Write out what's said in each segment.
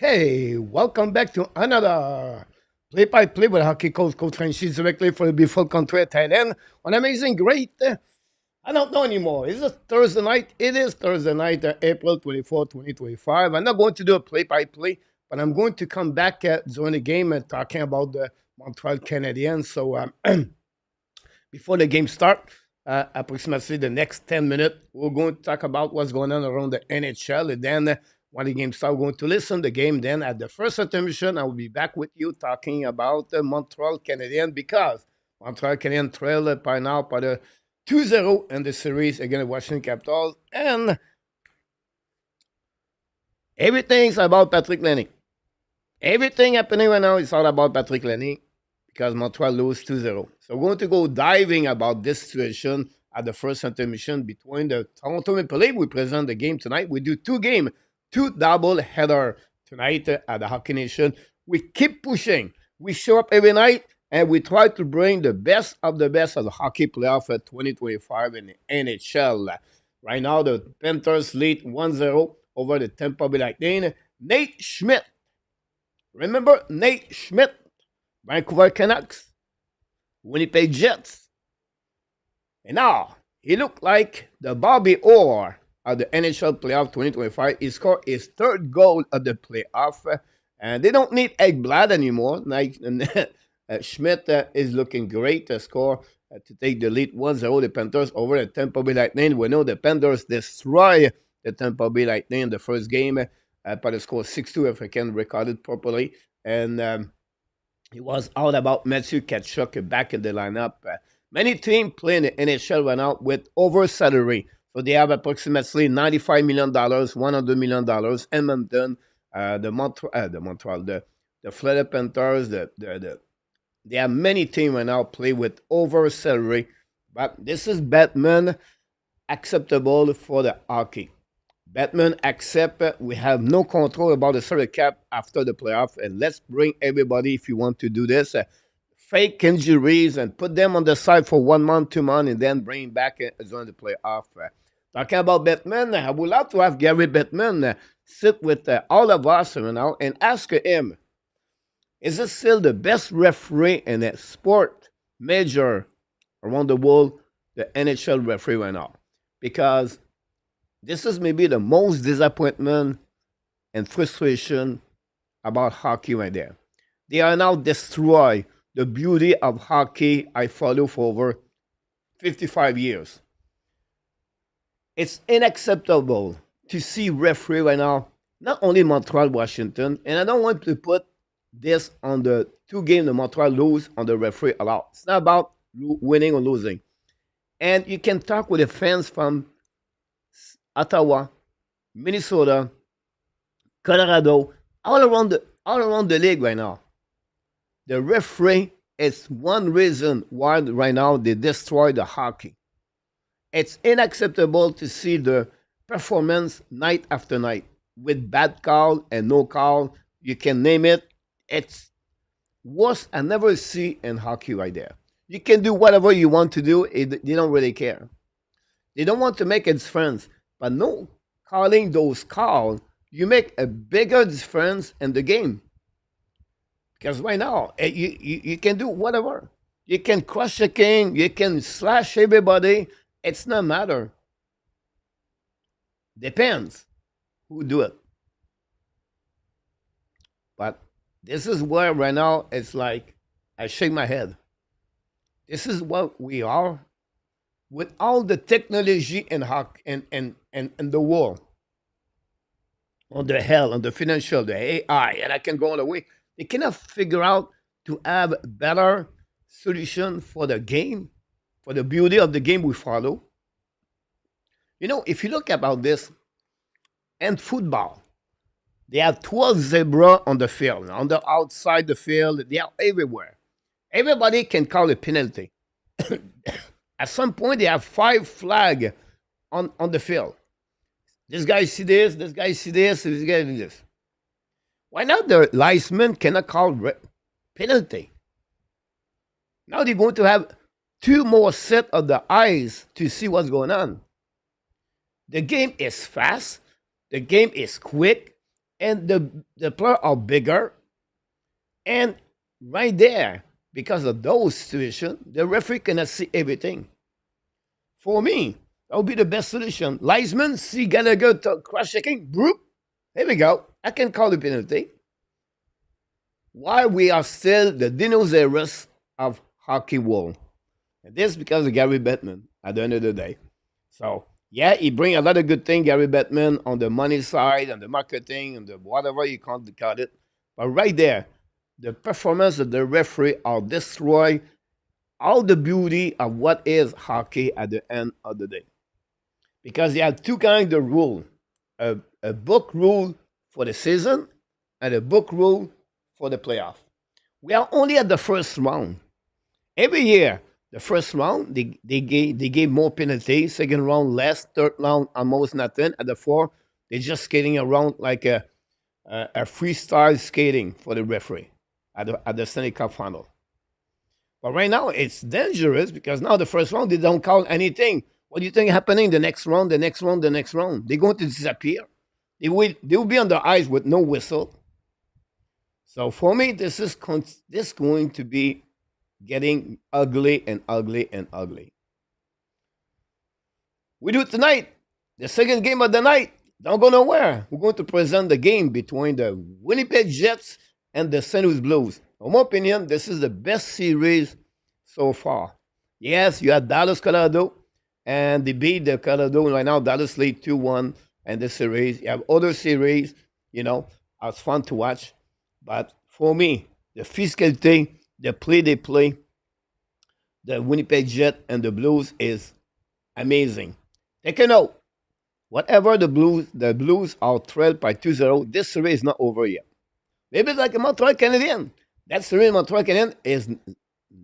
Hey, welcome back to another play-by-play with hockey coach Francis directly for the beautiful country of Thailand. An amazing, great. I don't know anymore. Is it Thursday night? It is Thursday night, April 24, 2025. I'm not going to do a play-by-play, but I'm going to come back during the game and talking about the Montreal Canadiens. So before the game start, approximately the next 10 minutes, we're going to talk about what's going on around the NHL. And then when the game starts, we're going to listen to the game. Then at the first intermission, I will be back with you talking about the Montreal Canadiens because Montreal Canadiens trail by now by the 2-0 in the series against the Washington Capitals. And everything's about Patrick Laine. Everything happening right now is all about Patrick Laine because Montreal lose 2-0. So we're going to go diving about this situation at the first intermission between the Toronto Maple Leafs. We present the game tonight. We do two games, two double header tonight at the Hockey Nation. We keep pushing. We show up every night and we try to bring the best of the hockey playoff for 2025 in the NHL. Right now, the Panthers lead 1-0 over the Tampa Bay Lightning. Nate Schmidt. Remember Nate Schmidt? Vancouver Canucks, Winnipeg Jets. And now, he looked like the Bobby Orr of the NHL playoff 2025. He scored his third goal of the playoff. And they don't need Ekblad anymore. Schmidt is looking great to score to take the lead 1-0. The Panthers over the Tampa Bay Lightning. We know the Panthers destroy the Tampa Bay Lightning in the first game. But the score 6-2 if I can record it properly. And it was all about Matthew Tkachuk back in the lineup. Many teams playing the NHL right now with over salary. So they have approximately $95 million, $100 million. Edmonton, the Florida Panthers, they have many teams right now play with over salary. But this is Batman acceptable for the hockey. Batman accept we have no control about the salary cap after the playoff, and let's bring everybody, if you want to do this, fake injuries and put them on the side for 1 month, 2 months, and then bring back during the playoff. Talking about Batman, I would love to have Gary Batman sit with all of us now and ask him, is this still the best referee in a sport major around the world, the NHL referee right now? Because this is maybe the most disappointment and frustration about hockey right there. They are now destroy the beauty of hockey I follow for over 55 years. It's unacceptable to see referee right now, not only Montreal, Washington, and I don't want to put this on the two games the Montreal lose on the referee a lot. It's not about winning or losing. And you can talk with the fans from Ottawa, Minnesota, Colorado, all around the league right now. The referee is one reason why right now they destroy the hockey. It's unacceptable to see the performance night after night with bad call and no call. You can name it. It's worse I never see in hockey right there. You can do whatever you want to do. They don't really care. They don't want to make a difference. But no calling those calls, you make a bigger difference in the game. Because right now, you can do whatever. You can crush a king, you can slash everybody. It's not matter. Depends who do it. But this is where right now it's like I shake my head. This is what we are with all the technology in hockey and the world, on the hell, on the financial, the AI, and I can go on the way. They cannot figure out to have a better solution for the game, for the beauty of the game we follow. You know, if you look about this, and football, they have 12 zebra on the field, on the outside the field, they are everywhere. Everybody can call a penalty. At some point, they have 5 flags on the field. This guy see this guy see this guy see this. Why not the linesman cannot call penalty? Now they're going to have 2 more set of the eyes to see what's going on. The game is fast. The game is quick. and the players are bigger, and right there, because of those situations, the referee cannot see everything. For me, that would be the best solution. Linesman see Gallagher cross checking, broop. Here we go. I can call the penalty. Why we are still the dinosaurs of hockey world. And this because of Gary Bettman at the end of the day. So yeah, he bring a lot of good things, Gary Bettman, on the money side and the marketing and the whatever you can't cut it. But right there, the performance of the referee are destroy all the beauty of what is hockey at the end of the day. Because you have two kinds of rule. A book rule for the season and a book rule for the playoff. We are only at the first round. Every year, the first round, they gave more penalties. Second round, less. Third round, almost nothing. At the four, they're just skating around like a freestyle skating for the referee at the Stanley Cup final. But right now, it's dangerous because now the first round, they don't call anything. What do you think happening the next round, the next round, the next round? They're going to disappear. They will be on the ice with no whistle. So for me, this going to be getting ugly and ugly and ugly. We do it tonight. The second game of the night. Don't go nowhere. We're going to present the game between the Winnipeg Jets and the St. Louis Blues. In my opinion, this is the best series so far. Yes, you have Dallas, Colorado, and they beat the Colorado right now. Dallas lead 2-1 and the series. You have other series, it's fun to watch. But for me, the physicality, the play they play, the Winnipeg Jet and the Blues is amazing. Take a note. Whatever the Blues are trailed by 2-0, this series is not over yet. Maybe like a Montreal Canadiens. That series Montreal Canadiens is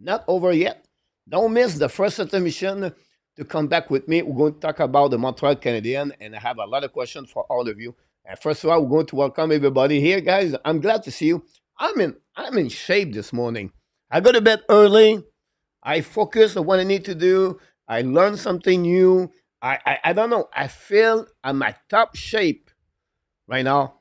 not over yet. Don't miss the first intermission to come back with me. We're going to talk about the Montreal Canadiens, and I have a lot of questions for all of you. And first of all, we're going to welcome everybody here, guys. I'm glad to see you. I'm in shape this morning. I go to bed early. I focus on what I need to do. I learn something new. I don't know. I feel I'm at top shape right now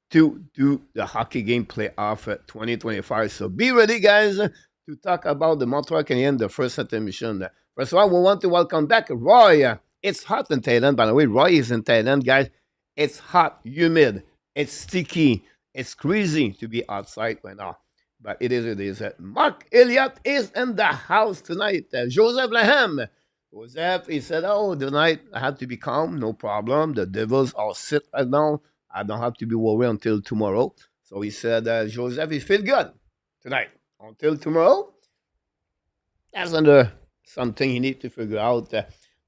to do the hockey game playoff at 2025. So be ready, guys, to talk about the Montreal Canadiens, the first intermission. First of all, we want to welcome back Roy. It's hot in Thailand. By the way, Roy is in Thailand, guys. It's hot, humid, it's sticky, it's crazy to be outside right now. But it is, it is. Mark Elliott is in the house tonight. Joseph Lahem. Joseph, he said, oh, tonight I have to be calm, no problem. The Devils are sit right now. I don't have to be worried until tomorrow. So he said, Joseph, he feel good tonight. Until tomorrow, that's under something you need to figure out,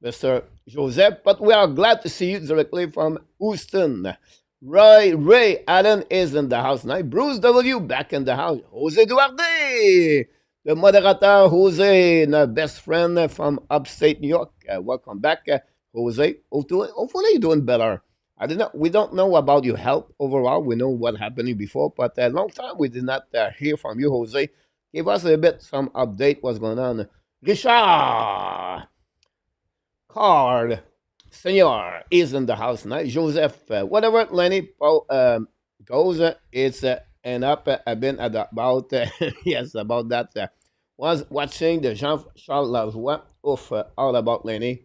Mr. Joseph. But we are glad to see you directly from Houston. Ray Allen is in the house tonight. Bruce W. back in the house. Jose Duarte, the moderator, Jose, my best friend from upstate New York. Welcome back, Jose. Hopefully you're doing better. We don't know about your health overall. We know what happened before, but a long time we did not hear from you, Jose. Give us a bit some update. What's going on? Richard Card Senior is in the house tonight. Joseph, whatever Lenny goes, it's and up. I've been at about yes about that. Was watching the Jean-Charles Lajoie. Oof, all about Lenny.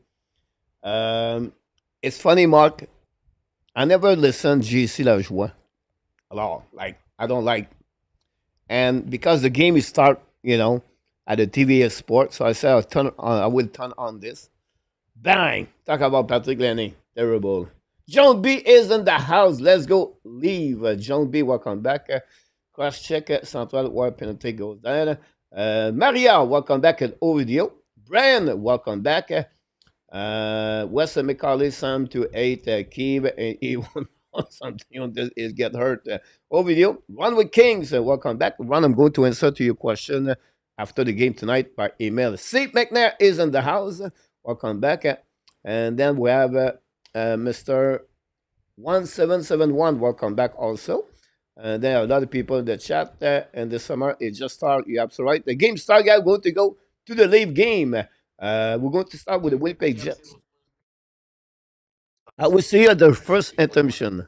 It's funny, Mark. I never listened JC Lajoie at all. Like I don't like, and because the game is start, at the TVS Sport, so I said I will turn on this. Bang! Talk about Patrick Lenny. Terrible. John B is in the house. Let's go. Leave. John B, welcome back. Cross check. Central where penalty goes down. Maria, welcome back at Ovidio. Brian, welcome back. Weston McCauley, Sam to 8. Keeve, he won something on this is get hurt. Ovidio. Ron with Kings, welcome back. Ron, I'm going to answer to your question after the game tonight by email. Steve McNair is in the house. Welcome back. And then we have Mr. 1771. Welcome back also. There are a lot of people in the chat. And this summer, it just started. You're absolutely right. The game started. We're going to go to the live game. We're going to start with the Winnipeg Jets. I will see you at the first intermission.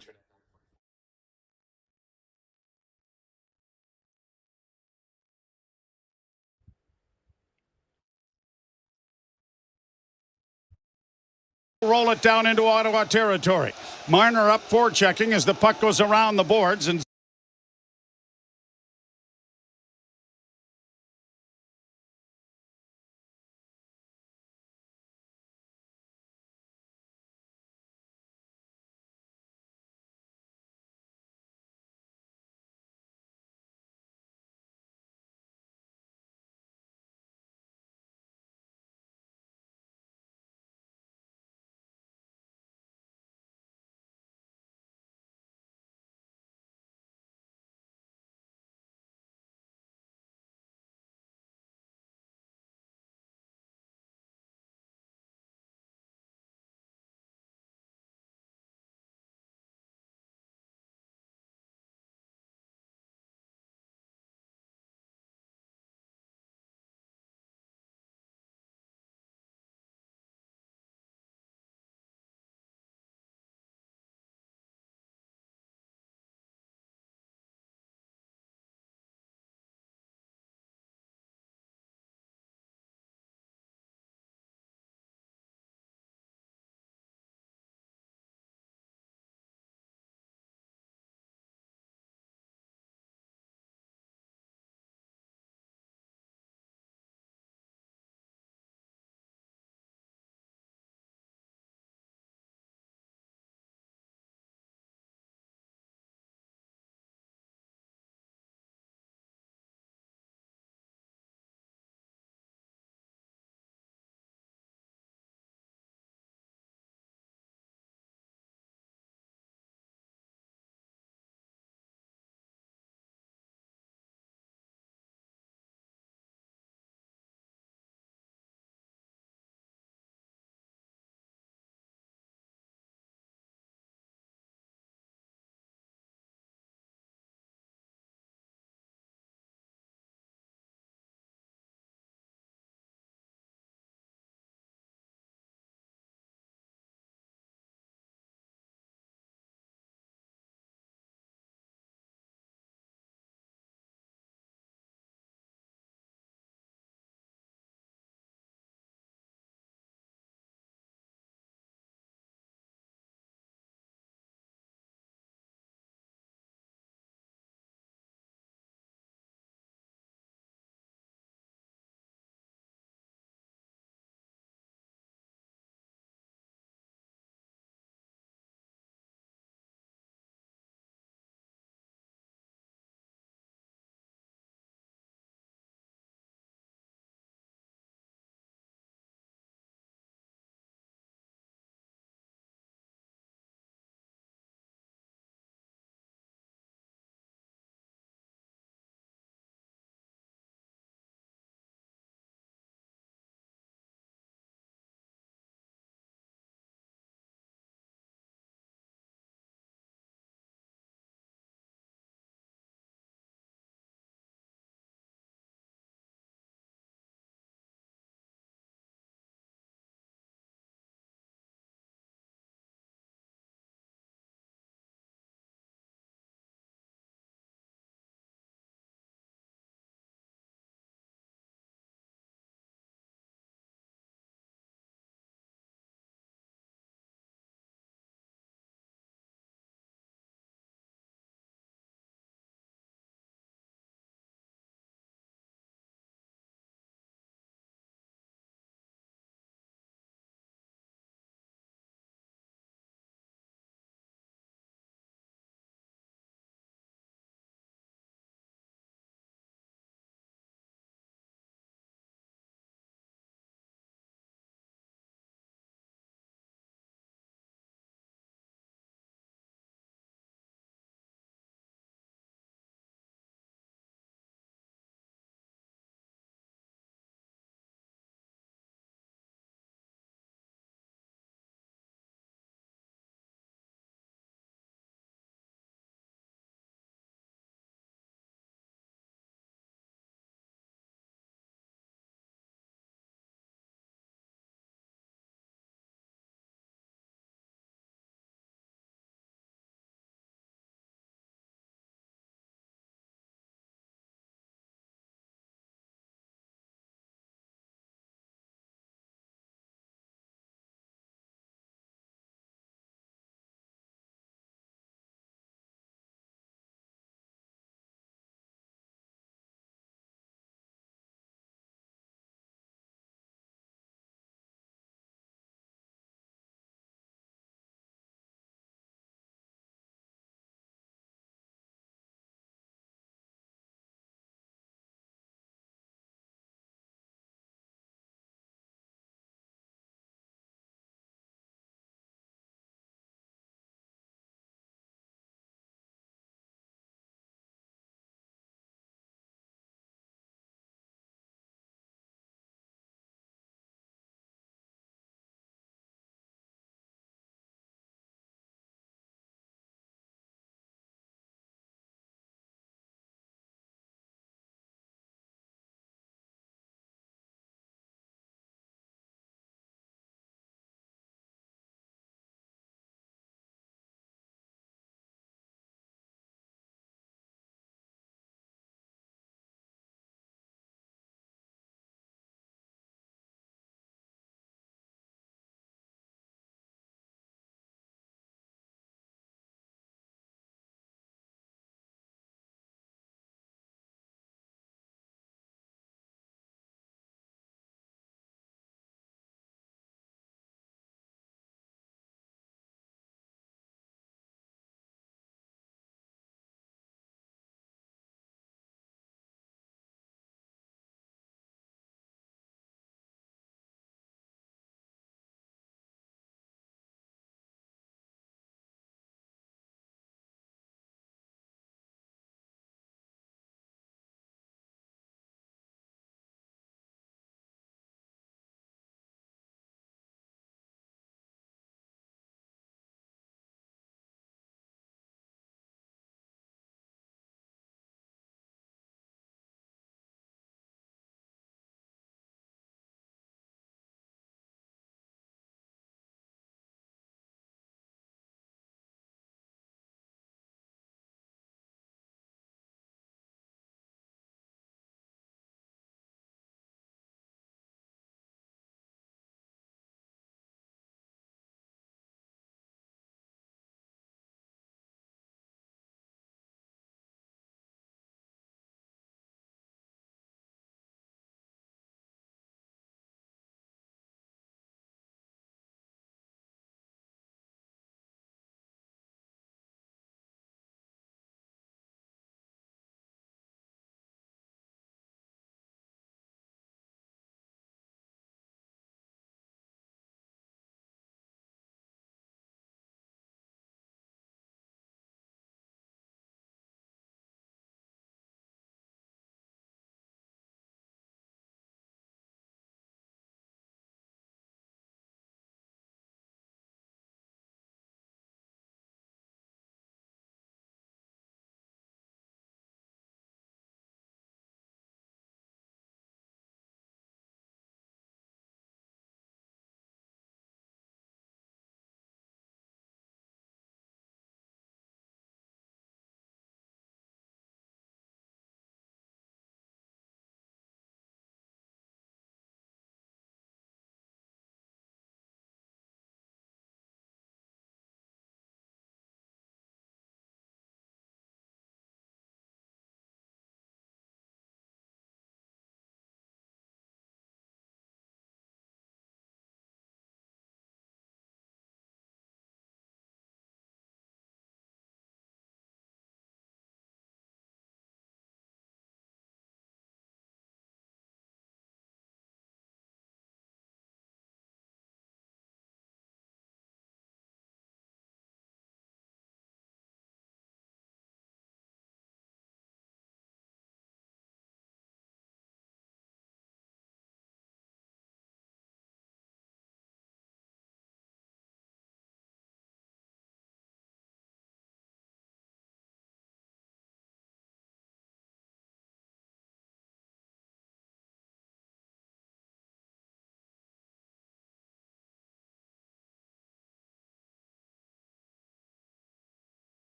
Roll it down into Ottawa territory. Marner up forechecking as the puck goes around the boards and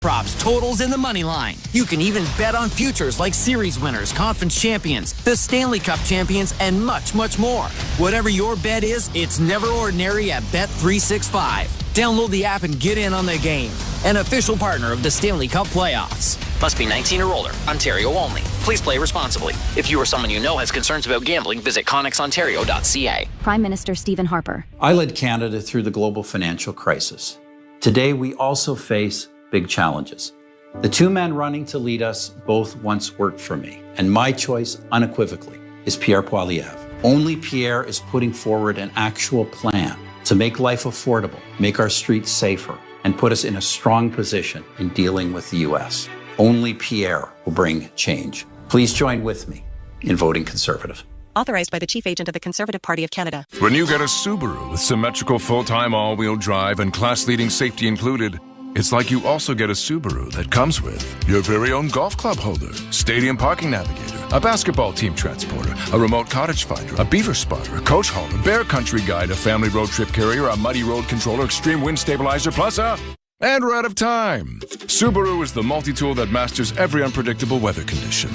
props, totals, and the money line. You can even bet on futures like series winners, conference champions, the Stanley Cup champions, and much, much more. Whatever your bet is, it's never ordinary at Bet365. Download the app and get in on the game. An official partner of the Stanley Cup playoffs. Must be 19 or older. Ontario only. Please play responsibly. If you or someone you know has concerns about gambling, visit connexontario.ca. Prime Minister Stephen Harper. I led Canada through the global financial crisis. Today, we also face big challenges. The two men running to lead us both once worked for me, and my choice unequivocally is Pierre Poilievre. Only Pierre is putting forward an actual plan to make life affordable, make our streets safer, and put us in a strong position in dealing with the U.S. Only Pierre will bring change. Please join with me in voting Conservative. Authorized by the Chief Agent of the Conservative Party of Canada. When you get a Subaru with symmetrical full-time all-wheel drive and class-leading safety included, it's like you also get a Subaru that comes with your very own golf club holder, stadium parking navigator, a basketball team transporter, a remote cottage finder, a beaver spotter, a coach hauler, bear country guide, a family road trip carrier, a muddy road controller, extreme wind stabilizer, plus a... And we're out of time. Subaru is the multi-tool that masters every unpredictable weather condition.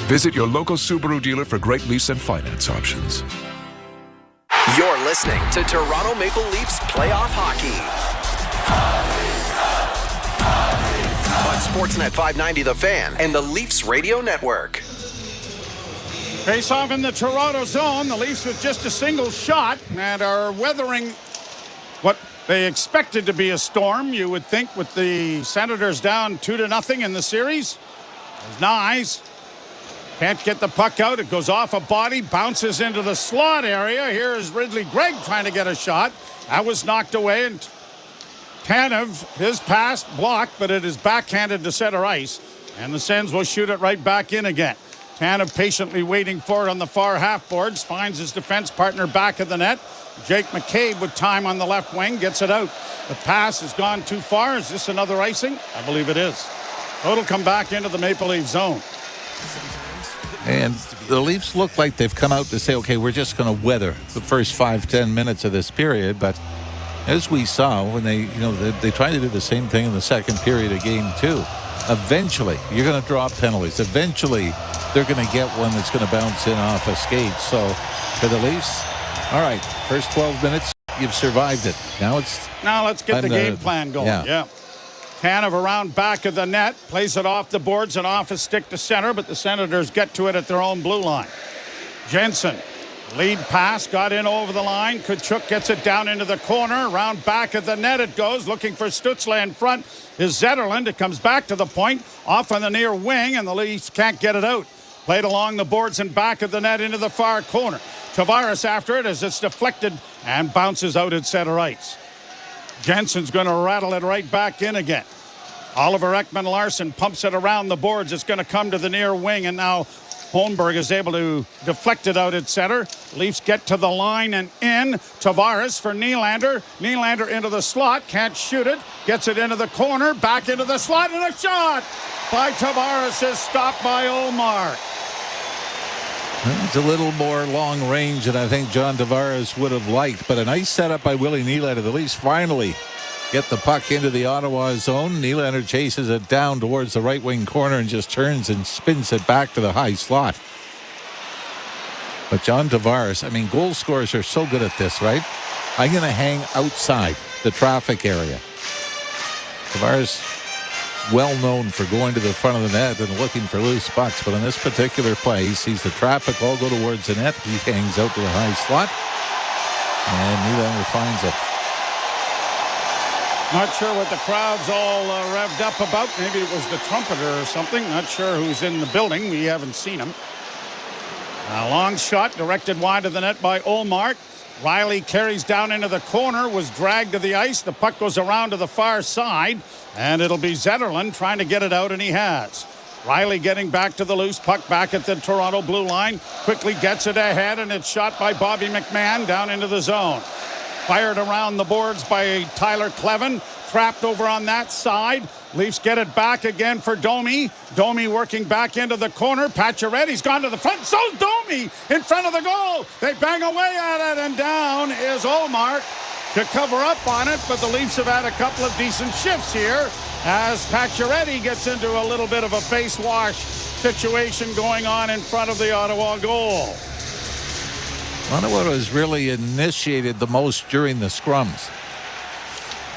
Visit your local Subaru dealer for great lease and finance options. You're listening to Toronto Maple Leafs playoff hockey. On Sportsnet 590 The Fan and the Leafs Radio Network. Face off in the Toronto zone. The Leafs with just a single shot and are weathering what they expected to be a storm, you would think, with the Senators down 2-0 in the series. There's Nyes. Can't get the puck out. It goes off a body, bounces into the slot area. Here's Ridley Gregg trying to get a shot. That was knocked away, and Tanev, his pass blocked, but it is backhanded to center ice. And the Sens will shoot it right back in again. Tanev patiently waiting for it on the far half boards. Finds his defense partner back of the net. Jake McCabe with time on the left wing gets it out. The pass has gone too far. Is this another icing? I believe it is. So it'll come back into the Maple Leaf zone. And the Leafs look like they've come out to say, okay, we're just going to weather the first 5-10 minutes of this period. But as we saw when they tried to do the same thing in the second period of game 2. Eventually, you're going to draw penalties. Eventually, they're going to get one that's going to bounce in off a skate. So for the Leafs, all right, first 12 minutes, you've survived it. Now let's get the game plan going. Yeah. Tanev around back of the net, plays it off the boards and off a stick to center, but the Senators get to it at their own blue line. Jensen, lead pass, got in over the line. Tkachuk gets it down into the corner. Around back of the net it goes, looking for Stützle in front is Zetterlund. It comes back to the point, off on the near wing, and the Leafs can't get it out. Played along the boards and back of the net into the far corner. Tavares after it as it's deflected and bounces out at center ice. Jensen's going to rattle it right back in again. Oliver Ekman-Larsson pumps it around the boards. It's going to come to the near wing, and now Holmberg is able to deflect it out at center. Leafs get to the line and in. Tavares for Nylander. Nylander into the slot. Can't shoot it. Gets it into the corner. Back into the slot, and a shot by Tavares is stopped by Ullmark. It's a little more long range than I think John Tavares would have liked, but a nice setup by Willie Nylander. The Leafs finally get the puck into the Ottawa zone. Nylander chases it down towards the right wing corner and just turns and spins it back to the high slot. But John Tavares, goal scorers are so good at this, right? I'm going to hang outside the traffic area. Tavares, well known for going to the front of the net and looking for loose pucks, but in this particular play, he sees the traffic all go towards the net. He hangs out to the high slot, and Nylander finds it. Not sure what the crowd's all revved up about. Maybe it was the trumpeter or something. Not sure who's in the building. We haven't seen him. A long shot directed wide of the net by Ullmark. Riley carries down into the corner, was dragged to the ice. The puck goes around to the far side, and it'll be Zetterlund trying to get it out, and he has. Riley getting back to the loose puck back at the Toronto blue line. Quickly gets it ahead, and it's shot by Bobby McMahon down into the zone. Fired around the boards by Tyler Clevin. Trapped over on that side. Leafs get it back again for Domi. Domi working back into the corner. Pacioretty's gone to the front. So Domi in front of the goal. They bang away at it, and down is Ullmark to cover up on it. But the Leafs have had a couple of decent shifts here, as Pacioretty gets into a little bit of a face wash situation going on in front of the Ottawa goal. Ottawa has really initiated the most during the scrums.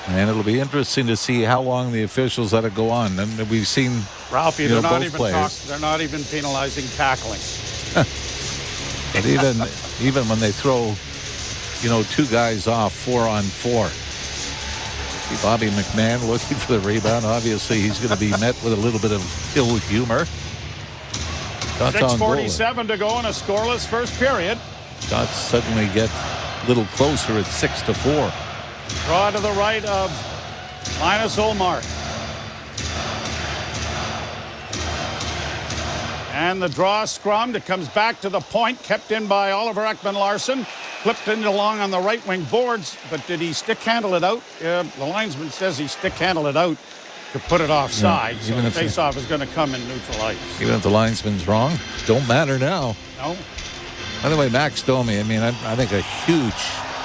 And it'll be interesting to see how long the officials let it go on. And we've seen Ralphie, they're not even penalizing tackling. But even when they throw, two guys off 4-on-4. See Bobby McMahon looking for the rebound. Obviously, he's going to be met with a little bit of ill humor. 6:47 to go in a scoreless first period. Shots suddenly get a little closer at 6-4. Draw to the right of Linus Ullmark. And the draw scrummed. It comes back to the point, kept in by Oliver Ekman-Larsson. Flipped in along on the right wing boards, but did he stick handle it out? The linesman says he stick handled it out to put it offside. Yeah, so the face-off is going to come in neutral ice. Even if the linesman's wrong, don't matter now. No. By the way, Max Domi, I think a huge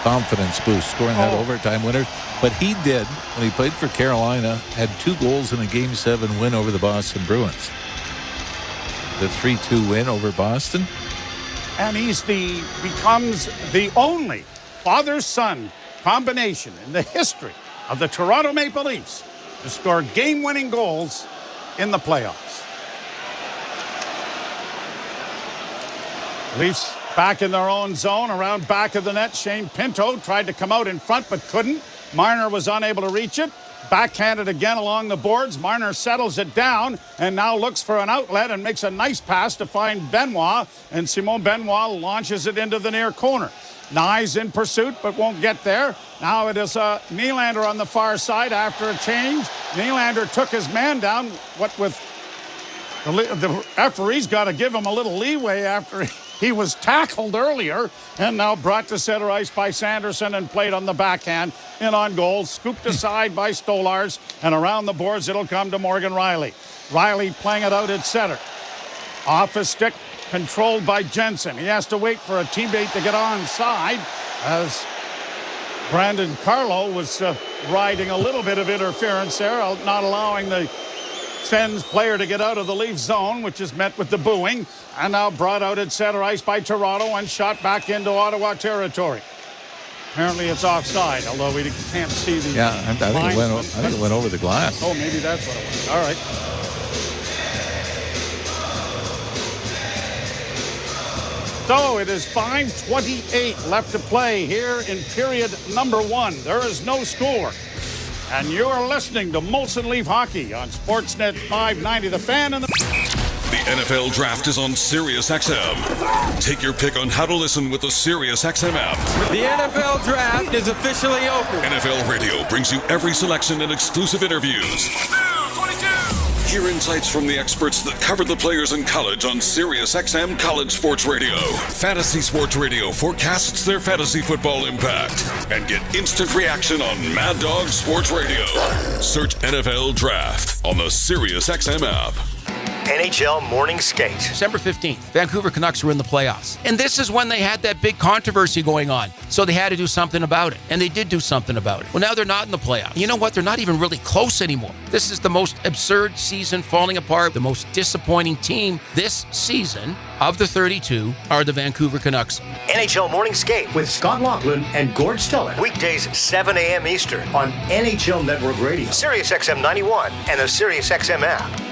confidence boost scoring that overtime winner. But he did, when he played for Carolina, had 2 goals in a Game 7 win over the Boston Bruins. The 3-2 win over Boston. And becomes the only father-son combination in the history of the Toronto Maple Leafs to score game-winning goals in the playoffs. Leafs back in their own zone, around back of the net. Shane Pinto tried to come out in front but couldn't. Marner was unable to reach it. Backhanded again along the boards. Marner settles it down and now looks for an outlet and makes a nice pass to find Benoit. And Simon Benoit launches it into the near corner. Nye's in pursuit but won't get there. Now it is Nylander on the far side after a change. Nylander took his man down. What with the referee's got to give him a little leeway after he was tackled earlier, and now brought to center ice by Sanderson and played on the backhand. In on goal, scooped aside by Stolarz, and around the boards it'll come to Morgan Rielly. Rielly playing it out at center. Off his stick, controlled by Jensen. He has to wait for a teammate to get onside as Brandon Carlo was riding a little bit of interference there, not allowing the Sens player to get out of the Leaf zone, which is met with the booing, and now brought out at center ice by Toronto and shot back into Ottawa territory. Apparently it's offside, although we can't see the I think it went over the glass. Oh, maybe that's what it was. All right. So it is 5:28 left to play here in period number 1. There is no score. And you are listening to Molson Leaf Hockey on Sportsnet 590 The Fan. And The NFL Draft is on Sirius XM. Take your pick on how to listen with the Sirius XM app. The NFL Draft is officially open. NFL Radio brings you every selection and exclusive interviews. 22. Hear insights from the experts that covered the players in college on Sirius XM College Sports Radio. Fantasy Sports Radio forecasts their fantasy football impact. And get instant reaction on Mad Dog Sports Radio. Search NFL Draft on the Sirius XM app. NHL Morning Skate. December 15th, Vancouver Canucks were in the playoffs. And this is when they had that big controversy going on. So they had to do something about it. And they did do something about it. Well, now they're not in the playoffs. You know what? They're not even really close anymore. This is the most absurd season falling apart. The most disappointing team this season of the 32 are the Vancouver Canucks. NHL Morning Skate with Scott Laughlin and Gord Stellick. Weekdays 7 a.m. Eastern on NHL Network Radio, Sirius XM 91, and the Sirius XM app.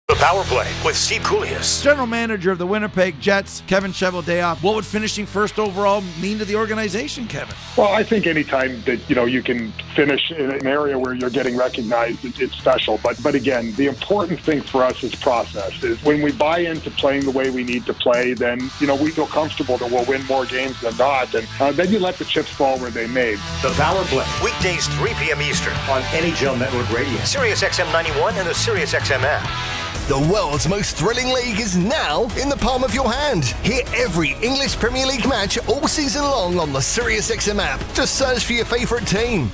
The Power Play with Steve Koulias. General manager of the Winnipeg Jets, Kevin Cheveldayoff. What would finishing first overall mean to the organization, Kevin? Well, I think anytime that, you can finish in an area where you're getting recognized, it's special. But again, the important thing for us is process. Is when we buy into playing the way we need to play, then, we feel comfortable that we'll win more games than not. And then you let the chips fall where they may. The Power Play. Weekdays 3 p.m. Eastern on NHL Network Radio, Sirius XM 91, and the Sirius XM app. The world's most thrilling league is now in the palm of your hand. Hear every English Premier League match all season long on the SiriusXM app. Just search for your favourite team.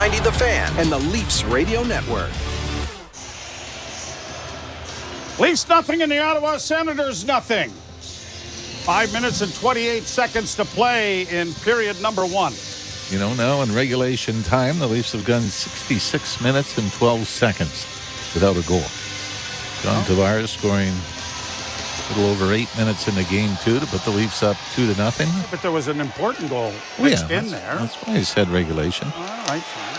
90 The Fan and the Leafs Radio Network. Leafs nothing and the Ottawa Senators nothing. 5 minutes and 28 seconds to play in period number 1. Now in regulation time, the Leafs have gone 66 minutes and 12 seconds without a goal. John Tavares scoring a little over 8 minutes in the game, too, to put the Leafs up 2-0. But there was an important goal mixed in there. That's why I said regulation. All right, fine.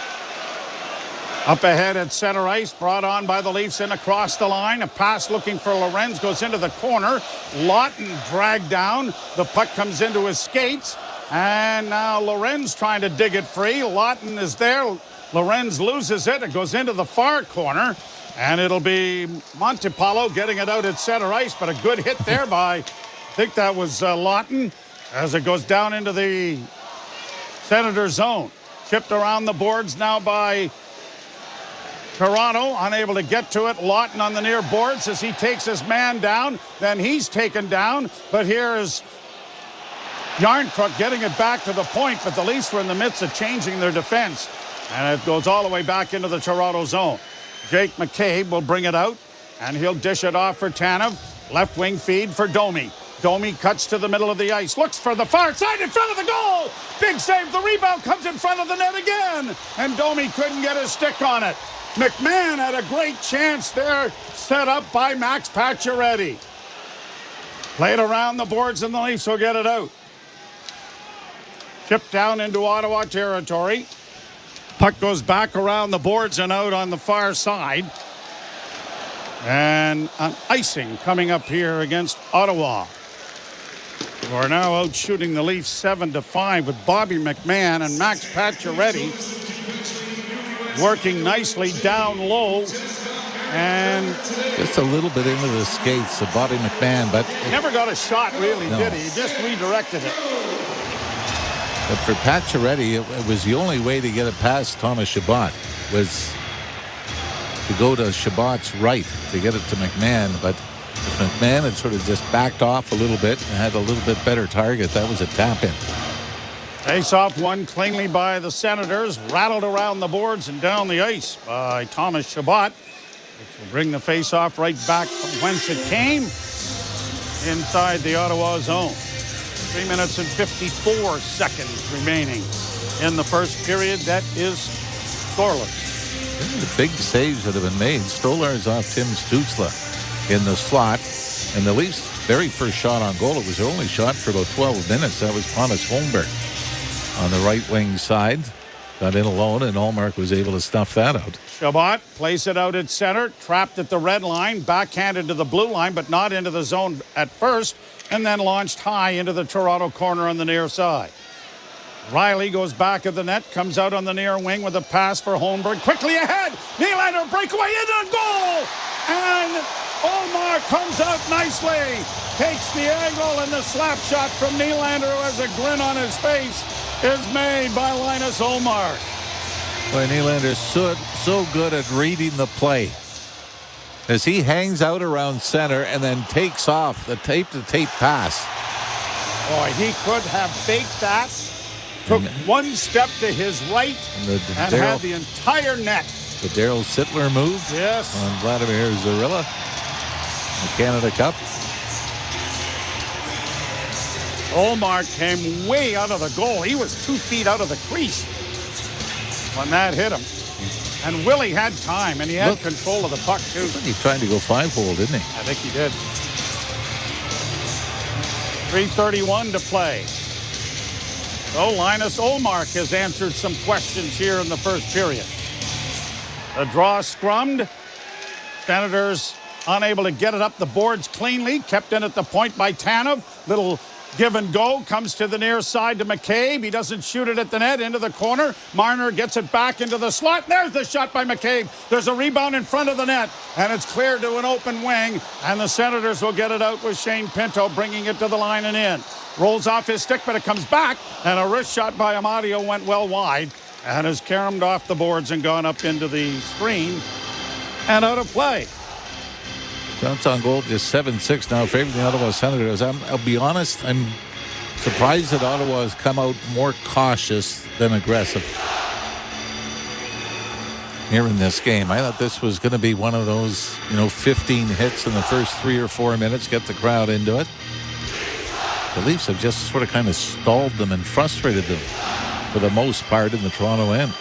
Up ahead at center ice, brought on by the Leafs in across the line. A pass looking for Lorenz goes into the corner. Lawton dragged down. The puck comes into his skates. And now Lorenz trying to dig it free. Lawton is there. Lorenz loses it. It goes into the far corner. And it'll be Montepallo getting it out at center ice. But a good hit there by, I think that was Lawton, as it goes down into the Senator zone. Chipped around the boards now by Toronto, unable to get to it. Lawton on the near boards as he takes his man down. Then he's taken down. But here is Yarncrook getting it back to the point. But the Leafs were in the midst of changing their defense. And it goes all the way back into the Toronto zone. Jake McCabe will bring it out. And he'll dish it off for Tanev. Left wing feed for Domi. Domi cuts to the middle of the ice. Looks for the far side in front of the goal. Big save. The rebound comes in front of the net again. And Domi couldn't get his stick on it. McMahon had a great chance there, set up by Max Pacioretty. Played around the boards and the Leafs will get it out. Chipped down into Ottawa territory. Puck goes back around the boards and out on the far side. And an icing coming up here against Ottawa. We're now out shooting the Leafs 7-5 with Bobby McMahon and Max Pacioretty working nicely down low, and just a little bit into the skates of Bobby McMahon, but never got a shot really, did he? He just redirected it. But for Pacioretty, it was the only way to get it past Thomas Chabot was to go to Chabot's right to get it to McMahon. But if McMahon had sort of just backed off a little bit and had a little bit better target, that was a tap-in. Face-off won cleanly by the Senators, rattled around the boards and down the ice by Thomas Chabot, which will bring the face-off right back from whence it came, inside the Ottawa zone. 3 minutes and 54 seconds remaining in the first period. That is Stolarz. The big saves that have been made. Stolarz off Tim Stützle in the slot. And the Leafs' very first shot on goal, it was their only shot for about 12 minutes. That was Pontus Holmberg on the right wing side. Got in alone, and Ullmark was able to stuff that out. Chabot plays it out at center, trapped at the red line, backhanded to the blue line, but not into the zone at first, and then launched high into the Toronto corner on the near side. Riley goes back of the net, comes out on the near wing with a pass for Holmberg. Quickly ahead, Nylander breakaway in a goal! And Ullmark comes out nicely, takes the angle, and the slap shot from Nylander, who has a grin on his face, is made by Linus Ullmark. Boy, Nylander's so good at reading the play, as he hangs out around center and then takes off the tape-to-tape pass. Boy, he could have faked that, took one step to his right, and had the entire net. The Daryl Sittler move, yes, on Vladimir Zarilla, the Canada Cup. Ullmark came way out of the goal. He was 2 feet out of the crease when that hit him. And Willie had time, and he had control of the puck, too. He tried to go 5-hole, didn't he? I think he did. 3:31 to play. So Linus Ullmark has answered some questions here in the first period. The draw scrummed. Senators unable to get it up the boards cleanly. Kept in at the point by Tanev. Little give and go. Comes to the near side to McCabe. He doesn't shoot it at the net. Into the corner. Marner gets it back into the slot. There's the shot by McCabe. There's a rebound in front of the net. And it's cleared to an open wing. And the Senators will get it out with Shane Pinto bringing it to the line and in. Rolls off his stick, but it comes back. And a wrist shot by Amadio went well wide. And has caromed off the boards and gone up into the screen. And out of play. Shots on goal just 7-6 now, favoring the Ottawa Senators. I'll be honest, I'm surprised that Ottawa has come out more cautious than aggressive here in this game. I thought this was going to be one of those, 15 hits in the first 3 or 4 minutes, get the crowd into it. The Leafs have just sort of kind of stalled them and frustrated them for the most part in the Toronto end.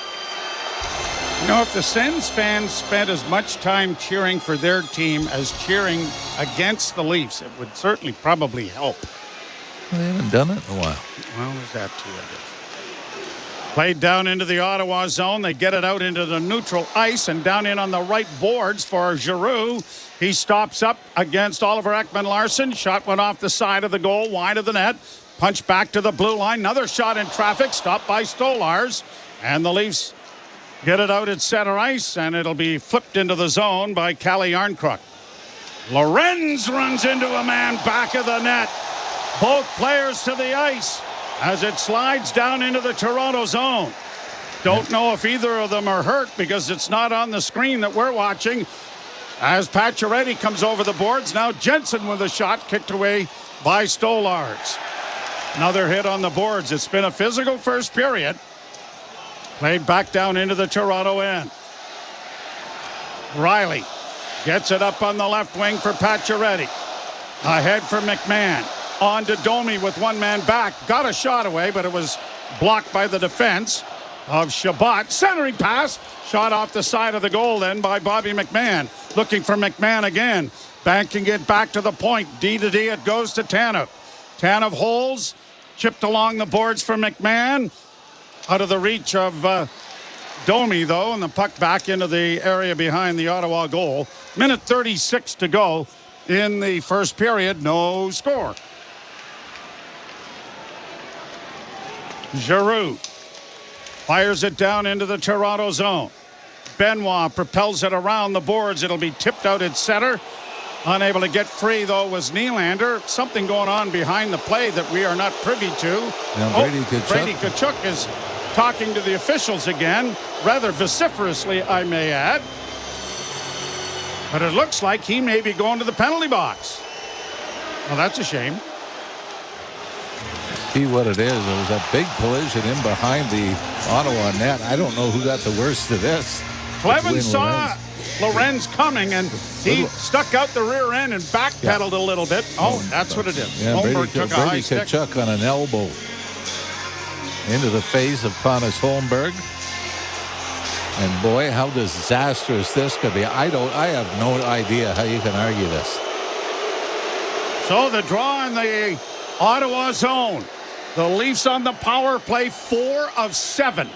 You know, if the Sens fans spent as much time cheering for their team as cheering against the Leafs, it would certainly probably help. Well, they haven't done it in a while. Well, there's that too, I guess. Played down into the Ottawa zone. They get it out into the neutral ice and down in on the right boards for Giroux. He stops up against Oliver Ekman-Larsson. Shot went off the side of the goal, wide of the net. Punch back to the blue line. Another shot in traffic, stopped by Stolarz. And the Leafs get it out at center ice, and it'll be flipped into the zone by Calle Yarncrook. Lorenz runs into a man back of the net. Both players to the ice as it slides down into the Toronto zone. Don't know if either of them are hurt because it's not on the screen that we're watching. As Pacioretty comes over the boards, now Jensen with a shot kicked away by Stolarz. Another hit on the boards. It's been a physical first period. Played back down into the Toronto end. Riley gets it up on the left wing for Pacioretty. Ahead for McMahon. On to Domi with one man back. Got a shot away, but it was blocked by the defense of Chabot. Centering pass. Shot off the side of the goal then by Bobby McMahon. Looking for McMahon again. Banking it back to the point. D to D it goes to Tanev. Tanev holds. Chipped along the boards for McMahon. Out of the reach of Domi, though, and the puck back into the area behind the Ottawa goal. Minute 36 to go in the first period. No score. Giroux fires it down into the Toronto zone. Benoit propels it around the boards. It'll be tipped out at center. Unable to get free, though, was Nylander. Something going on behind the play that we are not privy to. Brady Tkachuk is talking to the officials again, rather vociferously, I may add. But it looks like he may be going to the penalty box. Well, that's a shame. See what it is. It was a big collision in behind the Ottawa net. I don't know who got the worst of this. Clevin saw Lorenz coming, and he stuck out the rear end and backpedaled a little bit. Oh, that's what it is. Yeah, Holmberg took a high stick. Tkachuk on an elbow into the face of Connors Holmberg. And boy, how disastrous this could be. I have no idea how you can argue this. So the draw in the Ottawa zone. The Leafs on the power play, 4 of 7.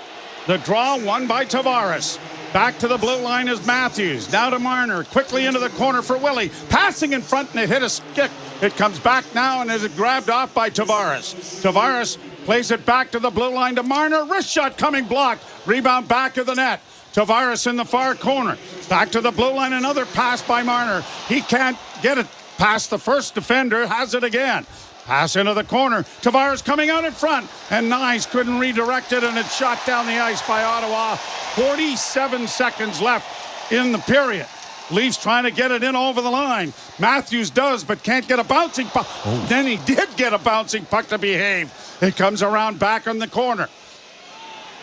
The draw won by Tavares. Back to the blue line is Matthews. Now to Marner. Quickly into the corner for Willie. Passing in front and it hit a stick. It comes back now and is grabbed off by Tavares. Tavares plays it back to the blue line to Marner. Wrist shot coming blocked. Rebound back of the net. Tavares in the far corner. Back to the blue line. Another pass by Marner. He can't get it past the first defender. Has it again. Pass into the corner. Tavares coming out in front. And Nyes couldn't redirect it, and it's shot down the ice by Ottawa. 47 seconds left in the period. Leafs trying to get it in over the line. Matthews does, but can't get a bouncing puck. Then he did get a bouncing puck to behave. It comes around back on the corner.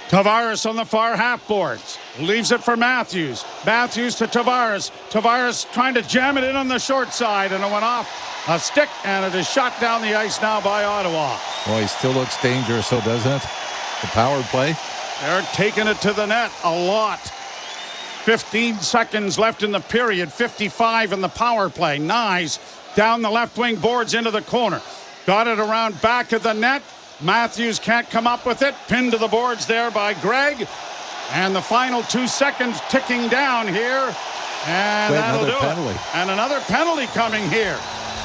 Tavares on the far half boards. Leaves it for Matthews. Matthews to Tavares. Tavares trying to jam it in on the short side, and it went off a stick, and it is shot down the ice now by Ottawa. Boy, he still looks dangerous, so doesn't it? The power play. They're taking it to the net a lot. 15 seconds left in the period. 55 in the power play. Nyes down the left wing boards into the corner. Got it around back of the net. Matthews can't come up with it. Pinned to the boards there by Gregg. And the final 2 seconds ticking down here. And that'll do it. And another penalty coming here.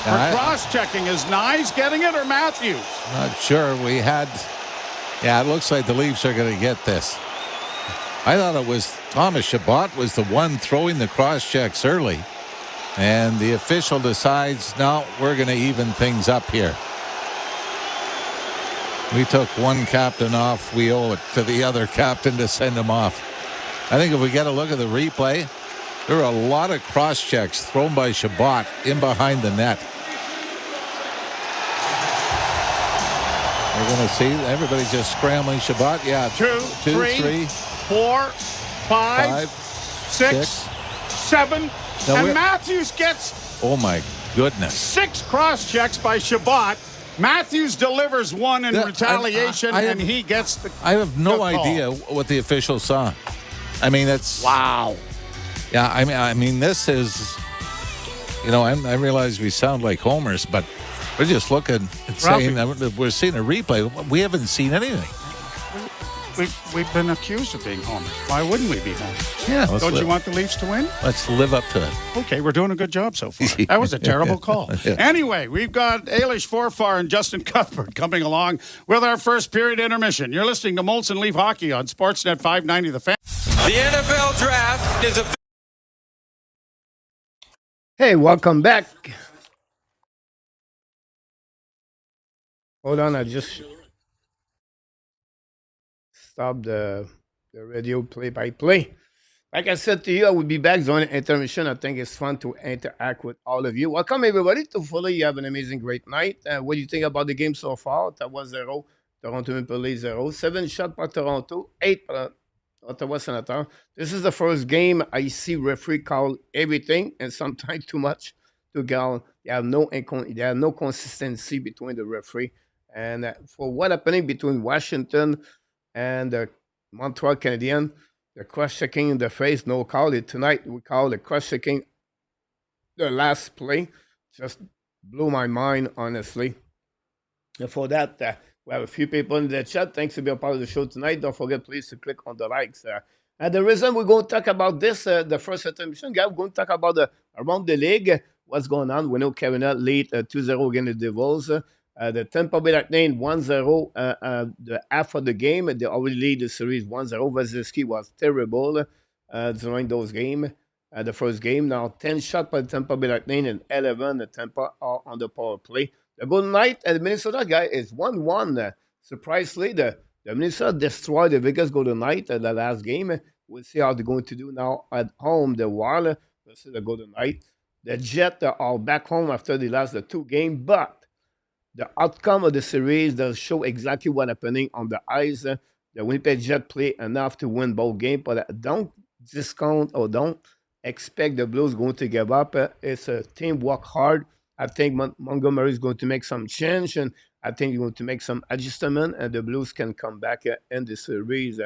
For cross-checking. Is Nyes getting it or Matthews? Not sure. It looks like the Leafs are going to get this. I thought it was Thomas Chabot was the one throwing the cross-checks early. And the official decides, no, we're going to even things up here. We took one captain off. We owe it to the other captain to send him off. I think if we get a look at the replay, there are a lot of cross-checks thrown by Chabot in behind the net. We're going to see everybody just scrambling. Chabot, 2, 3, 4, 5, 6, 7. And Matthews gets, oh my goodness, 6 cross checks by Chabot. Matthews delivers one in retaliation, and he gets the. I have no the idea what the official saw. I mean, that's wow. Yeah, I mean, this is. I realize we sound like homers, but we're just looking and saying that we're seeing a replay. We haven't seen anything. We've been accused of being homers. Why wouldn't we be homers? Yeah. Don't you want the Leafs to win? Let's live up to it. Okay, we're doing a good job so far. That was a terrible call. Yeah. Anyway, we've got Ailish Forfar and Justin Cuthbert coming along with our first period intermission. You're listening to Molson Leaf Hockey on Sportsnet 590 The Fan. The NFL Draft is a... Hey, welcome back. Hold on, I just stopped the radio play-by-play. Like I said to you, I will be back during intermission. I think it's fun to interact with all of you. Welcome, everybody, to Fully. You have an amazing, great night. What do you think about the game so far? Ottawa 0, Toronto Maple Leafs 0. 7 shots by Toronto, 8 by Ottawa Senators. This is the first game I see referee call everything and sometimes too much to go. There have no consistency between the referee. And for what happening between Washington and the Montreal Canadiens, the cross-checking in the face, no call. Tonight we call the cross-checking the last play. Just blew my mind, honestly. And for that, we have a few people in the chat. Thanks for being a part of the show tonight. Don't forget, please, to click on the likes. And the reason we're going to talk about this, the first intermission, guys, we're going to talk about around the league, what's going on. We know Carolina lead 2-0 against the Devils. The Tampa Bay Lightning 1-0 the half of the game. They already lead the series 1-0. Vasilevsky was terrible during those games. The first game. Now 10 shots by the Tampa Bay Lightning and 11 the Tampa are on the power play. The Golden Knight and the Minnesota guy is 1-1. Surprisingly, the Minnesota destroyed the Vegas Golden Knight the last game. We'll see how they're going to do now at home. The Wild versus the Golden Knight. The Jets are back home after they lost the 2 games, but the outcome of the series does show exactly what happening on the ice. The Winnipeg Jets play enough to win both games, but don't discount or don't expect the Blues going to give up. It's a team work hard. I think Montgomery is going to make some change, and I think he's going to make some adjustment, and the Blues can come back in the series.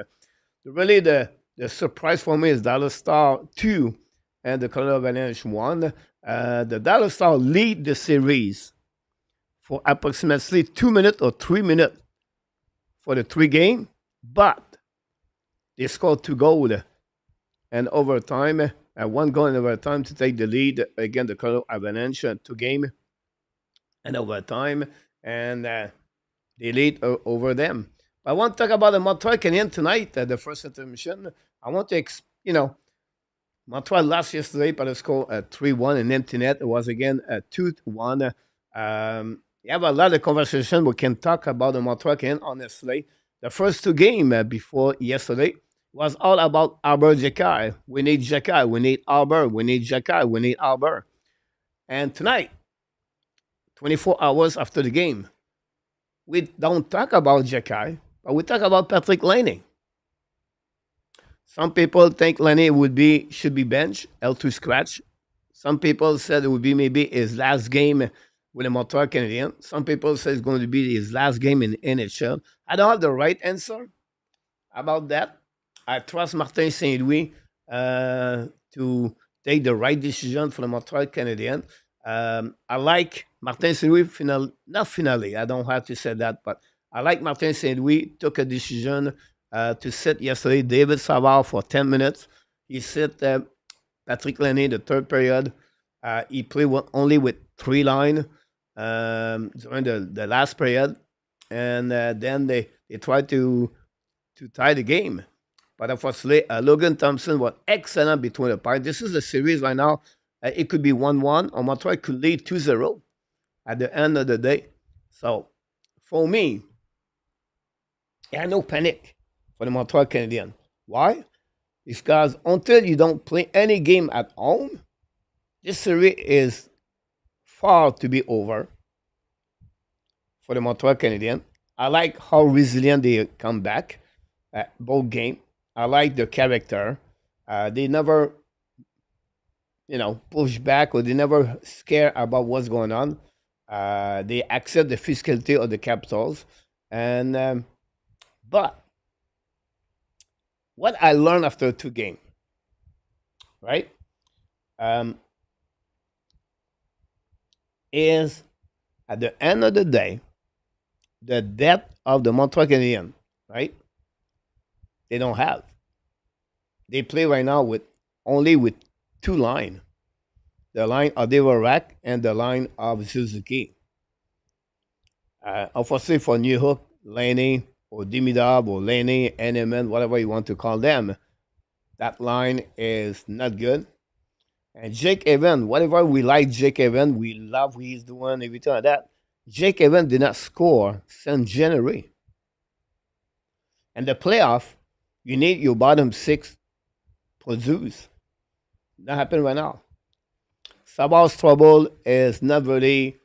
Really, the surprise for me is Dallas Star 2 and the Colorado Avalanche 1. The Dallas Star lead the series for approximately 2 minutes or 3 minutes for the 3 games, but they scored 2 goals and overtime, 1 goal in overtime to take the lead against the Colorado Avalanche, 2 games and overtime, and they lead over them. I want to talk about the Montreal Canadiens tonight, the first intermission. I want to, Montreal lost yesterday by the score 3-1 in empty net. It was again 2-1. We have a lot of conversation we can talk about the Montreal Canadiens, honestly. The first 2 games before yesterday was all about Arbor Jekai. We need Jekai. We need Arbor. We need Jekai. We need Arbor. And tonight, 24 hours after the game, we don't talk about Jekai, but we talk about Patrick Laine. Some people think Laine should be benched, L2 scratch. Some people said it would be maybe his last game with the Montreal Canadiens. Some people say it's going to be his last game in NHL. I don't have the right answer about that. I trust Martin Saint-Louis to take the right decision for the Montreal Canadiens. I like Martin Saint-Louis, I don't have to say that, but I like Martin Saint-Louis took a decision to sit yesterday David Savard for 10 minutes. He sit Patrick Laine the third period. He played only with 3 lines during the last period, and then they tried to tie the game. But unfortunately, Logan Thompson was excellent between the parts. This is a series right now. It could be 1-1, or Montreal could lead 2-0 at the end of the day. So, for me, there's no panic for the Montreal Canadiens. Why? Because until you don't play any game at home, this series is far to be over for the Montreal Canadiens. I like how resilient they come back both games. I like the character. They never, push back, or they never scare about what's going on. They accept the physicality of the Capitals. And but what I learned after 2 games, right, is at the end of the day, the depth of the Montreal Canadiens, right? They don't have. They play right now with only with 2 lines. The line of Devorak and the line of Suzuki. Unfortunately for New Hook, Laney, or Demidov, or Laney, Eneman, whatever you want to call them, that line is not good. And Jake Evans, whatever we like Jake Evans, we love what he's doing, everything like that. Jake Evans did not score since January. And the playoff, you need your bottom 6 produce. That happened right now. Sabal's trouble is not really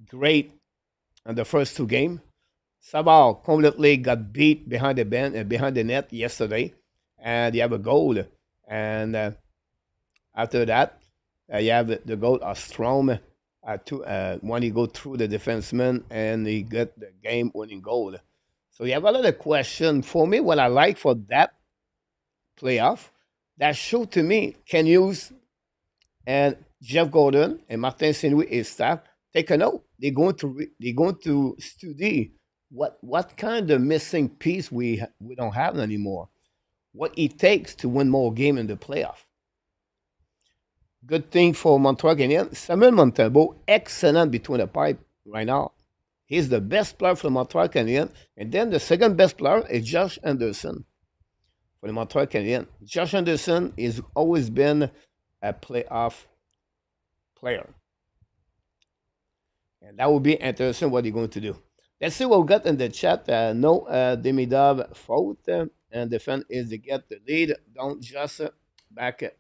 great in the first 2 games. Sabal completely got beat behind the net yesterday, and you have a goal. And after that, you have the goal of Strom when he go through the defenseman and he get the game-winning goal. So you have a lot of questions. For me, what I like for that playoff, that show to me Ken Hughes and Jeff Gordon and Martin Saint-Louis, his staff, take a note. They're going to study what kind of missing piece we don't have anymore. What it takes to win more game in the playoff. Good thing for Montreal Canadiens. Samuel Montembeault, excellent between the pipe right now. He's the best player for the Montreal Canadiens. And then the second best player is Josh Anderson for the Montreal Canadiens. Josh Anderson has always been a playoff player. And that will be interesting what he's going to do. Let's see what we got in the chat. No Demidov fault. And the fan is to get the lead. Don't just back it.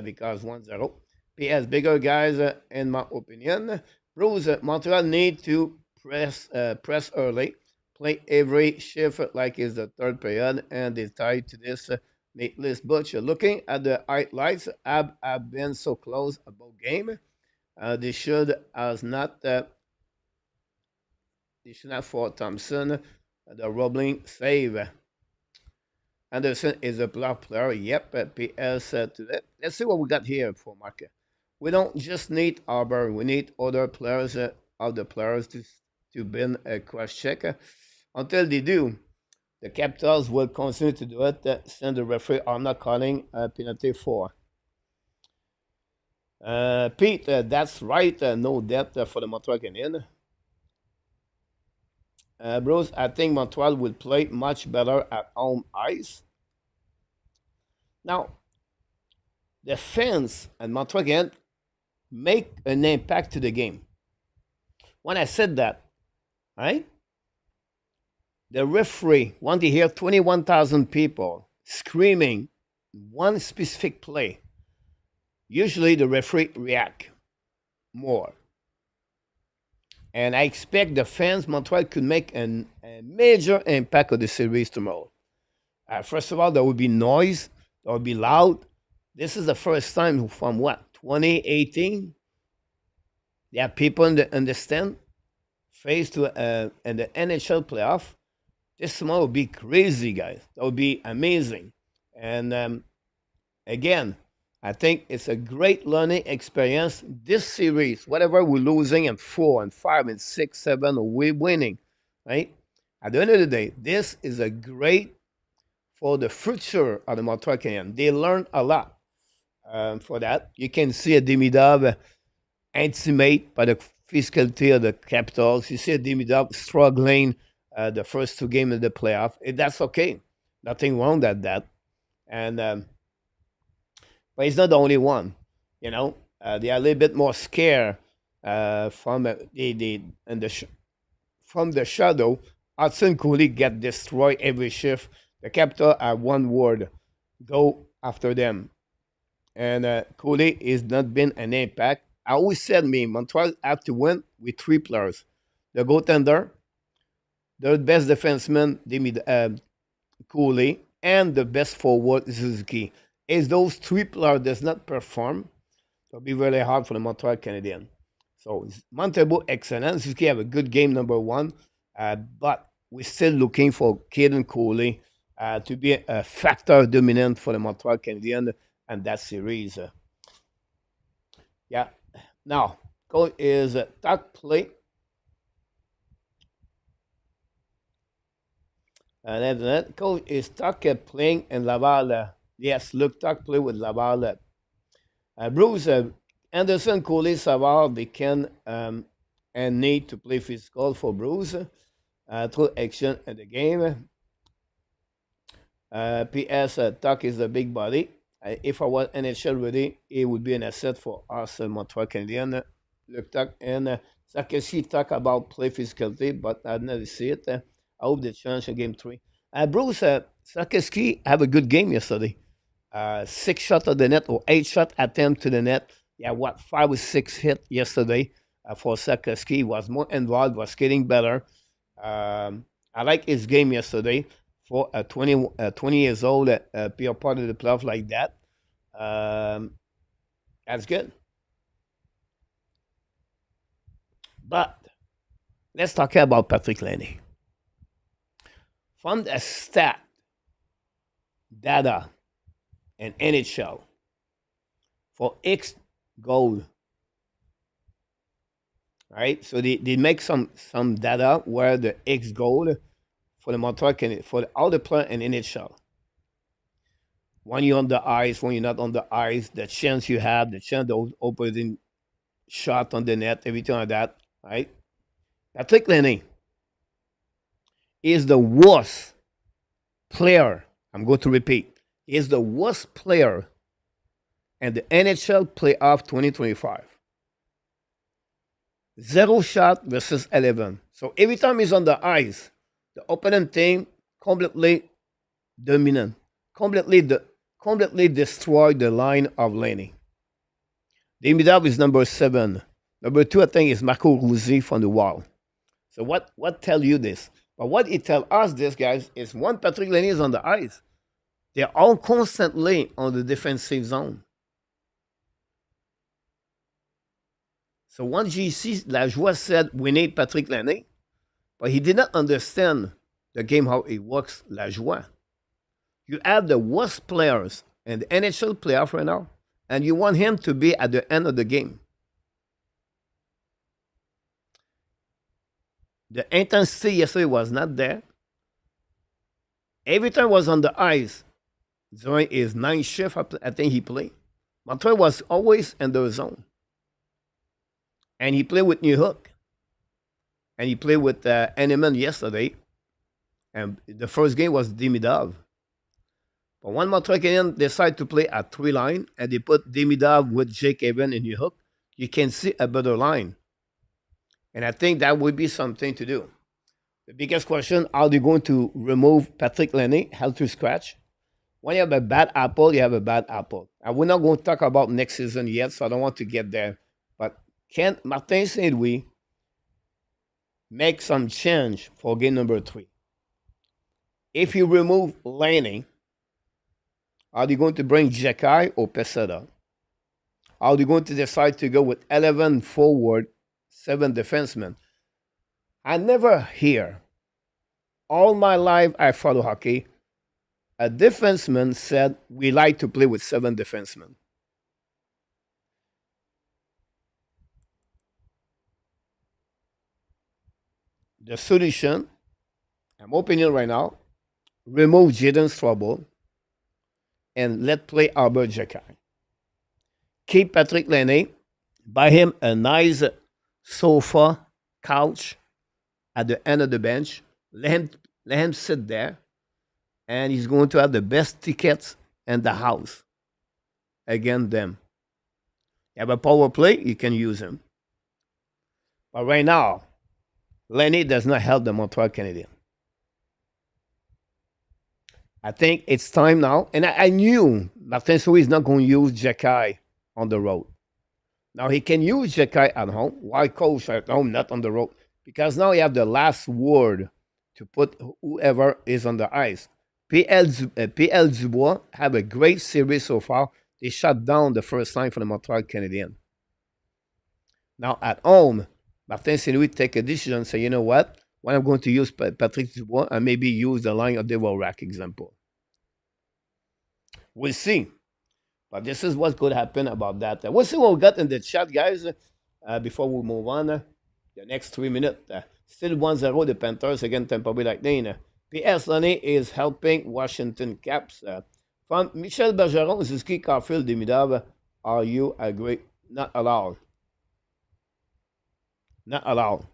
Because 1-0. PS, bigger guys, in my opinion. Bruce, Montreal need to press early, play every shift like it's the 3rd period, and they tied to this list. Butcher, looking at the highlights, have been so close about game. They should not for Thompson. The Roebling save. Anderson is a block player. Yep, PS to that. Let's see what we got here for market. We don't just need Arbor. We need other players, other players to bin a cross check. Until they do, the Capitals will continue to do it. Send the referee are not calling a penalty for. Pete, that's right. No depth for the Montreal Canadiens. Bruce, I think Montreal will play much better at home ice. Now, the fans and Montreal Canadiens make an impact to the game. When I said that, right? The referee want to hear 21,000 people screaming one specific play. Usually the referee react more. And I expect the fans, Montreal could make a major impact on the series tomorrow. First of all, there will be noise. There will be loud. This is the first time from 2018? There are people in the stand faced to in the NHL playoff. This tomorrow will be crazy, guys. That will be amazing. And again, I think it's a great learning experience. This series, whatever we're losing in 4 and 5 and 6, 7, or we're winning, right? At the end of the day, this is a great for the future of the Montreal Canadiens. They learned a lot for that. You can see a Demidov intimate by the physicality of the Capitals. You see a Demidov struggling the first 2 games of the playoff. That's okay. Nothing wrong with that. And but he's not the only one, you know. They are a little bit more scared from from the shadow. Hudson Cooley get destroyed every shift. The Capitals are one word: go after them. And Cooley has not been an impact. I always said, Montreal have to win with 3 players: the goaltender, the best defenseman, Cooley, and the best forward, Suzuki. If those 3 players does not perform, it'll be really hard for the Montreal Canadiens. So Montembeault, excellent. Suzuki have a good game, number one. But we're still looking for Caden Coley to be a factor dominant for the Montreal Canadiens and that series. Yeah. Now, goal is tuck play. And that goal is tuck playing in Laval. Yes, look, tuck play with Laval. Bruce, Anderson, Coley, Savard, they can and need to play physical for Bruce through action in the game. P.S. Tuck is a big body. If I was NHL ready, it would be an asset for us, Montreal Canadiens. Look, Tuck and Sakesi talk about play physicality, but I never see it. I hope they change in game 3. Bruce, Sakesi have a good game yesterday. 6 shots at the net or 8 shot attempt to the net. Yeah, 5 or 6 hit yesterday for Sakesi. He was more involved, was skating better. I like his game yesterday for a 20 years old, be a part of the playoff like that. That's good. But let's talk about Patrick Laine. From the stat, data, and NHL for X goal. Right? So they make some data where the X goal for the Montreal Canadiens, for all the players in NHL. When you're on the ice, when you're not on the ice, the chance you have, the chance of opening shot on the net, everything like that, right? Patrick Laine is the worst player. I'm going to repeat. He is the worst player in the NHL playoff 2025. 0 shot versus 11. So every time he's on the ice, the opponent team completely dominant, completely destroyed the line of Laine. Demidov is number 7. Number 2, I think, is Marco Ruzzi from the wall. So what tell you this? But what it tell us, this, guys, is when Patrick Laine is on the ice, they're all constantly on the defensive zone. So when GC Lajoie said we need Patrick Laine, but he did not understand the game, how it works, Lajoie. You have the worst players in the NHL playoff right now, and you want him to be at the end of the game. The intensity yesterday was not there. Every time he was on the ice, during his 9th shift, I think he played. Montreal was always in the zone. And he played with New Hook. And he played with Heineman yesterday. And the first game was Demidov. But when Montreal Canadiens decide to play at 3 line, and they put Demidov with Jake Evan and New Hook, you can see a better line. And I think that would be something to do. The biggest question, are they going to remove Patrick Laine, held to scratch? When you have a bad apple, you have a bad apple. And we're not going to talk about next season yet, so I don't want to get there. But can Martin Saint-Louis make some change for game number 3? If you remove Laine, are they going to bring Jekai or Peseda? Are they going to decide to go with 11 forward, 7 defensemen? I never hear, all my life I follow hockey, a defenseman said, we like to play with 7 defensemen. The solution, I'm opinion right now, remove Jaden Straubel and let play Albert Jekai. Keep Patrick Laine, buy him a nice sofa, couch at the end of the bench, let him sit there, and he's going to have the best tickets in the house against them. You have a power play, you can use him. But right now, Laine does not help the Montreal Canadiens. I think it's time now, and I knew Martin Saint-Louis is not going to use Jekai on the road. Now he can use Jekai at home. Why coach at home, not on the road? Because now you have the last word to put whoever is on the ice. PL Dubois have a great series so far. They shut down the first line for the Montreal Canadiens. Now, at home, Martin St. Louis take a decision and say, you know what? When I'm going to use Patrick Dubois and maybe use the line of Devorak example. We'll see. But this is what could happen about that. We'll see what we got in the chat, guys, before we move on. The next 3 minutes. Still 1-0, the Panthers against Tampa Bay Lightning. P.S. Loney is helping Washington Caps. From Michel Bergeron, Suzuki, Caulfield, Demidov, are you agree? Not allowed. Not allowed.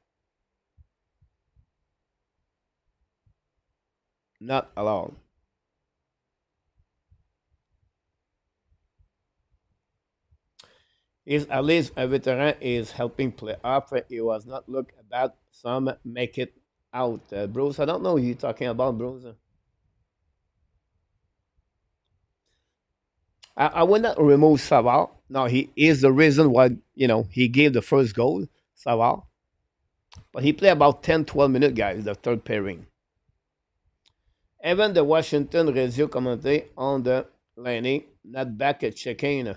Not allowed. Is at least a veteran is helping play off. He was not look bad. Some make it out. Bruce, I don't know who you're talking about, Bruce. I would not remove Savard. No, he is the reason why, he gave the first goal, Savard. But he played about 10-12 minutes, guys, the third pairing. Even the Washington radio commented on the Laney, not back at checking.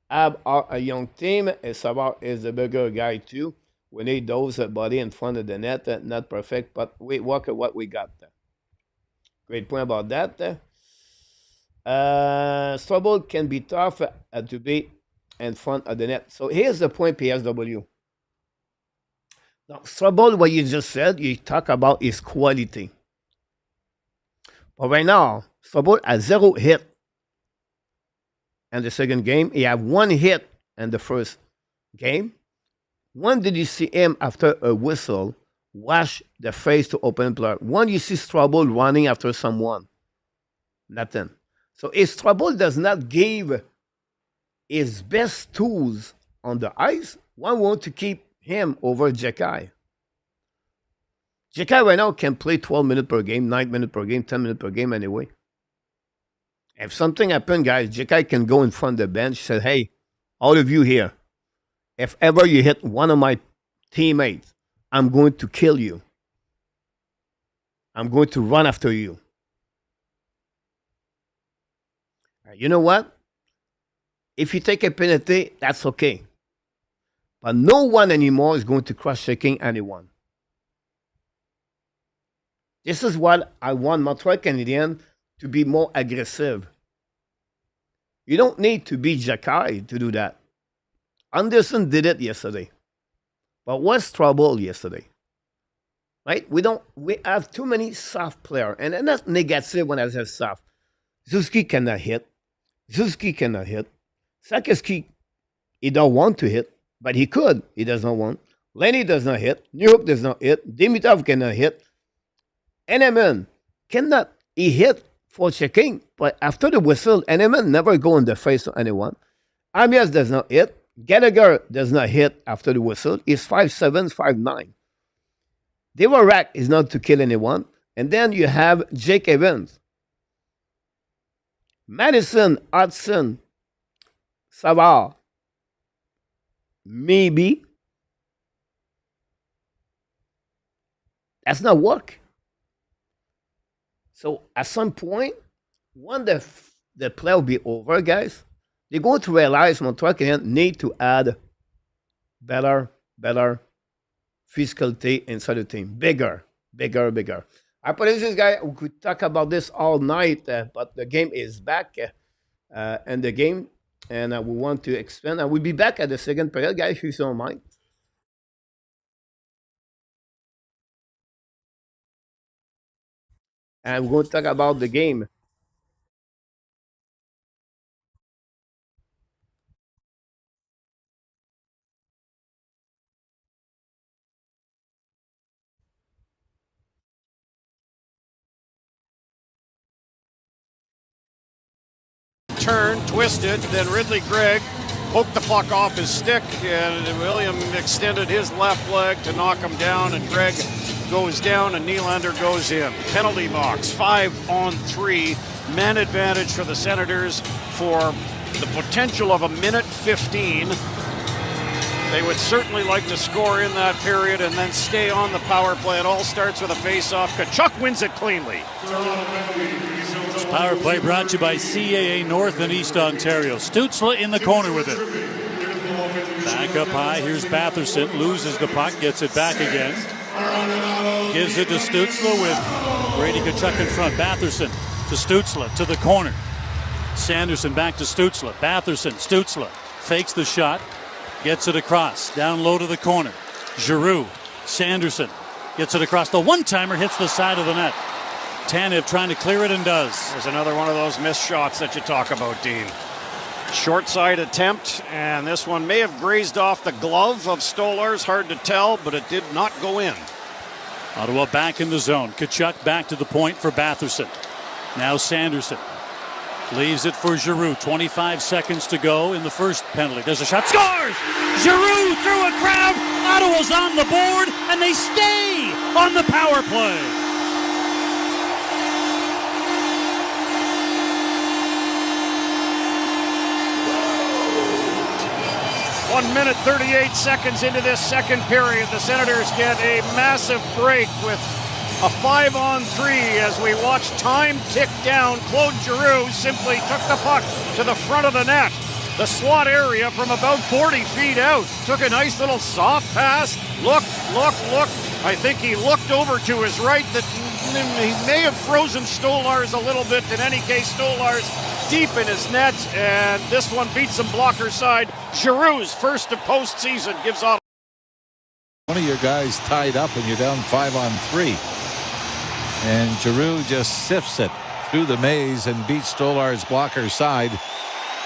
Ab are a young team, and Savard is a bigger guy too. We need those body in front of the net. Not perfect, but we work at what we got. Great point about that. Strobel can be tough to be in front of the net. So here's the point, PSW. Now, Strobel, what you just said, you talk about his quality. But right now, Strobel has 0 hit. And the second game, he had 1 hit in the first game. When did you see him after a whistle wash the face to open player? When you see Strobel running after someone? Nothing. So if Strobel does not give his best tools on the ice, one want to keep him over Jekai. Jekai right now can play 12 minutes per game, 9 minutes per game, 10 minutes per game anyway. If something happened, guys, Jekai can go in front of the bench and say, hey, all of you here, if ever you hit one of my teammates, I'm going to kill you. I'm going to run after you. You know what? If you take a penalty, that's okay. But no one anymore is going to cross-checking anyone. This is what I want Montreal Canadiens to be more aggressive. You don't need to be Jekai to do that. Anderson did it yesterday. But what's trouble yesterday? Right? We have too many soft players. And that's negative when I say soft. Suzuki cannot hit. Sakiski, he don't want to hit, but he could. He does not want. Lenny does not hit. Newhook does not hit. Dimitrov cannot hit. Eneman cannot. He hit for checking, but after the whistle, Eneman never go in the face of anyone. Amias does not hit. Gallagher does not hit after the whistle. He's 5'7", 5'9". Devorak is not to kill anyone. And then you have Jake Evans. Madison, Hudson, Savard. Maybe. That's not work. So at some point, when the play will be over, guys, they're going to realize Montreal Canadiens need to add better physicality inside the team. Bigger. I apologize, guys. We could talk about this all night, but the game is back and the game, and we want to expand. And we'll be back at the second period, guys, if you don't mind. And we're going to talk about the game. Turn, twisted, then Ridley Gregg poked the puck off his stick, and William extended his left leg to knock him down, and Gregg goes down, and Nylander goes in. Penalty box, 5-on-3, man advantage for the Senators for the potential of a minute 15. They would certainly like to score in that period and then stay on the power play. It all starts with a face-off. Tkachuk wins it cleanly. This power play brought to you by CAA North and East Ontario. Stützle in the corner with it. Back up high. Here's Batherson. Loses the puck. Gets it back again. Gives it to Stützle with Brady Tkachuk in front. Batherson to Stützle to the corner. Sanderson back to Stützle. Batherson. Stützle fakes the shot. Gets it across. Down low to the corner. Giroux. Sanderson gets it across. The one-timer hits the side of the net. Tanev trying to clear it and does. There's another one of those missed shots that you talk about, Dean. Short side attempt, and this one may have grazed off the glove of Stolarz. Hard to tell, but it did not go in. Ottawa back in the zone. Tkachuk back to the point for Batherson. Now Sanderson leaves it for Giroux. 25 seconds to go in the first penalty. There's a shot. Scores! Giroux through a crowd. Ottawa's on the board, and they stay on the power play. 1 minute 38 seconds into this second period. The Senators get a massive break with a 5-on-3 as we watch time tick down. Claude Giroux simply took the puck to the front of the net. The slot area from about 40 feet out. Took a nice little soft pass. Look. I think he looked over to his right. That he may have frozen Stolarz a little bit. In any case, Stolarz deep in his net, and this one beats him blocker side. Giroux's first of postseason gives Ottawa. One of your guys tied up and you're down 5-on-3. And Giroux just sifts it through the maze and beats Stolarz blocker side.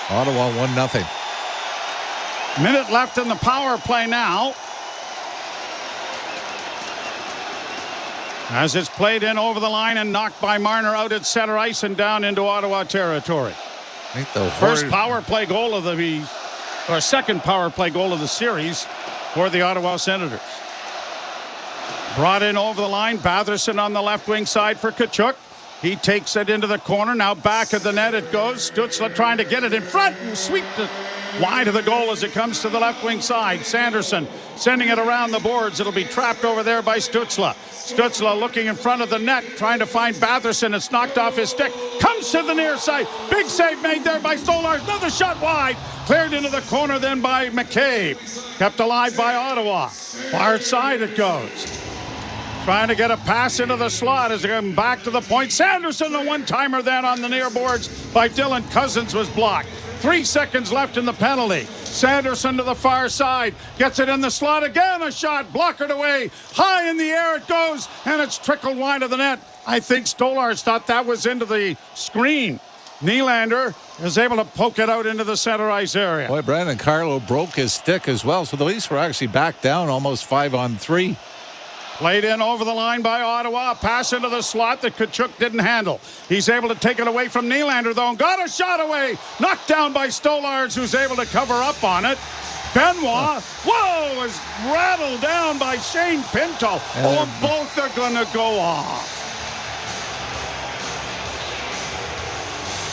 Ottawa 1-0. Minute left in the power play now. As it's played in over the line and knocked by Marner out at center ice and down into Ottawa territory. I think the first power play goal of second power play goal of the series for the Ottawa Senators. Brought in over the line. Batherson on the left wing side for Tkachuk. He takes it into the corner. Now back of the net it goes. Stützle trying to get it in front and sweep it wide of the goal as it comes to the left wing side. Sanderson sending it around the boards. It'll be trapped over there by Stützle. Stützle looking in front of the net, trying to find Batherson. It's knocked off his stick. Comes to the near side. Big save made there by Stolarz. Another shot wide. Cleared into the corner then by McCabe. Kept alive by Ottawa. Far side it goes. Trying to get a pass into the slot as they come back to the point. Sanderson, the one-timer then on the near boards by Dylan Cousins was blocked. 3 seconds left in the penalty. Sanderson to the far side. Gets it in the slot again. A shot. Blockered away. High in the air it goes. And it's trickled wide of the net. I think Stolarz thought that was into the screen. Nylander is able to poke it out into the center ice area. Boy, Brandon Carlo broke his stick as well. So the Leafs were actually back down almost 5-on-3. Played in over the line by Ottawa. A pass into the slot that Tkachuk didn't handle. He's able to take it away from Nylander, though, and got a shot away. Knocked down by Stolarz, who's able to cover up on it. Benoit, is rattled down by Shane Pinto. Both are going to go off.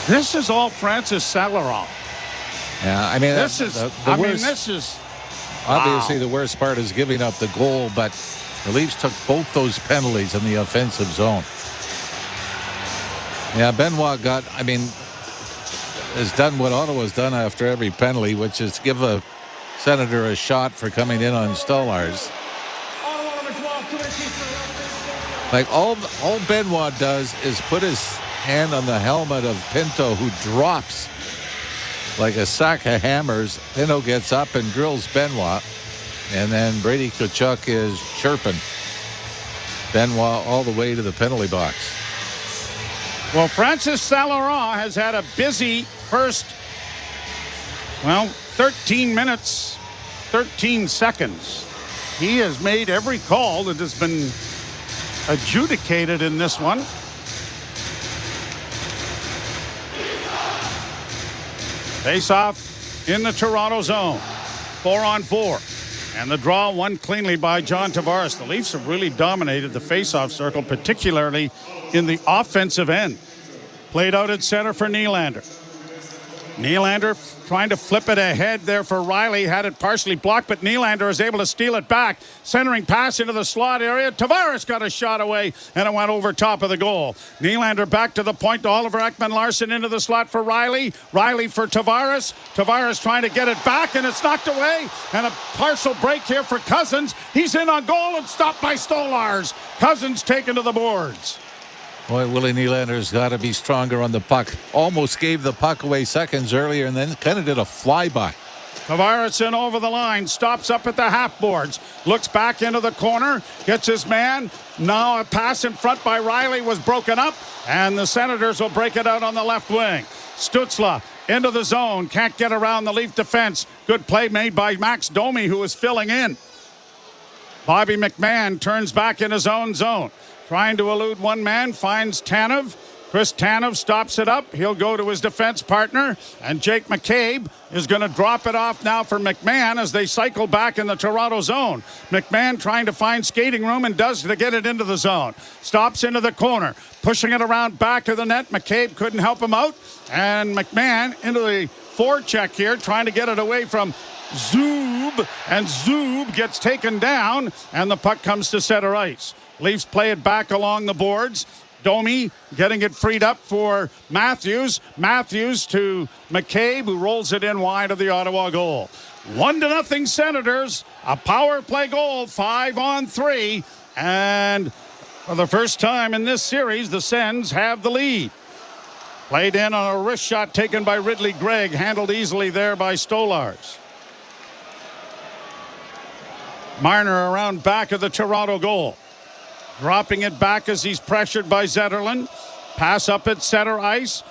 This is all Francis Stolarz. Yeah, I mean, this is obviously the worst part is giving up the goal, but the Leafs took both those penalties in the offensive zone. Yeah, Benoit has done what Ottawa's done after every penalty, which is give a Senator a shot for coming in on Stolarz. Like all Benoit does is put his hand on the helmet of Pinto, who drops like a sack of hammers. Pinto gets up and drills Benoit. And then Brady Tkachuk is chirping Benoit all the way to the penalty box. Well, Francis Stolarz has had a busy first, 13 minutes, 13 seconds. He has made every call that has been adjudicated in this one. Face-off in the Toronto zone. 4-on-4. And the draw won cleanly by John Tavares. The Leafs have really dominated the face-off circle, particularly in the offensive end. Played out at center for Nylander. Nylander trying to flip it ahead there for Riley. Had it partially blocked, but Nylander is able to steal it back. Centering pass into the slot area. Tavares got a shot away, and it went over top of the goal. Nylander back to the point to Oliver Ekman-Larsson into the slot for Riley. Riley for Tavares. Tavares trying to get it back, and it's knocked away. And a partial break here for Cousins. He's in on goal and stopped by Stolarz. Cousins taken to the boards. Boy, Willie Nylander's got to be stronger on the puck. Almost gave the puck away seconds earlier and then kind of did a flyby. Tavares in over the line, stops up at the half boards, looks back into the corner, gets his man. Now a pass in front by Riley was broken up, and the Senators will break it out on the left wing. Stützle into the zone, can't get around the Leaf defense. Good play made by Max Domi, who is filling in. Bobby McMahon turns back in his own zone. Trying to elude one man, finds Tanev. Chris Tanev stops it up. He'll go to his defense partner, and Jake McCabe is going to drop it off now for McMahon as they cycle back in the Toronto zone. McMahon trying to find skating room and does to get it into the zone. Stops into the corner, pushing it around back of the net. McCabe couldn't help him out, and McMahon into the forecheck here, trying to get it away from Zub, and Zub gets taken down, and the puck comes to center ice. Leafs play it back along the boards. Domi getting it freed up for Matthews. Matthews to McCabe, who rolls it in wide of the Ottawa goal. 1-0 Senators. A power play goal, 5-on-3. And for the first time in this series, the Sens have the lead. Played in on a wrist shot taken by Ridley Gregg, handled easily there by Stolarz. Marner around back of the Toronto goal. Dropping it back as he's pressured by Zetterlund. Pass up at center ice.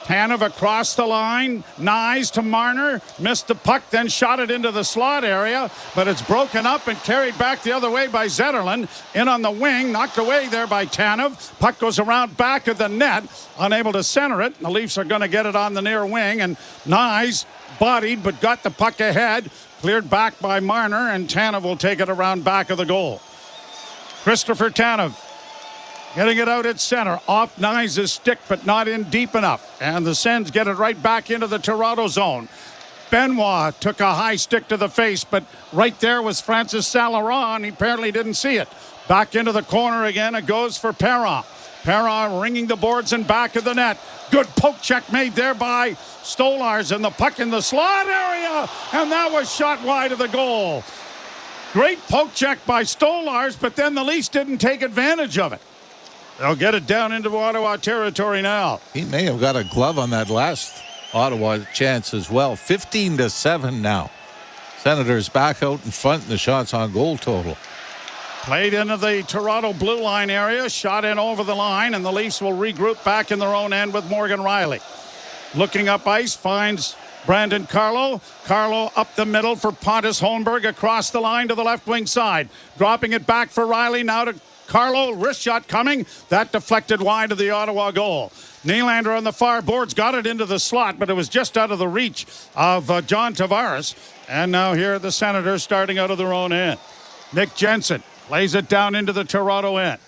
Tanev across the line. Nyes to Marner. Missed the puck, then shot it into the slot area. But it's broken up and carried back the other way by Zetterlund. In on the wing. Knocked away there by Tanev. Puck goes around back of the net. Unable to center it. The Leafs are going to get it on the near wing. And Nyes bodied but got the puck ahead. Cleared back by Marner. And Tanev will take it around back of the goal. Christopher Tanev getting it out at center. Off Nyes' stick, but not in deep enough. And the Sens get it right back into the Toronto zone. Benoit took a high stick to the face, but right there was Francis Saint-Laurent. He apparently didn't see it. Back into the corner again. It goes for Perron. Perron ringing the boards and back of the net. Good poke check made there by Stolarz, and the puck in the slot area. And that was shot wide of the goal. Great poke check by Stolarz, but then the Leafs didn't take advantage of it. They'll get it down into Ottawa territory now. He may have got a glove on that last Ottawa chance as well. 15-7 now. Senators back out in front in the shots on goal total. Played into the Toronto blue line area, shot in over the line, and the Leafs will regroup back in their own end with Morgan Riley. Looking up ice, finds Brandon Carlo. Carlo up the middle for Pontus Holmberg across the line to the left wing side. Dropping it back for Riley. Now to Carlo. Wrist shot coming. That deflected wide of the Ottawa goal. Nylander on the far boards got it into the slot, but it was just out of the reach of John Tavares. And now here are the Senators starting out of their own end. Nick Jensen lays it down into the Toronto end.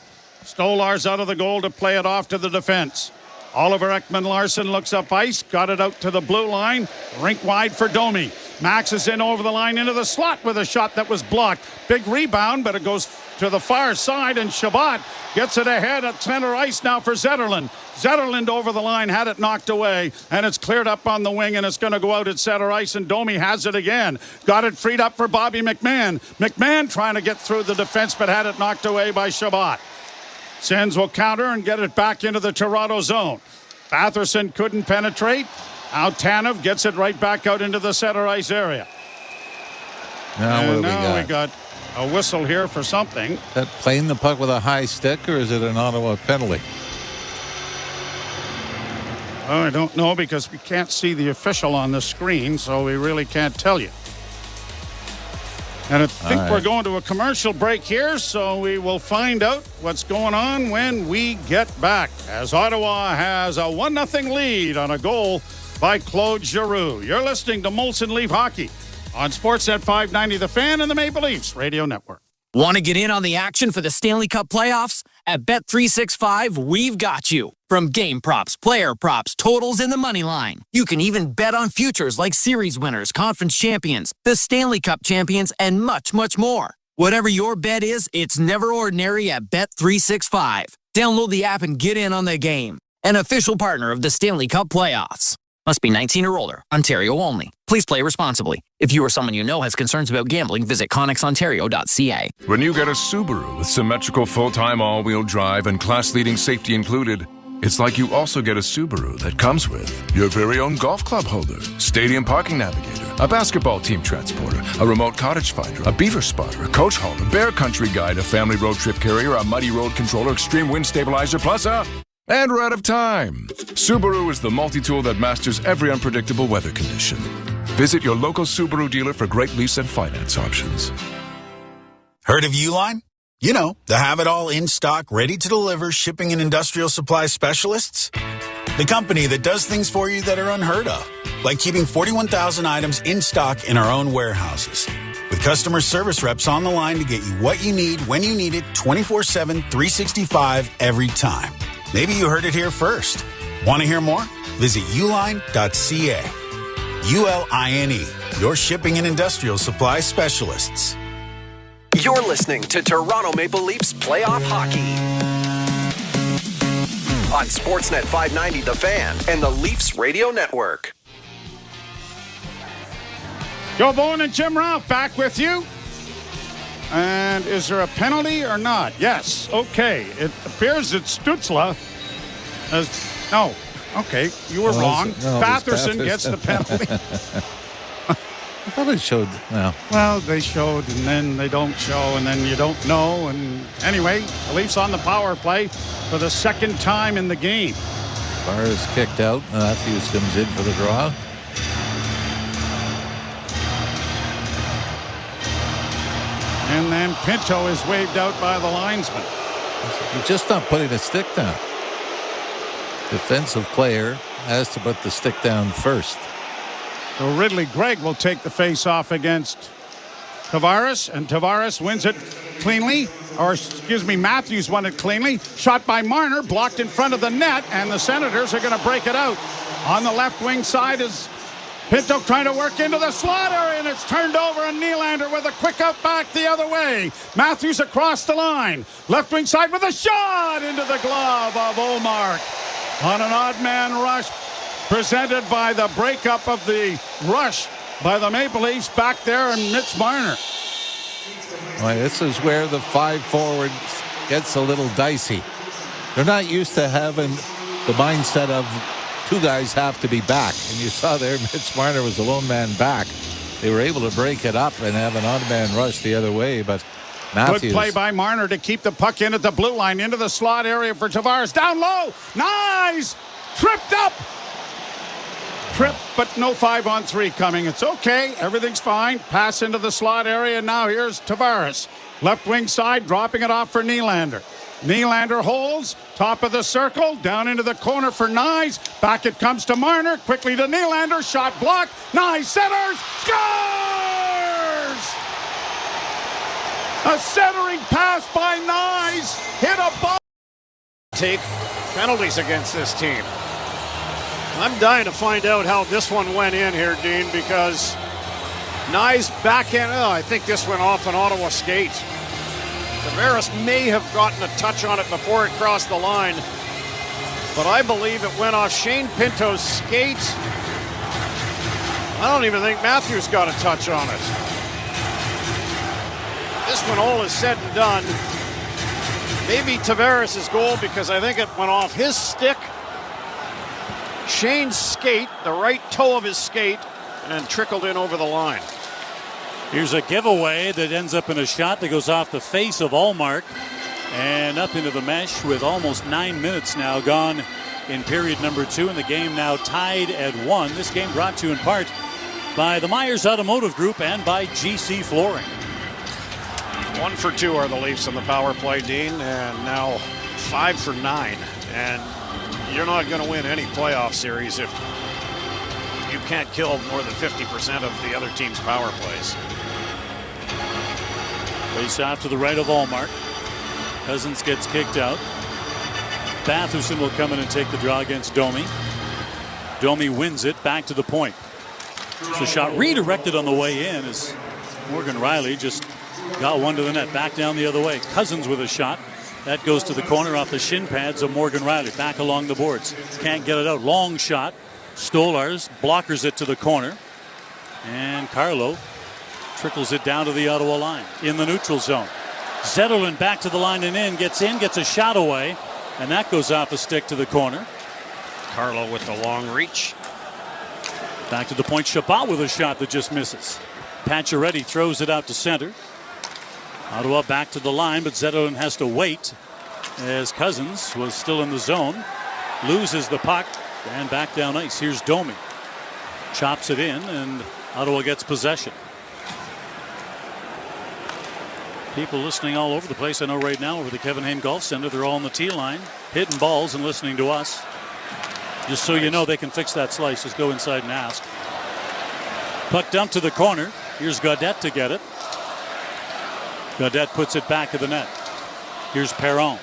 Stolarz out of the goal to play it off to the defense. Oliver Ekman-Larsson looks up ice, got it out to the blue line, rink wide for Domi. Max is in over the line into the slot with a shot that was blocked. Big rebound, but it goes to the far side, and Shabbat gets it ahead at center ice now for Zetterlund. Zetterlund over the line, had it knocked away, and it's cleared up on the wing, and it's going to go out at center ice, and Domi has it again. Got it freed up for Bobby McMahon. McMahon trying to get through the defense, but had it knocked away by Shabbat. Sens will counter and get it back into the Toronto zone. Batherson couldn't penetrate. Now Tanev gets it right back out into the center ice area. Now we got a whistle here for something. Is that playing the puck with a high stick, or is it an Ottawa penalty? I don't know, because we can't see the official on the screen, so we really can't tell you. And I think we're going to a commercial break here, so we will find out what's going on when we get back, as Ottawa has a 1-0 lead on a goal by Claude Giroux. You're listening to Molson Leaf Hockey on Sportsnet 590 The Fan and the Maple Leafs Radio Network. Want to get in on the action for the Stanley Cup playoffs? At Bet365, we've got you. From game props, player props, totals, and the money line. You can even bet on futures like series winners, conference champions, the Stanley Cup champions, and much, much more. Whatever your bet is, it's never ordinary at Bet365. Download the app and get in on the game. An official partner of the Stanley Cup playoffs. Must be 19 or older. Ontario only. Please play responsibly. If you or someone you know has concerns about gambling, visit connexontario.ca. When you get a Subaru with symmetrical full-time all-wheel drive and class-leading safety included, it's like you also get a Subaru that comes with your very own golf club holder, stadium parking navigator, a basketball team transporter, a remote cottage finder, a beaver spotter, a coach hauler, bear country guide, a family road trip carrier, a muddy road controller, extreme wind stabilizer, plus a... And we're out of time. Subaru is the multi-tool that masters every unpredictable weather condition. Visit your local Subaru dealer for great lease and finance options. Heard of Uline? You know, the have-it-all in-stock, ready-to-deliver shipping and industrial supply specialists. The company that does things for you that are unheard of, like keeping 41,000 items in stock in our own warehouses. With customer service reps on the line to get you what you need when you need it 24/7, 365 every time. Maybe you heard it here first. Want to hear more? Visit uline.ca. ULINE, your shipping and industrial supply specialists. You're listening to Toronto Maple Leafs playoff hockey on Sportsnet 590 The Fan and the Leafs Radio Network. Joe Bowen and Jim Ralph back with you. And is there a penalty or not? Yes. Okay. It appears that Stutzla has... No. Okay. You were wrong. Batherson gets the penalty. I thought it showed. Well, they showed, and then they don't show, and then you don't know. And anyway, the Leafs on the power play for the second time in the game. Bar is kicked out. Matthews comes in for the draw. And then Pinto is waved out by the linesman. He's just not putting the stick down. Defensive player has to put the stick down first. So Ridley Gregg will take the face-off against Tavares, and Tavares wins it cleanly. Matthews won it cleanly. Shot by Marner, blocked in front of the net, and the Senators are going to break it out. On the left wing side is Pinto trying to work into the slot area, and it's turned over, and Nylander with a quick out back the other way. Matthews across the line. Left wing side with a shot into the glove of Ullmark. On an odd man rush presented by the breakup of the rush by the Maple Leafs back there, and Mitch Marner. Well, this is where the 5 forward gets a little dicey. They're not used to having the mindset of 2 guys have to be back. And you saw there, Mitch Marner was the lone man back. They were able to break it up and have an odd man rush the other way, but Matthews. Good play by Marner to keep the puck in at the blue line, into the slot area for Tavares. Down low. Nice. Tripped up. Trip, but no 5-on-3 coming. It's okay. Everything's fine. Pass into the slot area. Now here's Tavares. Left wing side, dropping it off for Nylander. Nylander holds, top of the circle, down into the corner for Nyes. Back it comes to Marner, quickly to Nylander, shot blocked. Nyes centers, scores! A centering pass by Nyes, hit a ball. Take penalties against this team. I'm dying to find out how this one went in here, Dean, because Nyes backhand. I think this went off an Ottawa skate. Tavares may have gotten a touch on it before it crossed the line, but I believe it went off Shane Pinto's skate. I don't even think Matthews got a touch on it. This one, all is said and done, maybe Tavares' goal, because I think it went off his stick, Shane's skate, the right toe of his skate, and trickled in over the line. Here's a giveaway that ends up in a shot that goes off the face of Ullmark and up into the mesh with almost 9 minutes now gone in period number 2, and the game now tied at 1. This game brought to you in part by the Myers Automotive Group and by GC Flooring. 1 for 2 are the Leafs on the power play, Dean, and now 5 for 9. And you're not going to win any playoff series if you can't kill more than 50% of the other team's power plays. Face off to the right of Ullmark. Cousins gets kicked out. Batherson will come in and take the draw against Domi. Domi wins it back to the point. It's a shot redirected on the way in as Morgan Riley just got one to the net. Back down the other way. Cousins with a shot. That goes to the corner off the shin pads of Morgan Riley. Back along the boards. Can't get it out. Long shot. Stolarz blockers it to the corner. And Carlo trickles it down to the Ottawa line in the neutral zone. Zetterlund back to the line and in. Gets a shot away. And that goes off a stick to the corner. Carlo with the long reach. Back to the point. Chabot with a shot that just misses. Pacioretty throws it out to center. Ottawa back to the line, but Zetterlund has to wait as Cousins was still in the zone. Loses the puck and back down ice. Here's Domi. Chops it in and Ottawa gets possession. People listening all over the place. I know right now over the Kevin Hayne Golf Center, they're all on the tee line, hitting balls and listening to us. Just so you know, they can fix that slice. Just go inside and ask. Puck dumped to the corner. Here's Gaudette to get it. Gaudette puts it back of the net. Here's Perron.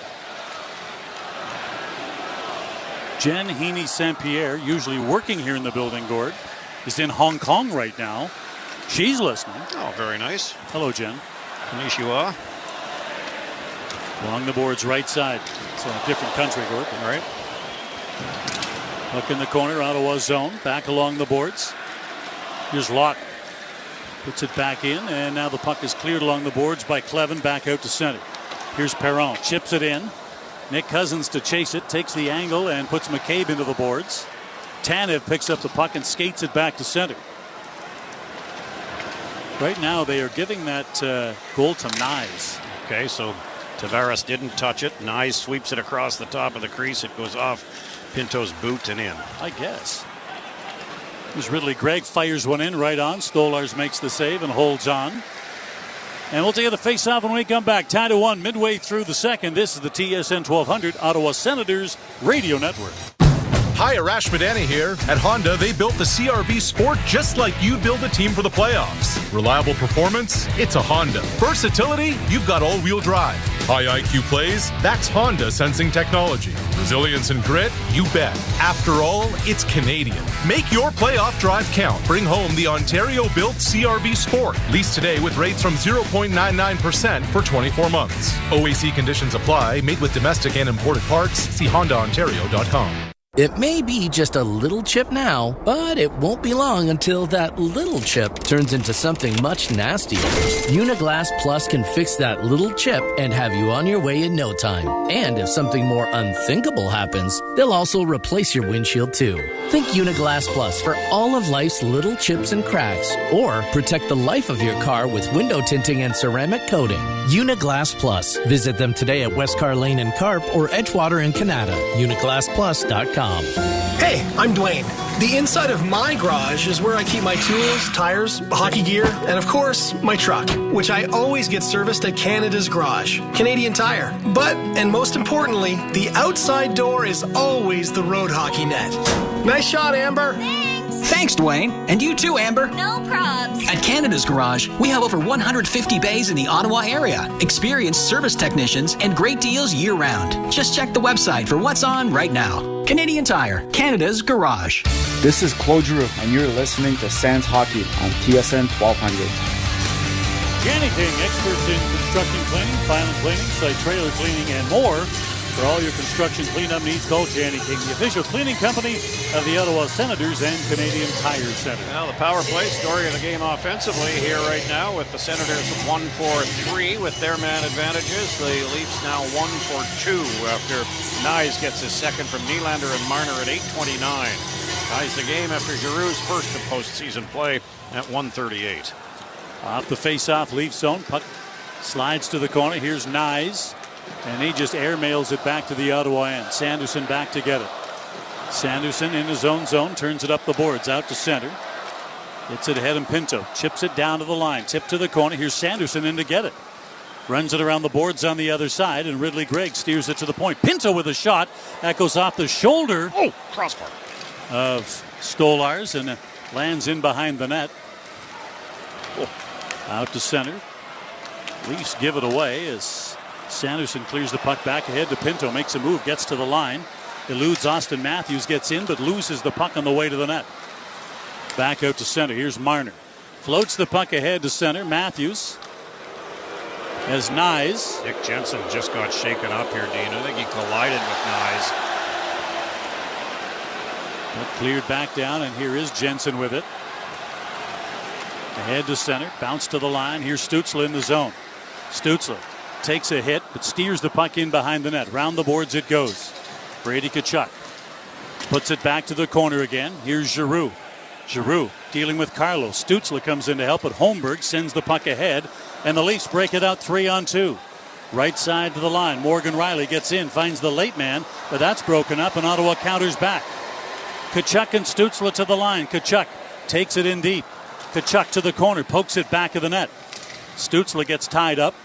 Jen Heaney St. Pierre, usually working here in the building, Gord, is in Hong Kong right now. She's listening. Oh, very nice. Hello, Jen. Konnichiwa. Along the boards, right side. It's a different country, Gord. All right. Puck in the corner, Ottawa zone. Back along the boards. Here's Locke. Puts it back in, and now the puck is cleared along the boards by Clevin back out to center. Here's Perron. Chips it in. Nick Cousins to chase it. Takes the angle and puts McCabe into the boards. Tanev picks up the puck and skates it back to center. Right now they are giving that goal to Nyes. Okay, so Tavares didn't touch it. Nyes sweeps it across the top of the crease. It goes off Pinto's boot and in. I guess. Here's Ridley Gregg, fires one in right on. Stolarz makes the save and holds on. And we'll take the face-off when we come back. Tied to 1 midway through the second. This is the TSN 1200 Ottawa Senators Radio Network. Hi, Arash Madani here. At Honda, they built the CR-V Sport just like you build a team for the playoffs. Reliable performance? It's a Honda. Versatility? You've got all-wheel drive. High IQ plays? That's Honda sensing technology. Resilience and grit? You bet. After all, it's Canadian. Make your playoff drive count. Bring home the Ontario-built CR-V Sport. Lease today with rates from 0.99% for 24 months. OAC conditions apply. Made with domestic and imported parts. See HondaOntario.com. It may be just a little chip now, but it won't be long until that little chip turns into something much nastier. Uniglass Plus can fix that little chip and have you on your way in no time. And if something more unthinkable happens, they'll also replace your windshield too. Think Uniglass Plus for all of life's little chips and cracks, or protect the life of your car with window tinting and ceramic coating. Uniglass Plus. Visit them today at Westcar Lane in Carp or Edgewater in Canada. Uniglassplus.com. Hey, I'm Dwayne. The inside of my garage is where I keep my tools, tires, hockey gear, and of course, my truck, which I always get serviced at Canada's Garage, Canadian Tire. But, and most importantly, the outside door is always the road hockey net. Nice shot, Amber. Thanks, Dwayne. And you too, Amber. No probs. At Canada's Garage, we have over 150 bays in the Ottawa area, experienced service technicians, and great deals year-round. Just check the website for what's on right now. Canadian Tire, Canada's Garage. This is Claude Giroux, and you're listening to Sens Hockey on TSN 1200. Janny King, experts in construction cleaning, violent cleaning, site trailer cleaning, and more. For all your construction cleanup needs, call Janny King, the official cleaning company of the Ottawa Senators and Canadian Tire Center. Well, the power play story of the game offensively here right now with the Senators 1-4-3 with their man advantages. The Leafs now 1-4-2 after Nyes gets his second from Nylander and Marner at 8:29. Ties the game after Giroux's first of postseason play at 1:38. Off the face-off Leaf zone, puck slides to the corner. Here's Nyes. And he just airmails it back to the Ottawa end. Sanderson back to get it. Sanderson in his own zone, turns it up the boards, out to center. Gets it ahead and Pinto. Chips it down to the line. Tip to the corner. Here's Sanderson in to get it. Runs it around the boards on the other side, and Ridley Gregg steers it to the point. Pinto with a shot. That goes off the shoulder. Oh, crossbar. Of Stolarz and lands in behind the net. Oh. Out to center. Leafs give it away as Sanderson clears the puck back ahead to Pinto. Makes a move, gets to the line. Eludes Austin Matthews, gets in, but loses the puck on the way to the net. Back out to center. Here's Marner. Floats the puck ahead to center. Matthews as Nyes. Nick Jensen just got shaken up here, Dean. I think he collided with Nyes. But cleared back down, and here is Jensen with it. Ahead to center. Bounce to the line. Here's Stützle in the zone. Stützle takes a hit, but steers the puck in behind the net. Round the boards it goes. Brady Tkachuk puts it back to the corner again. Here's Giroux. Giroux dealing with Carlos. Stützle comes in to help, but Holmberg sends the puck ahead, and the Leafs break it out 3-on-2. Right side to the line. Morgan Riley gets in, finds the late man, but that's broken up, and Ottawa counters back. Tkachuk and Stützle to the line. Tkachuk takes it in deep. Tkachuk to the corner, pokes it back of the net. Stützle gets tied up,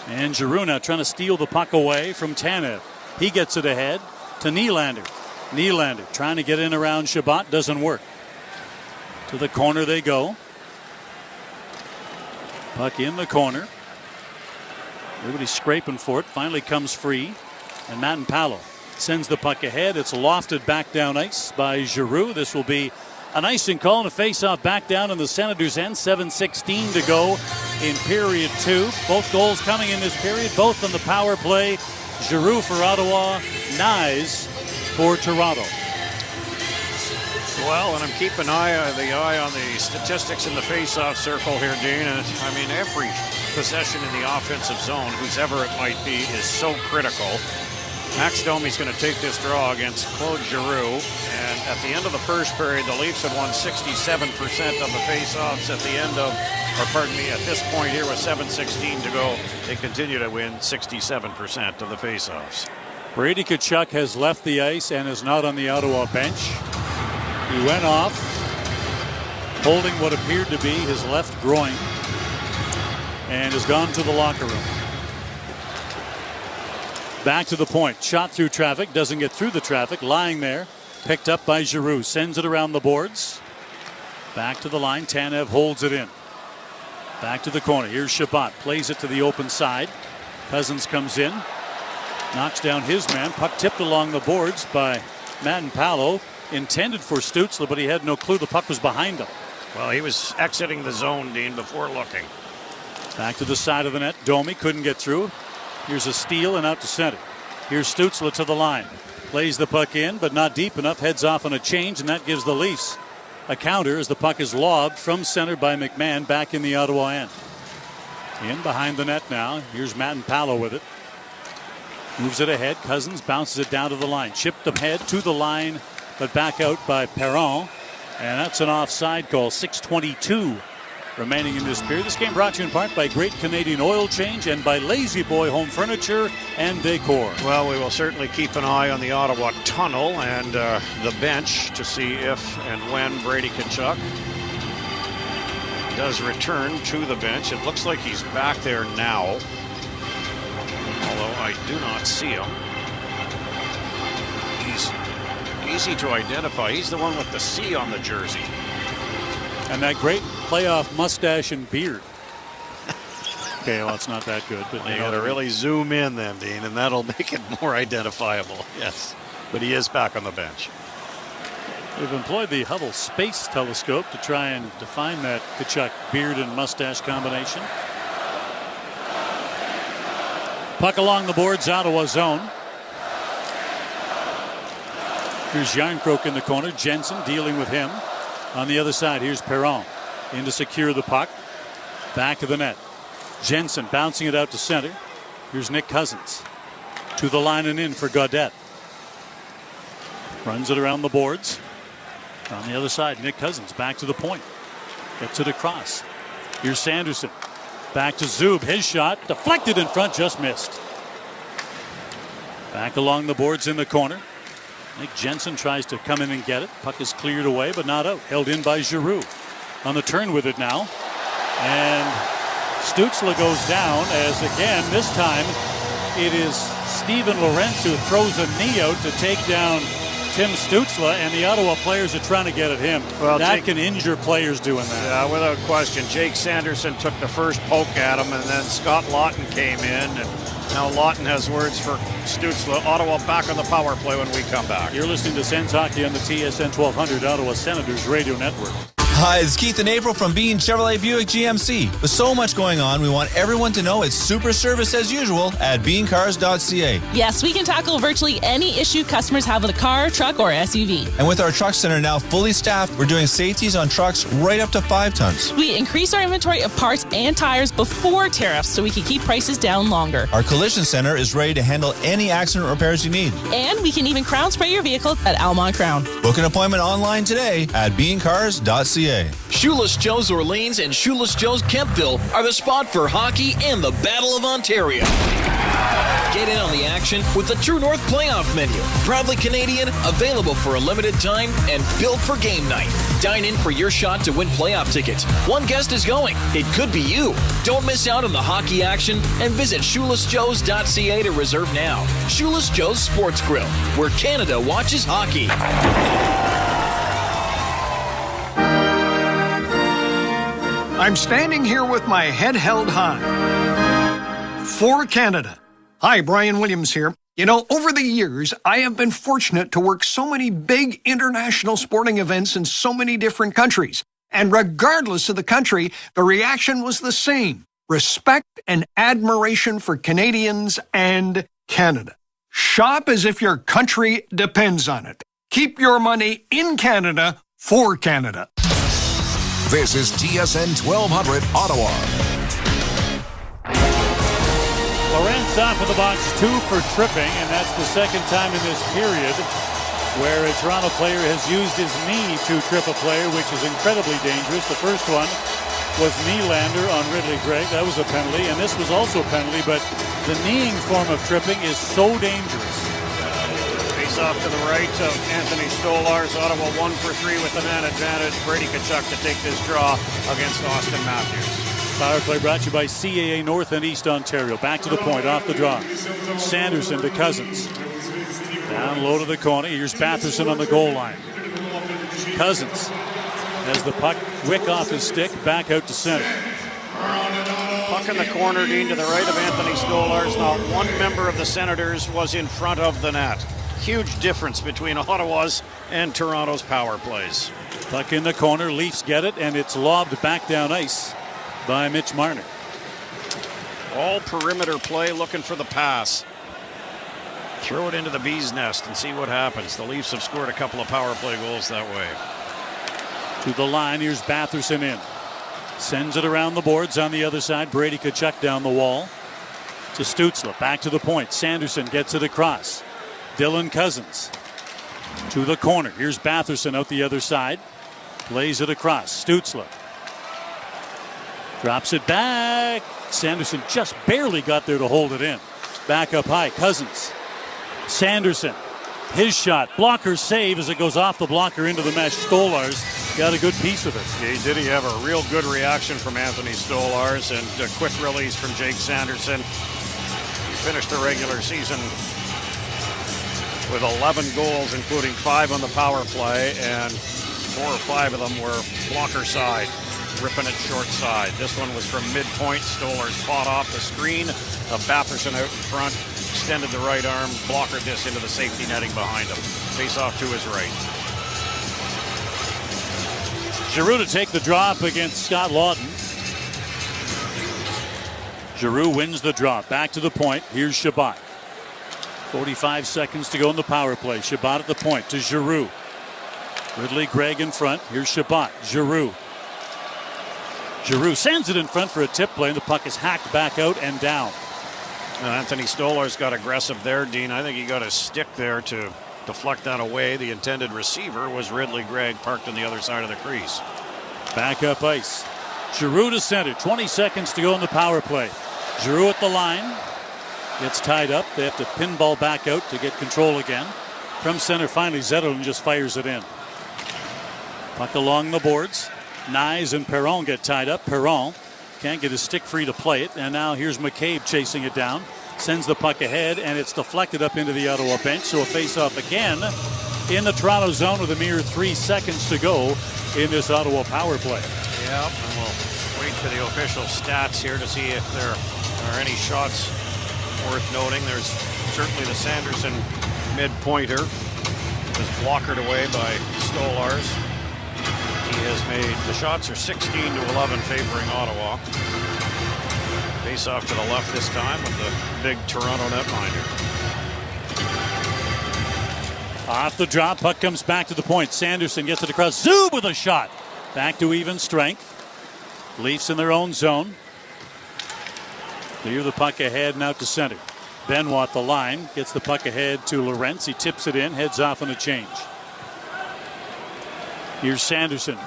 and Giroux now trying to steal the puck away from Tanev. He gets it ahead to Nylander. Nylander trying to get in around Shabbat, doesn't work. To the corner they go. Puck in the corner. Everybody's scraping for it. Finally comes free. And Matt sends the puck ahead. It's lofted back down ice by Giroux. This will be an icing call and a face-off back down in the Senators' end. 7:16 to go in period 2. Both goals coming in this period, both on the power play. Giroux for Ottawa, Nyes for Toronto. Well, and I'm keeping the eye on the statistics in the face-off circle here, Dean. And I mean, every possession in the offensive zone, whoever it might be, is so critical. Max Domi's going to take this draw against Claude Giroux. And at the end of the first period, the Leafs had won 67% of the face-offs. At the end of, at this point here with 7:16 to go, they continue to win 67% of the face-offs. Brady Tkachuk has left the ice and is not on the Ottawa bench. He went off holding what appeared to be his left groin and has gone to the locker room. Back to the point. Shot through traffic. Doesn't get through the traffic. Lying there. Picked up by Giroux. Sends it around the boards. Back to the line. Tanev holds it in. Back to the corner. Here's Shabbat. Plays it to the open side. Cousins comes in. Knocks down his man. Puck tipped along the boards by Matt Palo. Intended for Stützle, but he had no clue the puck was behind him. Well, he was exiting the zone, Dean, before looking. Back to the side of the net. Domi couldn't get through. Here's a steal and out to center. Here's Stützle to the line. Plays the puck in, but not deep enough. Heads off on a change, and that gives the Leafs a counter as the puck is lobbed from center by McMahon back in the Ottawa end. In behind the net now. Here's Matt Palo with it. Moves it ahead. Cousins bounces it down to the line. Chipped ahead to the line, but back out by Perron. And that's an offside call. 6:22 remaining in this period. This game brought to you in part by Great Canadian Oil Change and by Lazy Boy Home Furniture and Decor. Well, we will certainly keep an eye on the Ottawa tunnel and the bench to see if and when Brady Tkachuk does return to the bench. It looks like he's back there now, although I do not see him. He's easy to identify. He's the one with the C on the jersey. And that great playoff mustache and beard. Okay, well, it's not that good. But you got to really zoom in then, Dean, and that'll make it more identifiable. Yes, but he is back on the bench. We've employed the Hubble Space Telescope to try and define that Tkachuk beard and mustache combination. Puck along the boards, Ottawa zone. Here's Järnkrok in the corner. Jensen dealing with him. On the other side, here's Perron in to secure the puck. Back of the net. Jensen bouncing it out to center. Here's Nick Cousins. To the line and in for Gaudette. Runs it around the boards. On the other side, Nick Cousins back to the point. Gets it across. Here's Sanderson. Back to Zub. His shot deflected in front, just missed. Back along the boards in the corner. Nick Jensen tries to come in and get it. Puck is cleared away, but not out. Held in by Giroux. On the turn with it now. And Stützle goes down as, again, this time it is Steven Lorentz who throws a knee out to take down Tim Stützle, and the Ottawa players are trying to get at him. Well, that can injure players doing that. Yeah, without question. Jake Sanderson took the first poke at him, and then Scott Lawton came in, and now Lawton has words for Stützle. Ottawa back on the power play when we come back. You're listening to Sens Hockey on the TSN 1200 Ottawa Senators Radio Network. Hi, it's Keith and April from Bean Chevrolet Buick GMC. With so much going on, we want everyone to know it's super service as usual at beancars.ca. Yes, we can tackle virtually any issue customers have with a car, truck, or SUV. And with our truck center now fully staffed, we're doing safeties on trucks right up to 5 tons. We increase our inventory of parts and tires before tariffs so we can keep prices down longer. Our collision center is ready to handle any accident repairs you need. And we can even crown spray your vehicle at Almont Crown. Book an appointment online today at beancars.ca. Shoeless Joe's Orleans and Shoeless Joe's Kempville are the spot for hockey and the Battle of Ontario. Get in on the action with the True North Playoff Menu. Proudly Canadian, available for a limited time, and built for game night. Dine in for your shot to win playoff tickets. One guest is going. It could be you. Don't miss out on the hockey action and visit shoelessjoes.ca to reserve now. Shoeless Joe's Sports Grill, where Canada watches hockey. I'm standing here with my head held high. For Canada. Hi, Brian Williams here. You know, over the years, I have been fortunate to work so many big international sporting events in so many different countries. And regardless of the country, the reaction was the same. Respect and admiration for Canadians and Canada. Shop as if your country depends on it. Keep your money in Canada for Canada. This is TSN 1200 Ottawa. Lorentz off of the box, 2 for tripping, and that's the second time in this period where a Toronto player has used his knee to trip a player, which is incredibly dangerous. The first one was Nylander on Ridley Gregg. That was a penalty, and this was also a penalty, but the kneeing form of tripping is so dangerous. Off to the right of Anthony Stolarz. Ottawa 1 for 3 with the man advantage. Brady Tkachuk to take this draw against Austin Matthews. Power play brought to you by CAA North and East Ontario. Back to the point, off the draw. Sanderson to Cousins. Down low to the corner. Here's Batherson on the goal line. Cousins has the puck, wick off his stick, back out to center. Puck in the corner, Dean, to the right of Anthony Stolarz. Not one member of the Senators was in front of the net. Huge difference between Ottawa's and Toronto's power plays. Puck in the corner, Leafs get it, and it's lobbed back down ice by Mitch Marner. All perimeter play, looking for the pass. Throw it into the bee's nest and see what happens. The Leafs have scored a couple of power play goals that way. To the line, here's Batherson in. Sends it around the boards on the other side. Brady Tkachuk down the wall. To Stützle, back to the point. Sanderson gets it across. Dylan Cousins to the corner. Here's Batherson out the other side. Plays it across. Stützle drops it back. Sanderson just barely got there to hold it in. Back up high. Cousins. Sanderson. His shot. Blocker save as it goes off the blocker into the mesh. Stolarz got a good piece of it. Yeah, he did. He have a real good reaction from Anthony Stolarz and a quick release from Jake Sanderson. He finished the regular season with 11 goals, including 5 on the power play, and 4 or 5 of them were blocker side, ripping it short side. This one was from midpoint. Stolarz fought off the screen of Batherson out in front, extended the right arm, blockered this into the safety netting behind him. Face off to his right. Giroux to take the drop against Scott Lawton. Giroux wins the drop. Back to the point. Here's Chabot. 45 seconds to go in the power play. Chabot at the point to Giroux. Ridley Gregg in front. Here's Chabot. Giroux. Giroux sends it in front for a tip play, and the puck is hacked back out and down. Anthony Stolarz got aggressive there, Dean. I think he got a stick there to deflect that away. The intended receiver was Ridley Gregg, parked on the other side of the crease. Back up ice. Giroux to center. 20 seconds to go in the power play. Giroux at the line. Gets tied up. They have to pinball back out to get control again. From center, finally, Zetterlund just fires it in. Puck along the boards. Nyes and Perron get tied up. Perron can't get his stick free to play it. And now here's McCabe chasing it down. Sends the puck ahead, and it's deflected up into the Ottawa bench. So a face-off again in the Toronto zone with a mere 3 seconds to go in this Ottawa power play. Yep, and we'll wait for the official stats here to see if there are any shots worth noting. There's certainly the Sanderson mid-pointer was blockered away by Stolarz. He has made, the shots are 16-11 favoring Ottawa. Face off to the left this time with the big Toronto netminder. Off the drop, puck comes back to the point. Sanderson gets it across. Zub with a shot. Back to even strength. Leafs in their own zone. Clear the puck ahead and out to center. Benoit the line, gets the puck ahead to Lorentz. He tips it in, heads off on a change. Here's Sanderson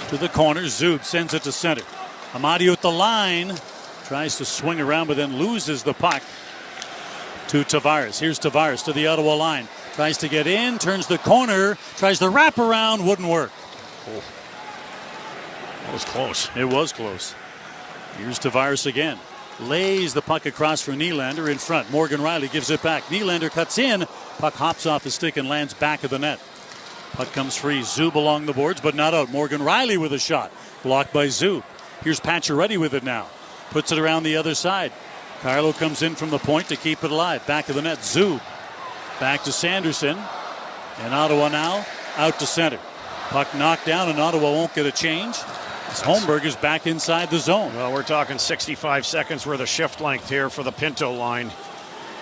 to the corner. Zub sends it to center. Amadio at the line, tries to swing around but then loses the puck to Tavares. Here's Tavares to the Ottawa line. Tries to get in, turns the corner, tries to wrap around, wouldn't work. Oh. That was close. It was close. Here's Tavares again. Lays the puck across for Nylander in front. Morgan Rielly gives it back. Nylander cuts in. Puck hops off the stick and lands back of the net. Puck comes free. Zub along the boards, but not out. Morgan Rielly with a shot. Blocked by Zub. Here's Pacioretty with it now. Puts it around the other side. Carlo comes in from the point to keep it alive. Back of the net. Zub. Back to Sanderson. And Ottawa now out to center. Puck knocked down and Ottawa won't get a change. Holmberg is back inside the zone. Well, we're talking 65 seconds worth of shift length here for the Pinto line.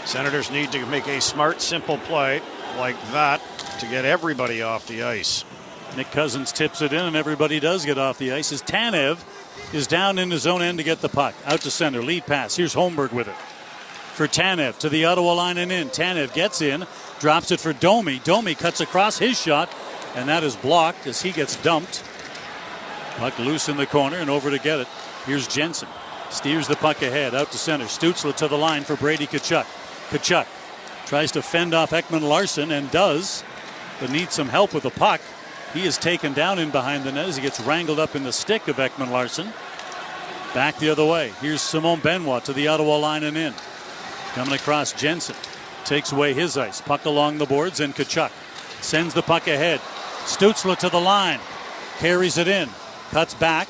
Senators need to make a smart, simple play like that to get everybody off the ice. Nick Cousins tips it in, and everybody does get off the ice as Tanev is down in his own end to get the puck. Out to center, lead pass. Here's Holmberg with it. For Tanev to the Ottawa line and in. Tanev gets in, drops it for Domi. Domi cuts across his shot, and that is blocked as he gets dumped. Puck loose in the corner and over to get it. Here's Jensen. Steers the puck ahead, out to center. Stützle to the line for Brady Tkachuk. Tkachuk tries to fend off Ekman Larsson and does, but needs some help with the puck. He is taken down in behind the net as he gets wrangled up in the stick of Ekman Larsson. Back the other way. Here's Simon Benoit to the Ottawa line and in. Coming across, Jensen takes away his ice. Puck along the boards and Tkachuk sends the puck ahead. Stützle to the line. Carries it in. Cuts back,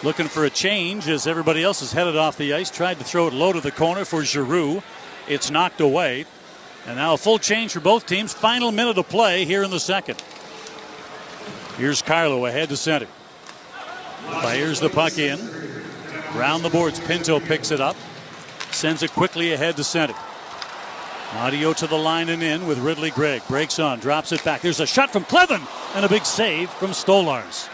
looking for a change as everybody else is headed off the ice. Tried to throw it low to the corner for Giroux. It's knocked away. And now a full change for both teams. Final minute of play here in the second. Here's Carlo ahead to center. Fires the puck in. Round the boards. Pinto picks it up. Sends it quickly ahead to center. Audio to the line and in with Ridley Gregg. Breaks on, drops it back. There's a shot from Cleven and a big save from Stolarz.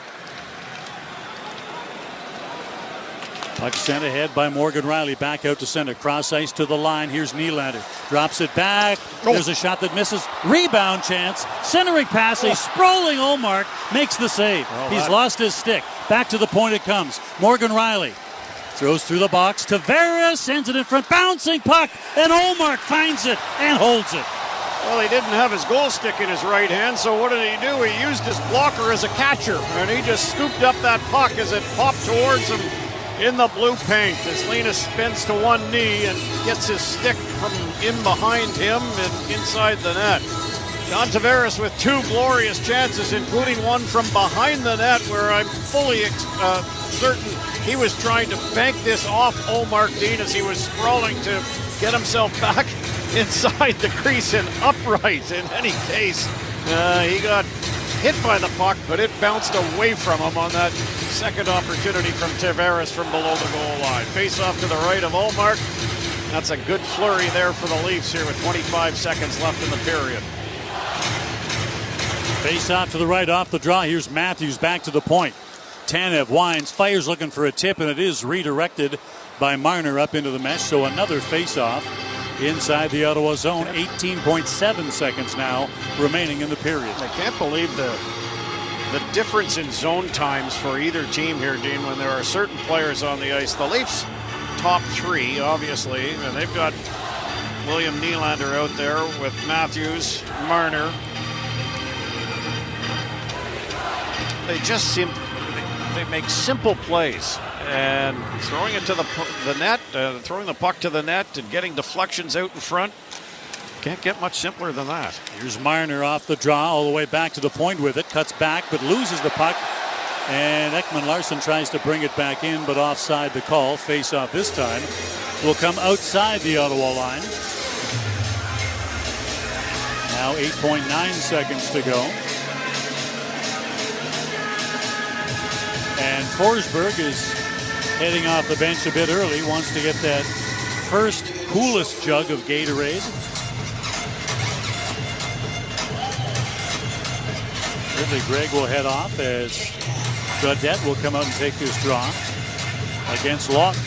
Puck sent ahead by Morgan Rielly. Back out to center. Cross ice to the line. Here's Nylander. Drops it back. There's a shot that misses. Rebound chance. Centering pass. A sprawling Ullmark makes the save. He's lost his stick. Back to the point it comes. Morgan Rielly throws through the box. Tavares sends it in front. Bouncing puck. And Ullmark finds it and holds it. Well, he didn't have his goal stick in his right hand, so what did he do? He used his blocker as a catcher, and he just scooped up that puck as it popped towards him in the blue paint as Linus spins to one knee and gets his stick from in behind him and inside the net. John Tavares with two glorious chances, including one from behind the net where I'm fully certain he was trying to bank this off Ullmark Dean as he was sprawling to get himself back inside the crease and upright. In any case, he got hit by the puck, but it bounced away from him on that second opportunity from Tavares from below the goal line. Face off to the right of Ullmark. That's a good flurry there for the Leafs here with 25 seconds left in the period. Face off to the right off the draw. Here's Matthews back to the point. Tanev winds, fires looking for a tip, and it is redirected by Marner up into the mesh. So another face off inside the Ottawa zone. 18.7 seconds now remaining in the period. I can't believe the difference in zone times for either team here, Dean, when there are certain players on the ice. The Leafs top three, obviously, and they've got William Nylander out there with Matthews, Marner. They just seem, they make simple plays. And throwing it to the net, throwing the puck to the net and getting deflections out in front. Can't get much simpler than that. Here's Marner off the draw, all the way back to the point with it. Cuts back, but loses the puck. And Ekman Larsson tries to bring it back in, but offside the call. Face off this time will come outside the Ottawa line. Now 8.9 seconds to go. And Forsberg is heading off the bench a bit early. Wants to get that first coolest jug of Gatorade. Ridley Gregg will head off as Gaudette will come out and take his draw against Lawton.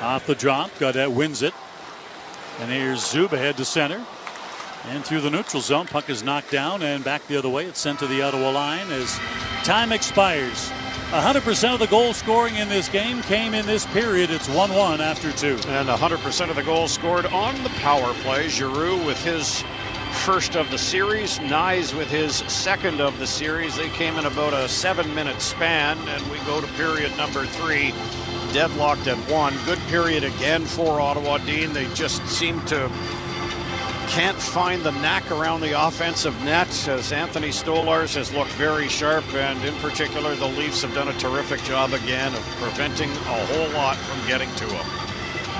Off the drop, Gaudette wins it. And here's Zub ahead to center. And through the neutral zone, puck is knocked down and back the other way. It's sent to the Ottawa line as time expires. 100% of the goal scoring in this game came in this period. It's 1-1 after 2. And 100% of the goals scored on the power play. Giroux with his first of the series, Nyes with his second of the series. They came in about a 7-minute span, and we go to period number 3, deadlocked at 1. Good period again for Ottawa, Dean. They just seem to can't find the knack around the offensive net, as Anthony Stolarz has looked very sharp, and in particular the Leafs have done a terrific job again of preventing a whole lot from getting to them.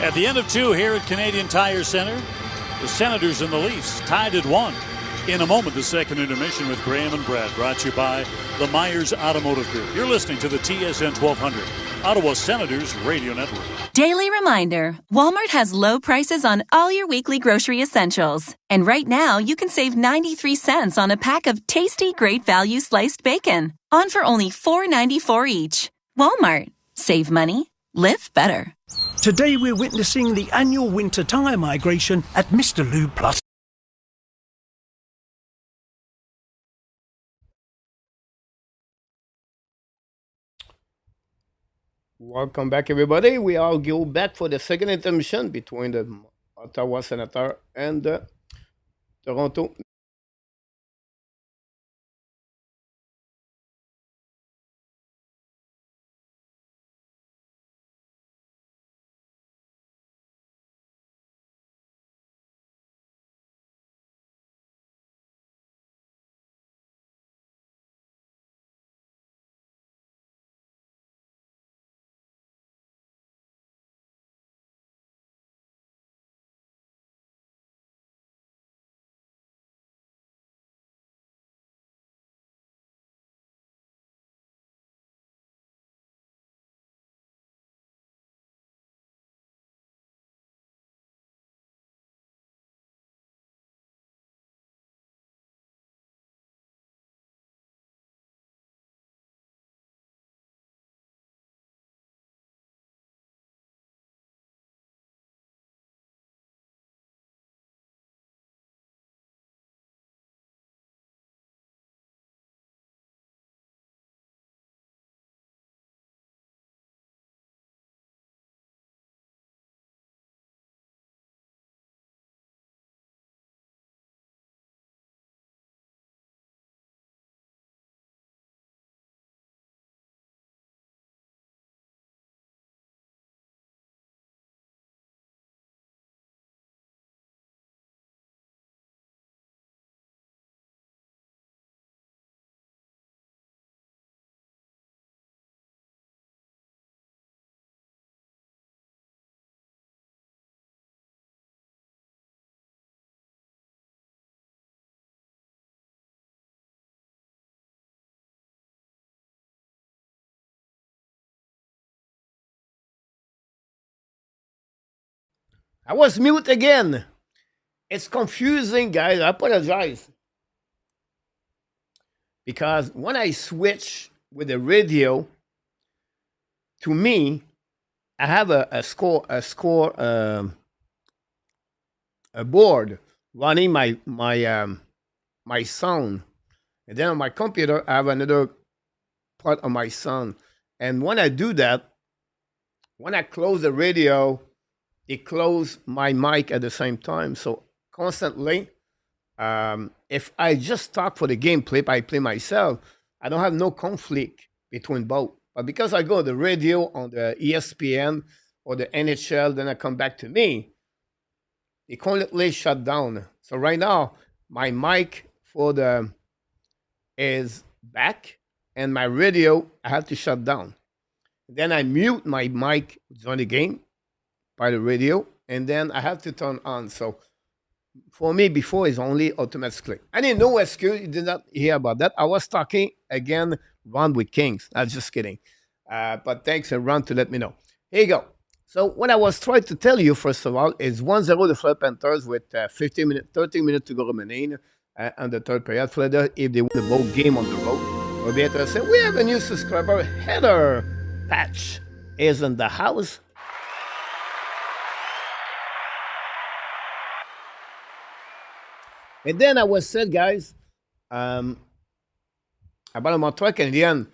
At the end of 2 here at Canadian Tire Center, the Senators and the Leafs tied at 1. In a moment, the second intermission with Graham and Brad, brought to you by the Myers Automotive Group. You're listening to the TSN 1200, Ottawa Senators Radio Network. Daily reminder, Walmart has low prices on all your weekly grocery essentials. And right now, you can save 93 cents on a pack of tasty, great value sliced bacon. On for only $4.94 each. Walmart. Save money. Live better. Today we're witnessing the annual winter tire migration at Mr. Lube Plus. Welcome back, everybody. We all go back for the second intermission between the Ottawa Senators and the Toronto. I was mute again. It's confusing, guys. I apologize. Because when I switch with the radio, to me, I have a board running my sound. And then on my computer, I have another part of my sound. And when I do that, when I close the radio, it close my mic at the same time. So constantly, if I just talk for the gameplay, I play myself, I don't have no conflict between both. But because I go to the radio on the ESPN or the NHL, then I come back to me, they completely shut down. So right now, my mic for the is back, and my radio I have to shut down. Then I mute my mic during the game by the radio, and then I have to turn on. So for me, before it's only automatically. I didn't know excuse. You did not hear about that. I was talking again, Ron with Kings. I'm just kidding. But thanks, Ron, to let me know. Here you go. So what I was trying to tell you, first of all, is 1-0 the Florida Panthers with 30 minutes to go remaining on the third period. Florida, if they win the bowl game on the road, will be interesting. We have a new subscriber, Heather Patch, is in the house. And then I was said, guys, about a Montreal Canadiens.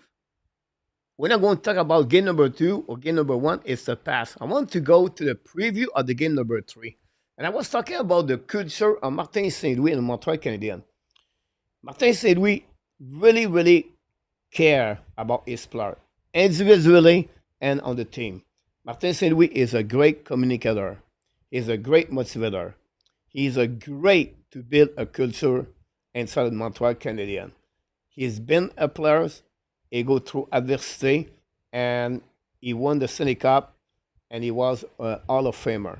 We're not going to talk about game number 2 or game number 1. It's a pass. I want to go to the preview of the game number 3. And I was talking about the culture of Martin Saint-Louis and the Montreal Canadiens. Martin Saint-Louis really, really care about his player, individually and on the team. Martin Saint-Louis is a great communicator. He's a great motivator. He's a great to build a culture inside the Montreal Canadiens. He's been a player. He go through adversity, and he won the Stanley Cup, and he was a Hall of Famer.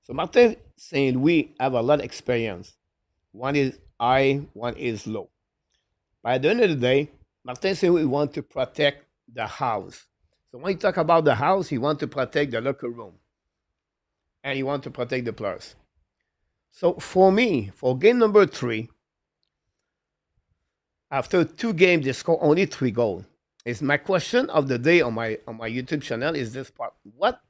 So Martin Saint-Louis have a lot of experience. One is high, one is low. By the end of the day, Martin Saint-Louis want to protect the house. So when you talk about the house, he want to protect the locker room, and he want to protect the players. So for me, for game number 3, after 2 games, they score only 3 goals. It's my question of the day on my YouTube channel is this part. What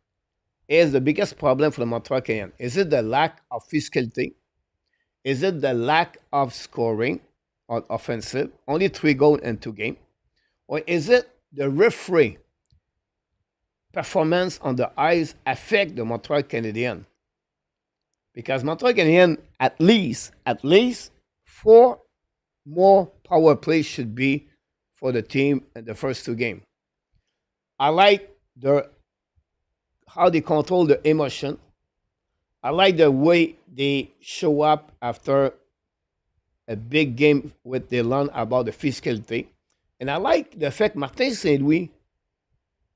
is the biggest problem for the Montreal Canadiens? Is it the lack of physicality? Is it the lack of scoring on offensive? Only 3 goals in 2 games. Or is it the referee performance on the ice affect the Montreal Canadiens? Because Montreal Canadiens at least 4 more power plays should be for the team in the first 2 games. I like how they control the emotion. I like the way they show up after a big game with they learn about the physicality. And I like the fact Martin Saint-Louis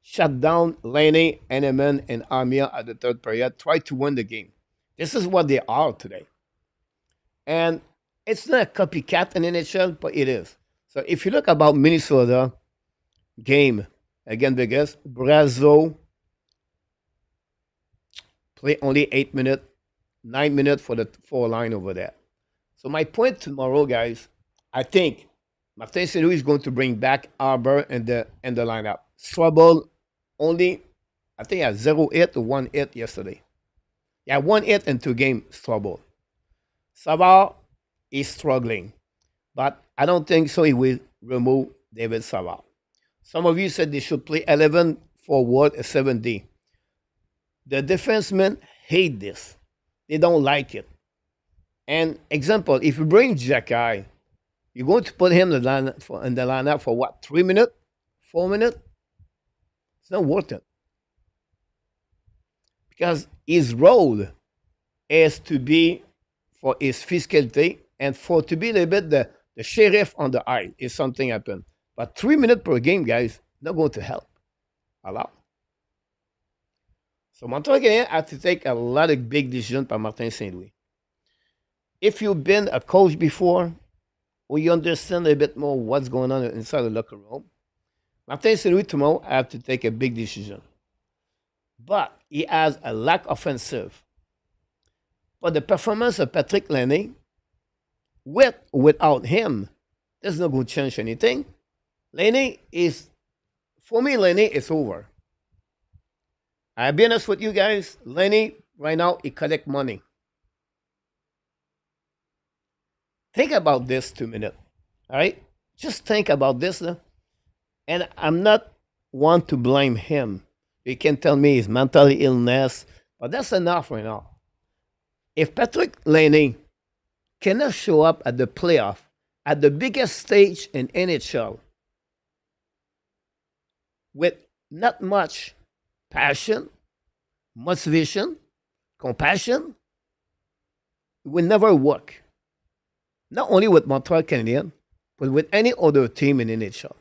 shut down Laney, Henneman, and Armia at the third period, tried to win the game. This is what they are today. And it's not a copycat in NHL, but it is. So if you look about Minnesota game against Vegas, Brazo play only 8 minutes, 9 minutes for the 4 line over there. So my point tomorrow, guys, I think Martin Saint-Louis is going to bring back Arbor in the lineup. Trouble only, I think, had 0 hit or 1 hit yesterday. Yeah, 1 hit in 2 games, Trouble. Savard is struggling, but I don't think so. He will remove David Savard. Some of you said they should play 11 forward, 7D. The defensemen hate this. They don't like it. And example, if you bring Jacky, you're going to put him in the lineup for what? 3 minutes? 4 minutes? It's not worth it. Because his role is to be for his physicality and for to be a little bit the sheriff on the ice if something happens. But 3 minutes per game, guys, not going to help a lot. So Montreal Canadiens have to take a lot of big decisions by Martin Saint-Louis. If you've been a coach before, or you understand a bit more what's going on inside the locker room, Martin Saint-Louis tomorrow have to take a big decision. But he has a lack of offensive. But the performance of Patrick Laine, with or without him, that's not going to change anything. Laine is, for me, Laine is over. I'll be honest with you guys. Laine, right now, he collect money. Think about this 2 minutes. All right? Just think about this. And I'm not one to blame him. You can tell me his mental illness, but that's enough right now. If Patrick Laine cannot show up at the playoff, at the biggest stage in NHL, with not much passion, motivation, compassion, will never work. Not only with Montreal Canadiens, but with any other team in NHL.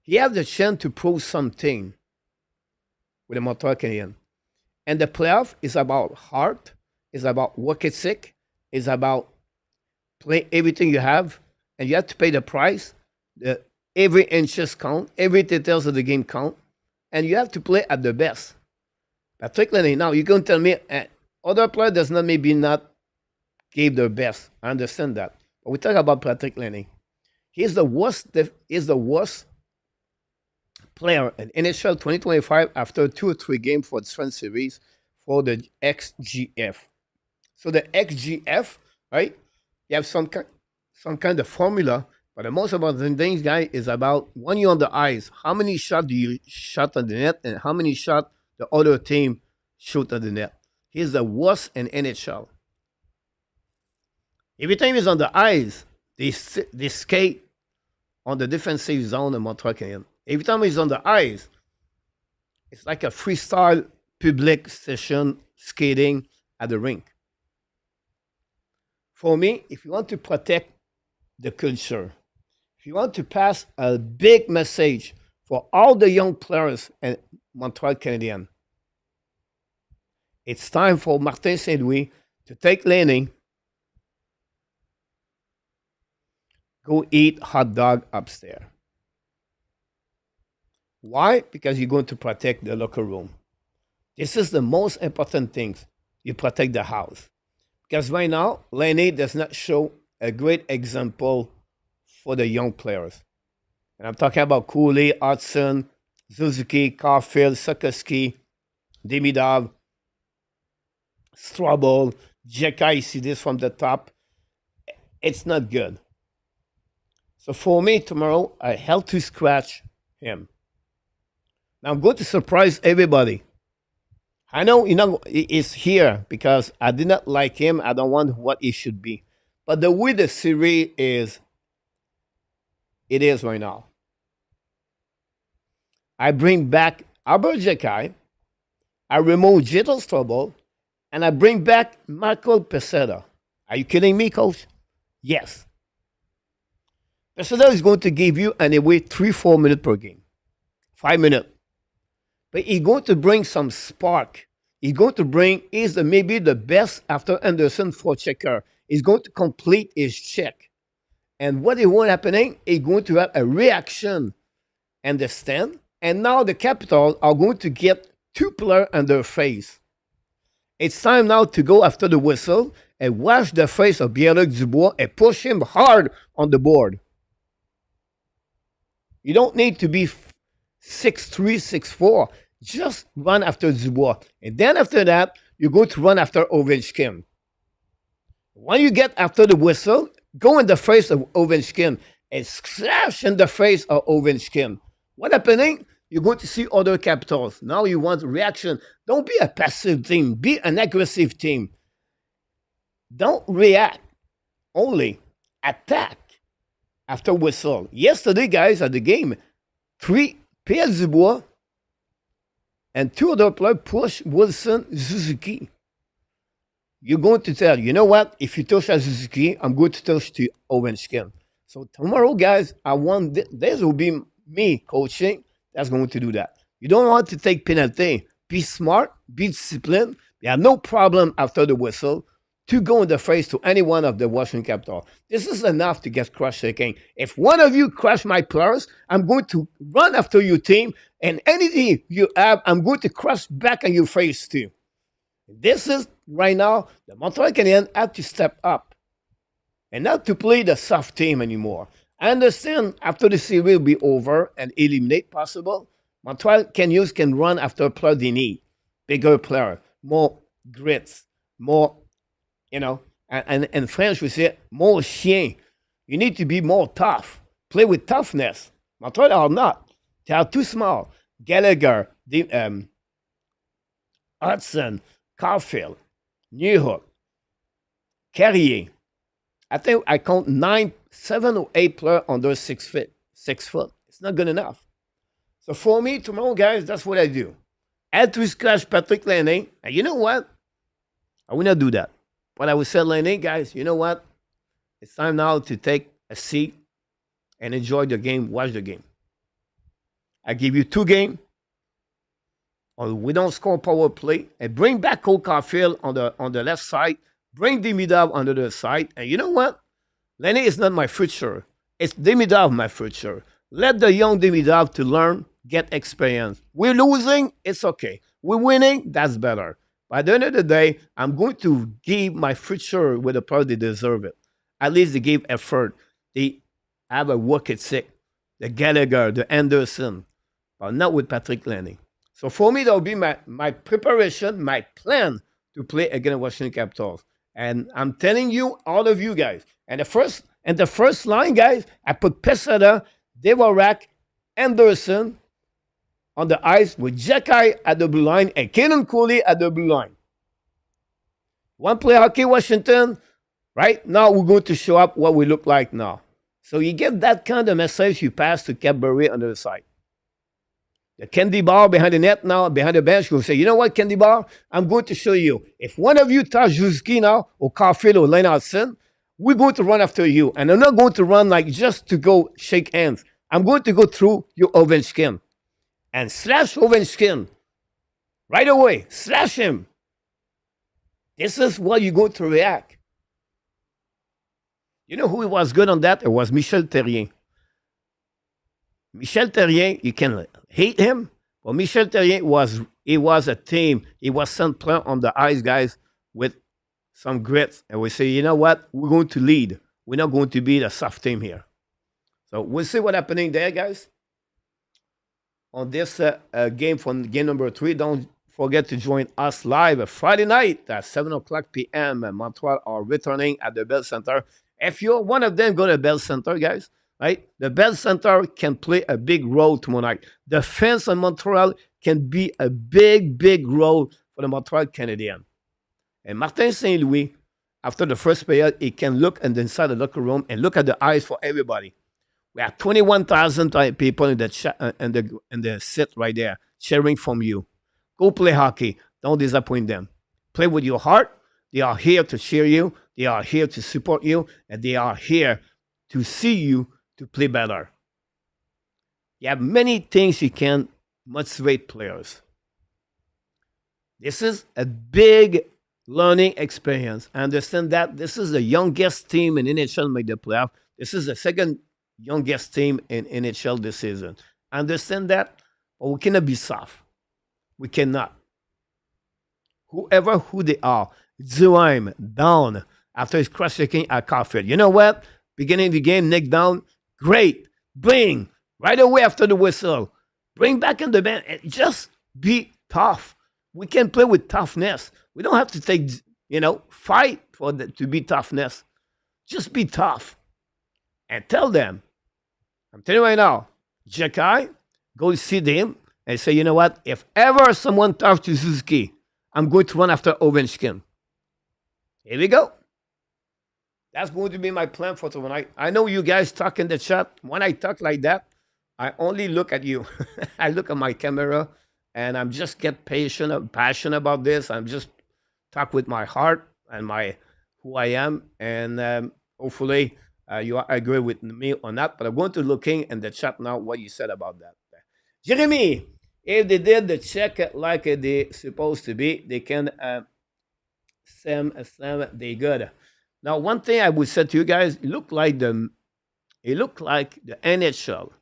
He has the chance to prove something with the Montreal Canadiens. And the playoff is about heart, is about work ethic, is about play everything you have, and you have to pay the price. Every inches count, every details of the game count, and you have to play at the best. Patrick Laine, now you're going to tell me other players does not maybe not give their best. I understand that. But we talk about Patrick Laine. He's the worst player in NHL 2025 after 2 or 3 games for the Sens series for the XGF. So the XGF, right? You have some kind of formula, but the most important thing, guys, is about when you're on the ice, how many shots do you shot on the net and how many shots the other team shoot on the net. He's the worst in NHL. Every time he's on the ice, they skate on the defensive zone of Montreal Canadiens. Every time he's on the ice, it's like a freestyle public session skating at the rink. For me, if you want to protect the culture, if you want to pass a big message for all the young players in Montreal Canadiens, it's time for Martin Saint-Louis to take Laine, go eat hot dog upstairs. Why? Because you're going to protect the locker room. This is the most important thing. You protect the house. Because right now, Laine does not show a great example for the young players. And I'm talking about Cooley, Hudson, Suzuki, Caulfield, Sokoski, Demidov, Strobel, Jeka. You see this from the top. It's not good. So for me, tomorrow, I have to scratch him. Now, I'm going to surprise everybody. I know, he's here because I did not like him. I don't want what he should be. But the way the series is, it is right now. I bring back Albert Jeka, I remove Jittel Strobel, and I bring back Michael Peseda. Are you kidding me, coach? Yes. Peseda is going to give you anyway 3-4 minutes per game. 5 minutes. But he's going to bring some spark. He's going to bring, maybe the best after Anderson for checker. He's going to complete his check. And what is going to happen, he's going to have a reaction in the stand. And now the Capitals are going to get 2 players on their face. It's time now to go after the whistle and wash the face of Pierre-Luc Dubois and push him hard on the board. You don't need to be 6'3", 6'4". Just run after Dubois. And then after that, you're going to run after Ovechkin. When you get after the whistle, go in the face of Ovechkin and slash in the face of Ovechkin. What happening? You're going to see other Capitals. Now you want reaction. Don't be a passive team. Be an aggressive team. Don't react. Only attack after whistle. Yesterday, guys, at the game, 3 Pierre Dubois and 2 other players push Wilson Suzuki. You're going to tell, you know what? If you touch Suzuki, I'm going to touch to Ovechkin. So tomorrow, guys, I want this will be me coaching that's going to do that. You don't want to take penalty. Be smart, be disciplined. You have no problem after the whistle to go in the face to any one of the Washington Capitals. This is enough to get crushed again. If one of you crush my players, I'm going to run after your team, and anything you have, I'm going to crush back on your face too. This is, right now, the Montreal Canadiens have to step up and not to play the soft team anymore. I understand after the series will be over and eliminate possible, Montreal Canadiens can run after a player they need. Bigger player, more grits, more, and in French we say, more chien. You need to be more tough. Play with toughness. Montreal are not. They are too small. Gallagher, Hudson, Caulfield, Newhook, Carrier. I think I count 7 or 8 players under 6 foot. It's not good enough. So for me, tomorrow, guys, that's what I do. Add to scratch Patrick Laine. And you know what? I will not do that. But I would say, Lenny, guys, you know what? It's time now to take a seat and enjoy the game, watch the game. I give you 2 games, or we don't score power play, and bring back Cole Caulfield on the left side, bring Demidov on the other side, and you know what? Lenny is not my future. It's Demidov my future. Let the young Demidov to learn, get experience. We're losing, it's okay. We're winning, that's better. By the end of the day, I'm going to give my future with the player they deserve it. At least they give effort. They have a work ethic. The Gallagher, the Anderson, but not with Patrick Lenny. So for me, that will be my preparation, my plan to play against Washington Capitals. And I'm telling you, all of you guys, and the first line, guys, I put Pesada, Devorak, Anderson on the ice with Jacky at the blue line and Kaden Cooley at the blue line. One play hockey, Washington. Right now, we're going to show up what we look like now. So you get that kind of message you pass to Cadbury on the side. The candy bar behind the net now, behind the bench, will say, you know what, candy bar? I'm going to show you. If one of you touch Zuski now, or Caulfield, or Lennartson, we're going to run after you. And I'm not going to run like just to go shake hands. I'm going to go through your Ovechkin. And slash Ovechkin. Right away. Slash him. This is what you're going to react. You know who was good on that? It was Michel Therrien. Michel Therrien, you can hate him, but Michel Therrien was a team. He was sent player on the ice, guys, with some grit. And we say, you know what? We're going to lead. We're not going to be the soft team here. So we'll see what's happening there, guys. On this game from game number 3, don't forget to join us live Friday night at 7 o'clock p.m. Montreal are returning at the Bell Center. If you're one of them, go to Bell Center, guys. Right? The Bell Center can play a big role tomorrow night. The fans in Montreal can be a big, big role for the Montreal Canadiens. And Martin St. Louis, after the first period, he can look inside the locker room and look at the eyes for everybody. We have 21,000 people in the sit right there cheering from you. Go play hockey. Don't disappoint them. Play with your heart. They are here to cheer you. They are here to support you. And they are here to see you to play better. You have many things you can motivate players. This is a big learning experience. I understand that this is the youngest team in NHL make the playoff. This is the second youngest team in NHL this season. I understand that, but we cannot be soft. We cannot. Who they are, Zuheim down after his cross-checking at Caulfield. You know what? Beginning of the game, Nick down. Great. Bring. Right away after the whistle. Bring back in the bench. And just be tough. We can play with toughness. We don't have to take, fight to be toughness. Just be tough. And tell them. I'm telling you right now. Jacky, go see them and say, you know what? If ever someone talks to Suzuki, I'm going to run after Ovechkin. Here we go. That's going to be my plan for tonight. I know you guys talk in the chat. When I talk like that, I only look at you. I look at my camera, and I'm just get passionate about this. I'm just talk with my heart and who I am, and hopefully you agree with me on that. But I'm going to looking in the chat now what you said about that. Jeremy, if they did the check like they supposed to be, they can slam they good. Now, one thing I would say to you guys, it looked like the NHL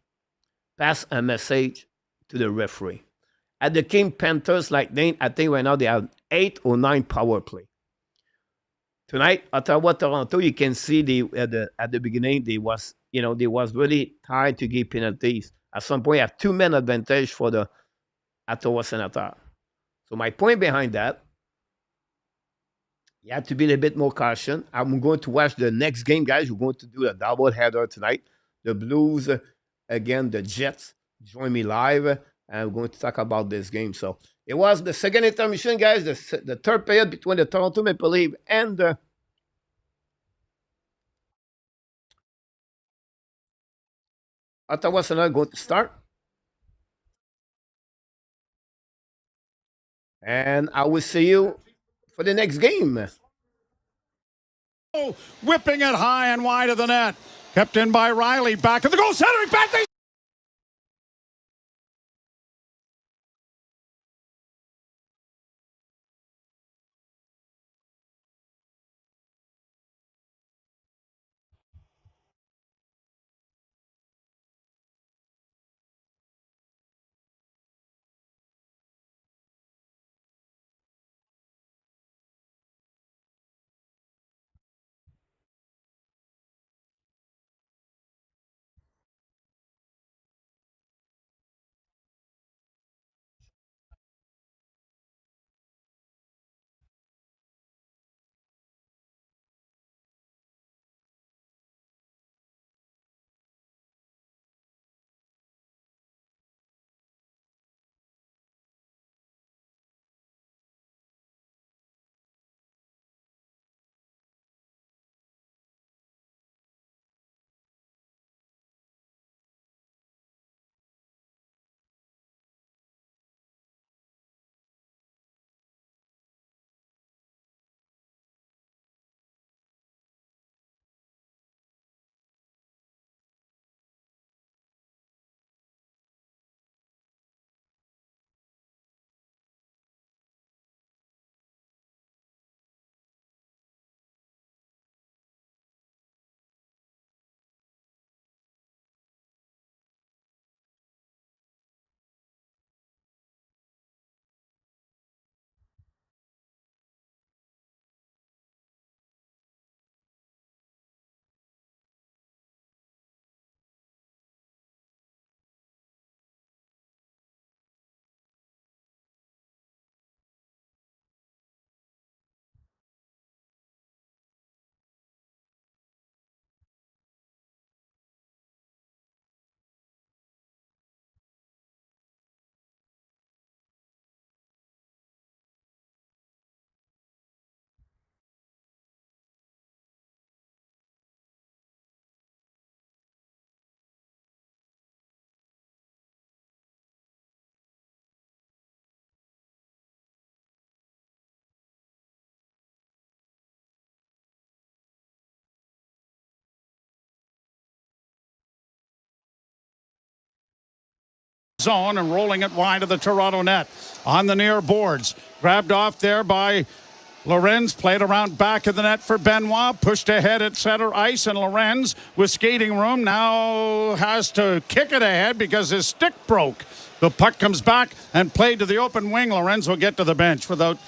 passed a message to the referee. At the King Panthers, I think right now they have 8 or 9 power play. Tonight, Ottawa, Toronto, you can see at the beginning they was really tired to give penalties. At some point, you have 2 men advantage for the Ottawa Senators. So my point behind that, you have to be a little bit more caution. I'm going to watch the next game, guys. We're going to do a double header tonight. The Blues again, the Jets. Join me live, and we're going to talk about this game. So it was the second intermission, guys. The third period between the Toronto Maple Leafs and the Ottawa Senators going to start. And I will see you for the next game. Whipping it high and wide of the net. Kept in by Riley. Back of the goal. Centering back. Zone and rolling it wide of the Toronto net on the near boards. Grabbed off there by Lorenz, played around back of the net for Benoit, pushed ahead at center ice, and Lorenz with skating room now has to kick it ahead because his stick broke. The puck comes back and played to the open wing. Lorenz will get to the bench without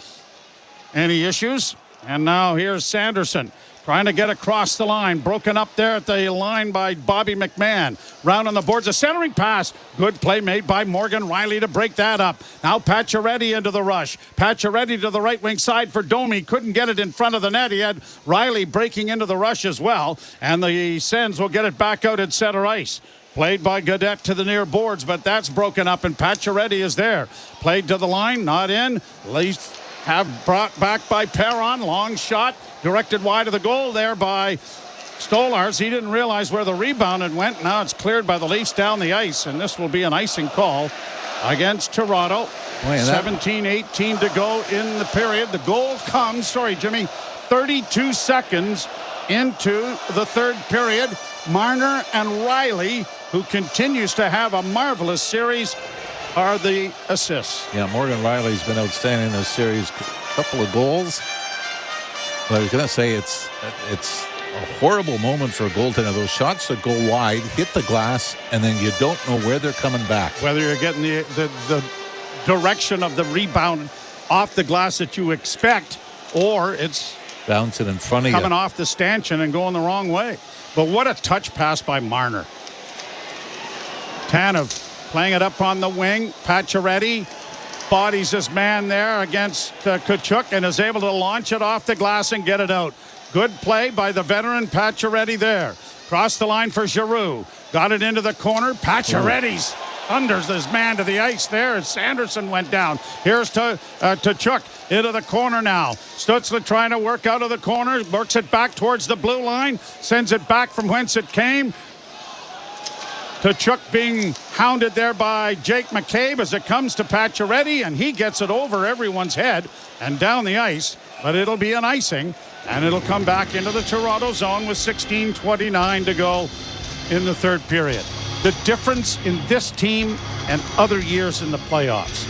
any issues. And now here's Sanderson trying to get across the line. Broken up there at the line by Bobby McMahon. Round on the boards, a centering pass. Good play made by Morgan Riley to break that up. Now Pacioretty into the rush. Pacioretty to the right wing side for Domi. Couldn't get it in front of the net. He had Riley breaking into the rush as well. And the Sens will get it back out at center ice. Played by Gaudette to the near boards, but that's broken up, and Pacioretty is there. Played to the line, not in. Leafs have brought back by Perron. Long shot, directed wide of the goal there by Stolarz. He didn't realize where the rebound had went. Now it's cleared by the Leafs down the ice, and this will be an icing call against Toronto. 17-18 to go in the period. The goal comes, 32 seconds into the third period. Marner and Riley, who continues to have a marvelous series, are the assists. Yeah, Morgan Riley's been outstanding this series. A couple of goals. But I was going to say it's a horrible moment for a goaltender. Those shots that go wide, hit the glass, and then you don't know where they're coming back. Whether you're getting the direction of the rebound off the glass that you expect, or it's bouncing in front of you, coming off the stanchion and going the wrong way. But what a touch pass by Marner. Tanev playing it up on the wing. Pacioretty bodies his man there against Tkachuk and is able to launch it off the glass and get it out. Good play by the veteran Pacioretty there. Cross the line for Giroux. Got it into the corner. Pacioretty's thunders his man to the ice there as Sanderson went down. Here's to Tkachuk into the corner now. Stützle trying to work out of the corner. Works it back towards the blue line. Sends it back from whence it came. Tkachuk being hounded there by Jake McCabe as it comes to Pacioretty, and he gets it over everyone's head and down the ice but it'll be an icing, and it'll come back into the Toronto zone with 16:29 to go in the third period. The difference in this team and other years in the playoffs,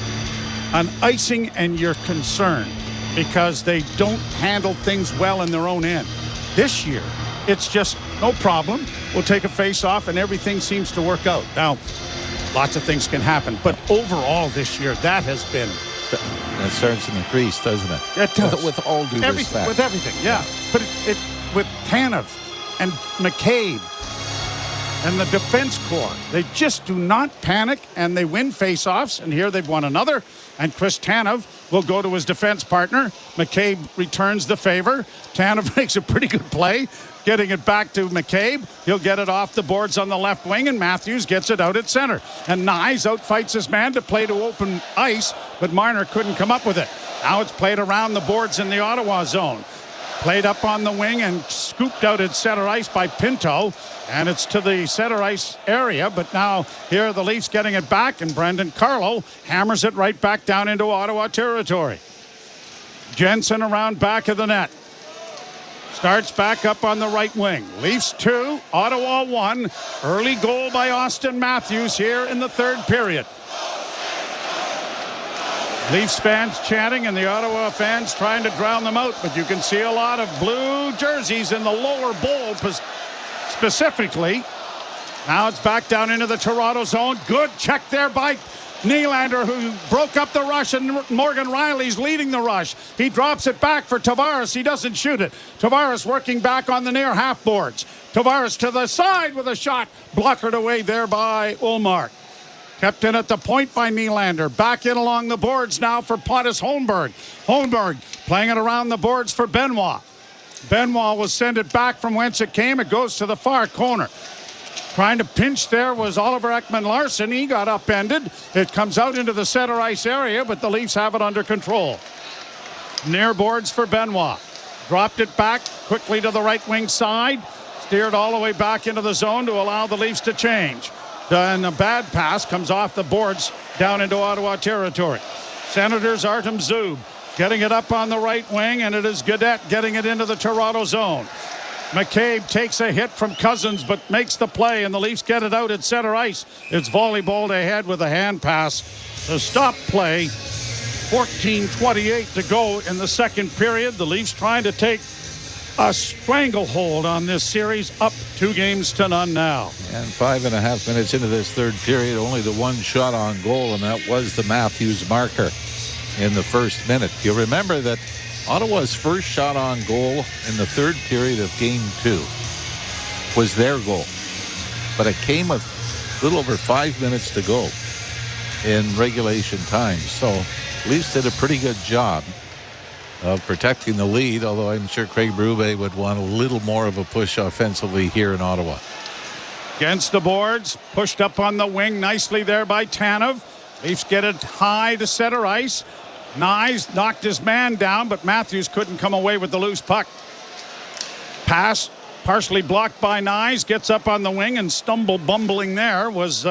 an icing and you're concerned because they don't handle things well in their own end. This year, it's just no problem. We'll take a face-off and everything seems to work out. Now, lots of things can happen, but overall this year, that has been... That starts to increase, doesn't it? It does. With all due respect. With everything, yeah. But it with Tanev and McCabe and the defense corps, they just do not panic, and they win face-offs, and here they've won another, and Chris Tanev will go to his defense partner. McCabe returns the favor. Tanev makes a pretty good play, getting it back to McCabe. He'll get it off the boards on the left wing, and Matthews gets it out at center. And Nyes outfights his man to play to open ice, but Marner couldn't come up with it. Now it's played around the boards in the Ottawa zone. Played up on the wing and scooped out at center ice by Pinto. And it's to the center ice area. But now here are the Leafs getting it back. And Brendan Carlo hammers it right back down into Ottawa territory. Jensen around back of the net. Starts back up on the right wing. Leafs 2, Ottawa 1. Early goal by Austin Matthews here in the third period. Leafs fans chanting and the Ottawa fans trying to drown them out, but you can see a lot of blue jerseys in the lower bowl specifically. Now it's back down into the Toronto zone. Good check there by Nylander, who broke up the rush, and Morgan Riley's leading the rush. He drops it back for Tavares. He doesn't shoot it. Tavares working back on the near half boards. Tavares to the side with a shot. Blockered away there by Ullmark. Kept in at the point by Nylander. Back in along the boards now for Pontus Holmberg. Holmberg playing it around the boards for Benoit. Benoit will send it back from whence it came. It goes to the far corner. Trying to pinch there was Oliver Ekman-Larsson. He got upended. It comes out into the center ice area, but the Leafs have it under control. Near boards for Benoit. Dropped it back quickly to the right wing side. Steered all the way back into the zone to allow the Leafs to change. And a bad pass comes off the boards down into Ottawa territory. Senators Artem Zub getting it up on the right wing, and it is Gaudette getting it into the Toronto zone. McCabe takes a hit from Cousins but makes the play, and the Leafs get it out at center ice. It's volleyballed ahead with a hand pass to stop play. 14:28 to go in the second period. The Leafs trying to take a stranglehold on this series, up 2-0 now. And 5.5 minutes into this third period, only the one shot on goal, and that was the Matthews marker in the first minute. You'll remember that Ottawa's first shot on goal in the third period of Game 2 was their goal. But it came with a little over 5 minutes to go in regulation time. So Leafs did a pretty good job of protecting the lead, although I'm sure Craig Berube would want a little more of a push offensively here in Ottawa. Against the boards, pushed up on the wing nicely there by Tanev. Leafs get it high to center ice. Nyes knocked his man down, but Matthews couldn't come away with the loose puck. Pass partially blocked by Nyes, gets up on the wing, and bumbling there was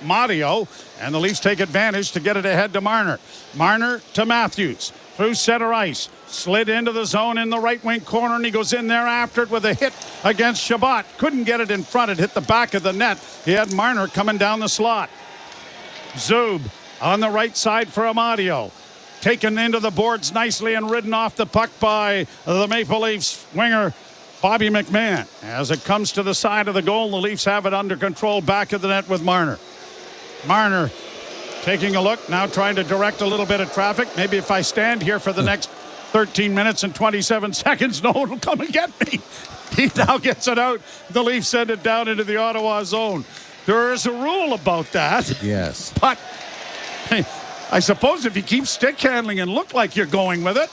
Mario, and the Leafs take advantage to get it ahead to Marner. Marner to Matthews. Through center ice, slid into the zone in the right wing corner, and he goes in there after it with a hit against Shabbat. Couldn't get it in front. It hit the back of the net. He had Marner coming down the slot. Zub on the right side for Amadio. Taken into the boards nicely and ridden off the puck by the Maple Leafs winger Bobby McMahon. As it comes to the side of the goal, the Leafs have it under control back of the net with Marner. Marner taking a look, now trying to direct a little bit of traffic. Maybe if I stand here for the next 13 minutes and 27 seconds, no one will come and get me. He now gets it out. The Leafs send it down into the Ottawa zone. There is a rule about that. Yes. But hey, I suppose if you keep stick handling and look like you're going with it.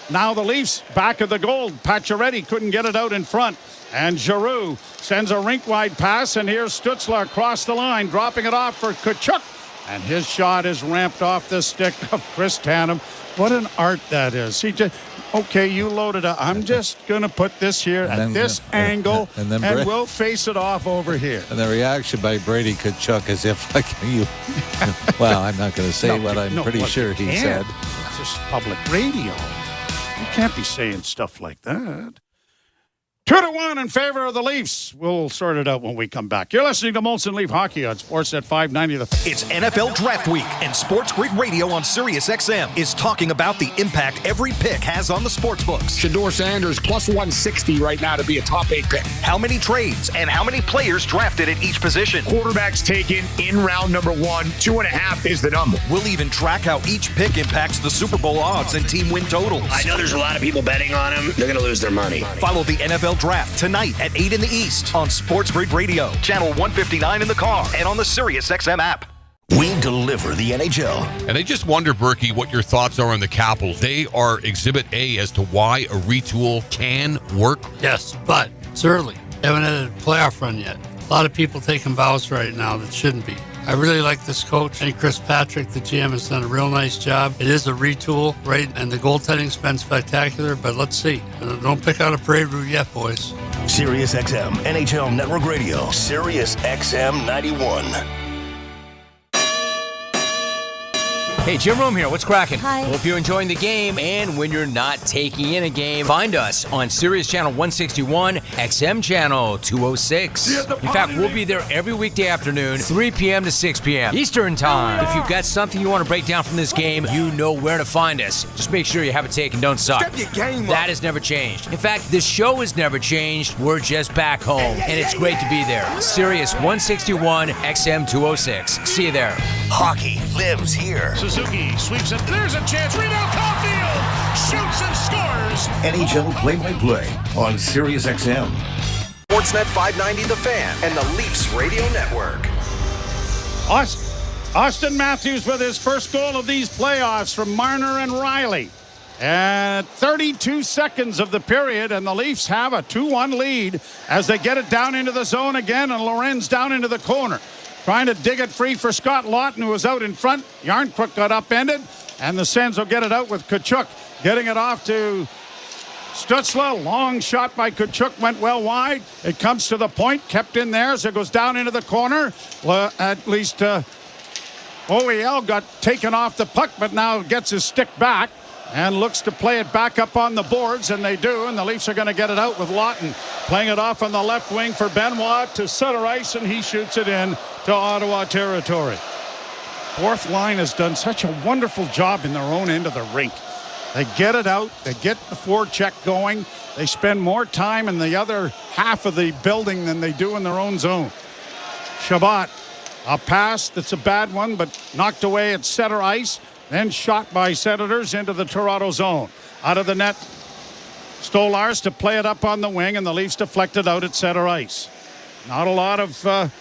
Now the Leafs back of the goal. Pacioretty couldn't get it out in front. And Giroux sends a rink-wide pass, and here's Stützle across the line, dropping it off for Tkachuk. And his shot is ramped off the stick of Chris Tanev. What an art that is. He just, okay, you loaded up. I'm just going to put this here at this angle, and we'll face it off over here. And the reaction by Brady Tkachuk as if, like, you, well, I'm not going to say what I'm pretty sure he said. It's just public radio. You Can't be saying stuff like that. 2-1 in favor of the Leafs. We'll sort it out when we come back. You're listening to Molson Leaf Hockey on Sportsnet 590. It's NFL Draft Week, and Sports Grid Radio on Sirius XM is talking about the impact every pick has on the sportsbooks. Shedeur Sanders plus 160 right now to be a top 8 pick. How many trades and how many players drafted at each position. Quarterbacks taken in round number 1. 2.5 is the number. We'll even track how each pick impacts the Super Bowl odds and team win totals. I know there's a lot of people betting on him. They're going to lose their money. Follow the NFL Draft tonight at 8 in the East on Sports Grid Radio, channel 159 in the car, and on the Sirius XM app. We deliver the NHL. And I just wonder, Berkey, what your thoughts are on the Capitals. They are Exhibit A as to why a retool can work. Yes, but it's early. They haven't had a playoff run yet. A lot of people taking bows right now that shouldn't be. I really like this coach. I think Chris Patrick, the GM, has done a real nice job. It is a retool, right? And the goaltending's been spectacular, but let's see. Don't pick out a parade route yet, boys. Sirius XM, NHL Network Radio, Sirius XM 91. Hey, Jim Rome here. What's cracking? Hi. Hope you're enjoying the game. And when you're not taking in a game, find us on Sirius Channel 161, XM Channel 206. In fact, we'll be there every weekday afternoon, 3 p.m. to 6 p.m. Eastern Time. If you've got something you want to break down from this game, you know where to find us. Just make sure you have a take and don't suck. Step your game up. That has never changed. In fact, this show has never changed. We're just back home. And it's great to be there. Sirius 161, XM 206. See you there. Hockey lives here. Suzuki sweeps it. There's a chance. Rebound. Caulfield shoots and scores. NHL play-by-play on Sirius XM. Sportsnet 590 The Fan and the Leafs Radio Network. Austin Matthews with his first goal of these playoffs from Marner and Riley. At 32 seconds of the period, and the Leafs have a 2-1 lead as they get it down into the zone again, and Lorenz down into the corner. Trying to dig it free for Scott Lawton, who was out in front. Yarncrook got upended, and the Sens will get it out with Tkachuk. Getting it off to Stützle. Long shot by Tkachuk, went well wide. It comes to the point, kept in there as it goes down into the corner. Well, at least OEL got taken off the puck, but now gets his stick back and looks to play it back up on the boards, and they do, and the Leafs are going to get it out with Lawton playing it off on the left wing for Benoit to center ice, and he shoots it in to Ottawa territory. Fourth line has done such a wonderful job in their own end of the rink. They get it out, they get the forecheck going, they spend more time in the other half of the building than they do in their own zone. Shabbat, a pass that's a bad one, but knocked away at center ice. Then shot by Senators into the Toronto zone. Out of the net, Stolarz to play it up on the wing, and the Leafs deflected out at center ice. Not a lot of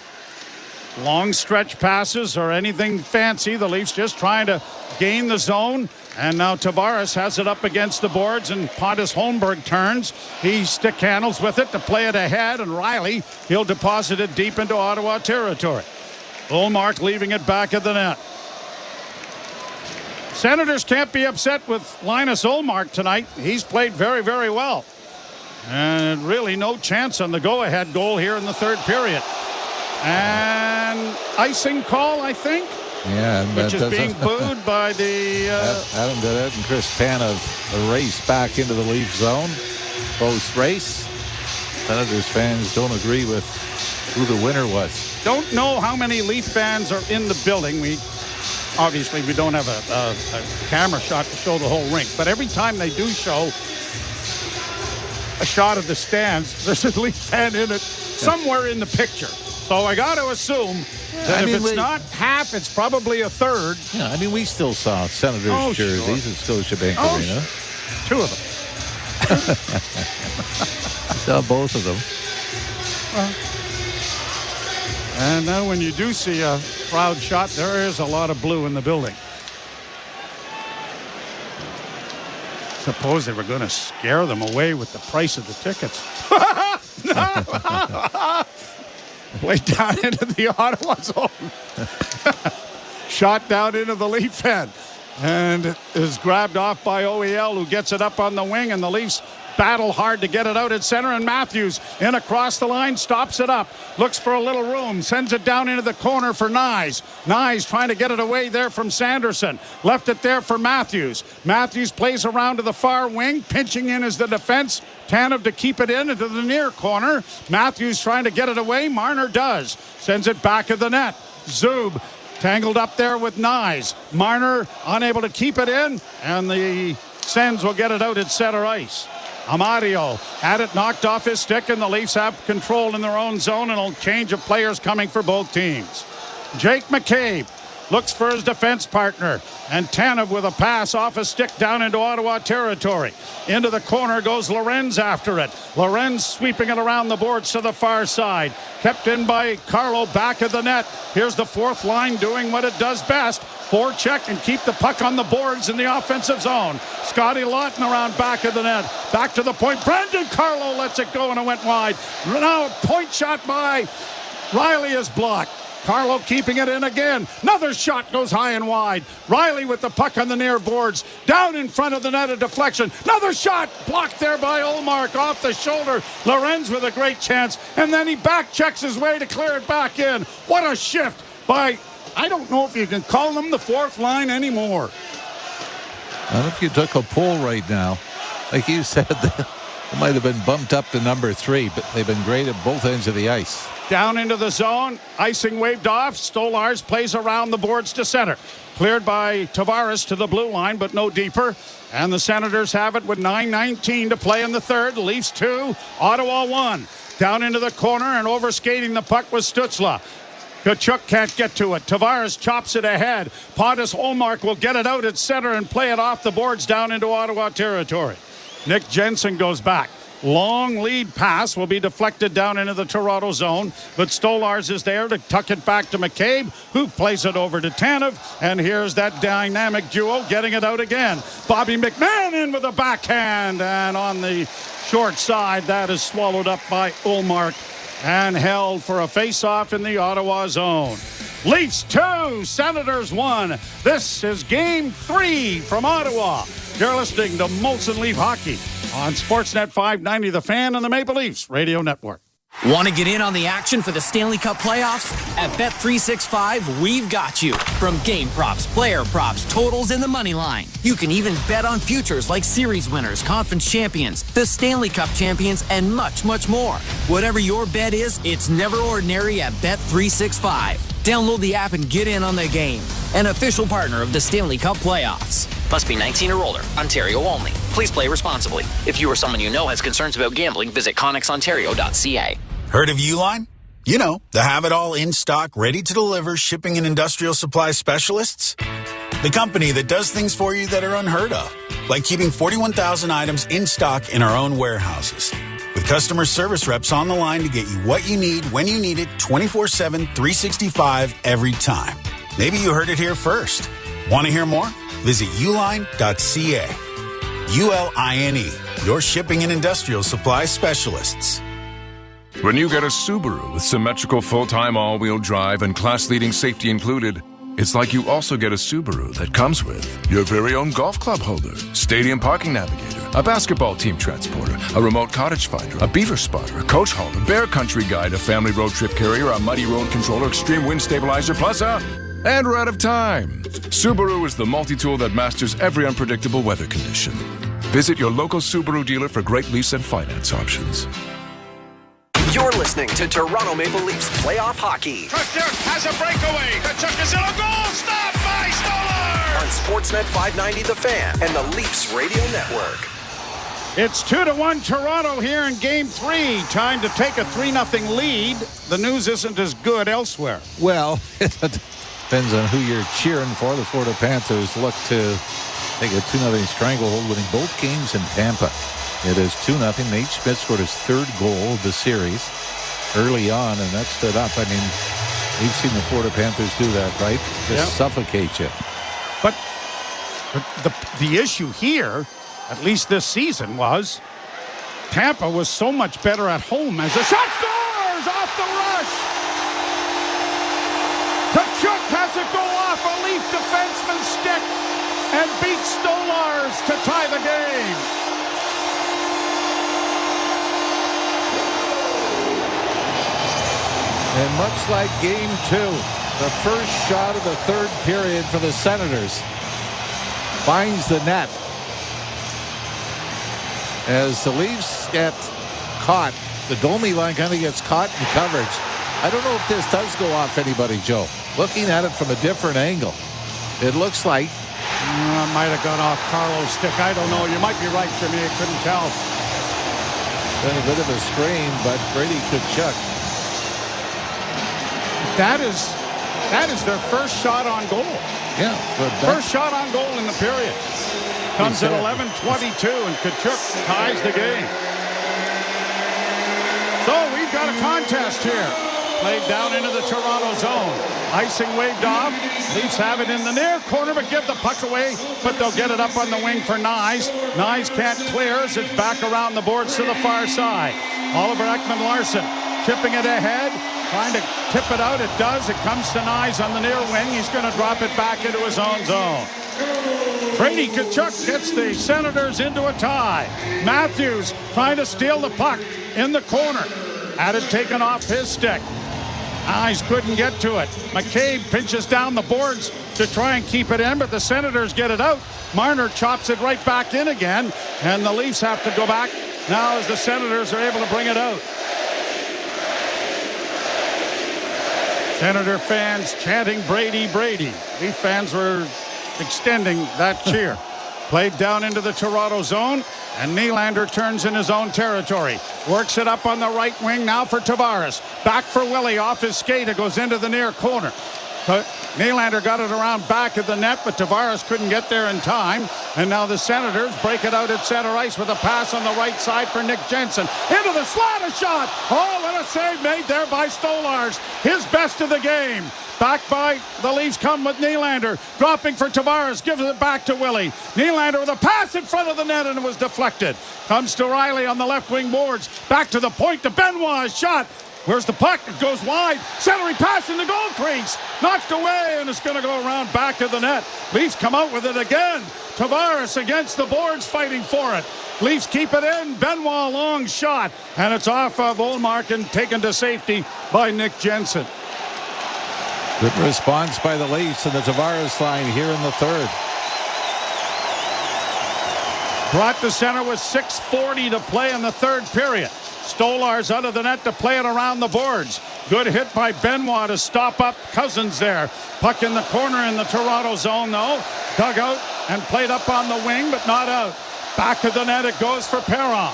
long stretch passes or anything fancy. The Leafs just trying to gain the zone. And now Tavares has it up against the boards, and Pontus Holmberg turns. He stick handles with it to play it ahead, and Riley, he'll deposit it deep into Ottawa territory. Ullmark leaving it back of the net. Senators can't be upset with Linus Ullmark tonight. He's played very, very well. And really no chance on the go-ahead goal here in the third period. And icing call, I think. Yeah. Which is being booed by the... Adam did it, and Chris Tanev a race back into the Leaf zone. Both race. Senators fans don't agree with who the winner was. Don't know how many Leaf fans are in the building. Obviously, we don't have a camera shot to show the whole rink. But every time they do show a shot of the stands, there's a Leaf fan in it somewhere in the picture. So I got to assume that if it's not half, it's probably a third. Yeah, I mean, we still saw Senators jerseys at Scotiabank Arena. Two of them. Saw both of them. And now when you do see a crowd shot, there is a lot of blue in the building. Suppose they were going to scare them away with the price of the tickets. Way down into the Ottawa zone. Shot down into the Leaf end. And it is grabbed off by OEL, who gets it up on the wing, and the Leafs battle hard to get it out at center, and Matthews in across the line, stops it up, looks for a little room, sends it down into the corner for Nyes. Nyes trying to get it away there from Sanderson. Left it there for Matthews. Matthews plays around to the far wing, pinching in as the defense. Tanev to keep it in into the near corner. Matthews trying to get it away. Marner does. Sends it back of the net. Zub tangled up there with Nyes. Marner unable to keep it in, and the Sens will get it out at center ice. Amadio had it knocked off his stick, and the Leafs have control in their own zone, and a change of players coming for both teams. Jake McCabe looks for his defense partner, and Tanev with a pass off a stick down into Ottawa territory. Into the corner goes Lorenz after it. Lorenz sweeping it around the boards to the far side. Kept in by Carlo back of the net. Here's the fourth line doing what it does best. Forecheck and keep the puck on the boards in the offensive zone. Scotty Lawton around back of the net. Back to the point. Brendan Carlo lets it go, and it went wide. Now a point shot by Riley is blocked. Carlo keeping it in again. Another shot goes high and wide. Riley with the puck on the near boards. Down in front of the net, a deflection. Another shot blocked there by Ullmark off the shoulder. Lorenz with a great chance. And then he back checks his way to clear it back in. What a shift by, I don't know if you can call them the fourth line anymore. Well, if you took a poll right now, like you said, they might have been bumped up to number 3, but they've been great at both ends of the ice. Down into the zone. Icing waved off. Stolarz plays around the boards to center. Cleared by Tavares to the blue line, but no deeper. And the Senators have it with 9:19 to play in the third. Leafs 2, Ottawa 1. Down into the corner and overskating the puck was Stützle. Tkachuk can't get to it. Tavares chops it ahead. Pontus Ullmark will get it out at center and play it off the boards down into Ottawa territory. Nick Jensen goes back. Long lead pass will be deflected down into the Toronto zone, but Stolarz is there to tuck it back to McCabe, who plays it over to Tanev, and here's that dynamic duo getting it out again. Bobby McMahon in with a backhand, and on the short side, that is swallowed up by Ullmark and held for a face-off in the Ottawa zone. Leafs 2, Senators 1. This is Game 3 from Ottawa. You're listening to Molson Leaf Hockey on Sportsnet 590, The Fan, and the Maple Leafs Radio Network. Want to get in on the action for the Stanley Cup playoffs? At Bet365, we've got you. From game props, player props, totals, and the money line. You can even bet on futures like series winners, conference champions, the Stanley Cup champions, and much, much more. Whatever your bet is, it's never ordinary at Bet365. Download the app and get in on the game. An official partner of the Stanley Cup playoffs. Must be 19 or older. Ontario only. Please play responsibly. If you or someone you know has concerns about gambling, visit connexontario.ca. Heard of Uline? You know, the have-it-all in-stock, ready-to-deliver shipping and industrial supply specialists. The company that does things for you that are unheard of, like keeping 41,000 items in stock in our own warehouses. With customer service reps on the line to get you what you need when you need it 24/7, 365 every time. Maybe you heard it here first. Want to hear more? Visit uline.ca. ULINE, your shipping and industrial supply specialists. When you get a Subaru with symmetrical full-time all-wheel drive and class-leading safety included, it's like you also get a Subaru that comes with your very own golf club holder, stadium parking navigator, a basketball team transporter, a remote cottage finder, a beaver spotter, a coach hauler, bear country guide, a family road trip carrier, a muddy road controller, extreme wind stabilizer, plus a... And we're out of time. Subaru is the multi-tool that masters every unpredictable weather condition. Visit your local Subaru dealer for great lease and finance options. You're listening to Toronto Maple Leafs playoff hockey. Tkachuk has a breakaway. Tkachuk is in a goal. Stopped by Stolarz. On Sportsnet 590, The Fan, and the Leafs Radio Network. It's 2-1 Toronto here in Game 3. Time to take a 3-0 lead. The news isn't as good elsewhere. Well, it depends on who you're cheering for. The Florida Panthers look to take a 2-0 stranglehold, winning both games in Tampa. It is 2-0. Nate Schmidt scored his third goal of the series early on, and that stood up. I mean, we've seen the Florida Panthers do that, right? Just suffocate you. But the issue here, at least this season, was Tampa was so much better at home as a shot scores off the rush. Tkachuk has it go off a Leaf defenseman's stick, and beats Stolarz to tie the game. And much like game 2, the first shot of the third period for the Senators finds the net. As the Leafs get caught, the Domi line kind of gets caught in coverage. I don't know if this does go off anybody, Joe. Looking at it from a different angle, it looks like might have gone off Carlo's stick. I don't know. You might be right, Jimmy. I couldn't tell. Been a bit of a screen, but Brady Tkachuk. That is their first shot on goal. Yeah. First shot on goal in the period. Comes at 11:22, and Tkachuk ties the game. So we've got a contest here. Played down into the Toronto zone. Icing waved off. Leafs have it in the near corner, but give the puck away. But they'll get it up on the wing for Nyes. Nyes can't clear as it's back around the boards to the far side. Oliver Ekman-Larsson chipping it ahead. Trying to tip it out. It does. It comes to Nyes on the near wing. He's going to drop it back into his own zone. Brady Tkachuk gets the Senators into a tie. Matthews trying to steal the puck in the corner. Had it taken off his stick. Nyes couldn't get to it. McCabe pinches down the boards to try and keep it in, but the Senators get it out. Marner chops it right back in again, and the Leafs have to go back now as the Senators are able to bring it out. Senator fans chanting Brady, Brady. Leaf fans were extending that cheer. Played down into the Toronto zone, and Nylander turns in his own territory. Works it up on the right wing now for Tavares. Back for Willie off his skate. It goes into the near corner. Nylander got it around back of the net, but Tavares couldn't get there in time. And now the Senators break it out at center ice with a pass on the right side for Nick Jensen. Into the slot, a shot. Oh, what a save made there by Stolarz. His best of the game. Back by the Leafs come with Nylander. Dropping for Tavares. Gives it back to Willie. Nylander with a pass in front of the net, and it was deflected. Comes to Riley on the left wing boards. Back to the point to Benoit. Shot. Where's the puck? It goes wide. Centering pass in the goal crease. Knocked away, and it's going to go around back of the net. Leafs come out with it again. Tavares against the boards fighting for it. Leafs keep it in. Benoit long shot. And it's off of Ullmark and taken to safety by Nick Jensen. Good response by the Leafs and the Tavares line here in the third. Brought to center with 6:40 to play in the third period. Stolarz out of the net to play it around the boards. Good hit by Benoit to stop up Cousins there. Puck in the corner in the Toronto zone, though. Dug out and played up on the wing, but not out. Back of the net it goes for Perron.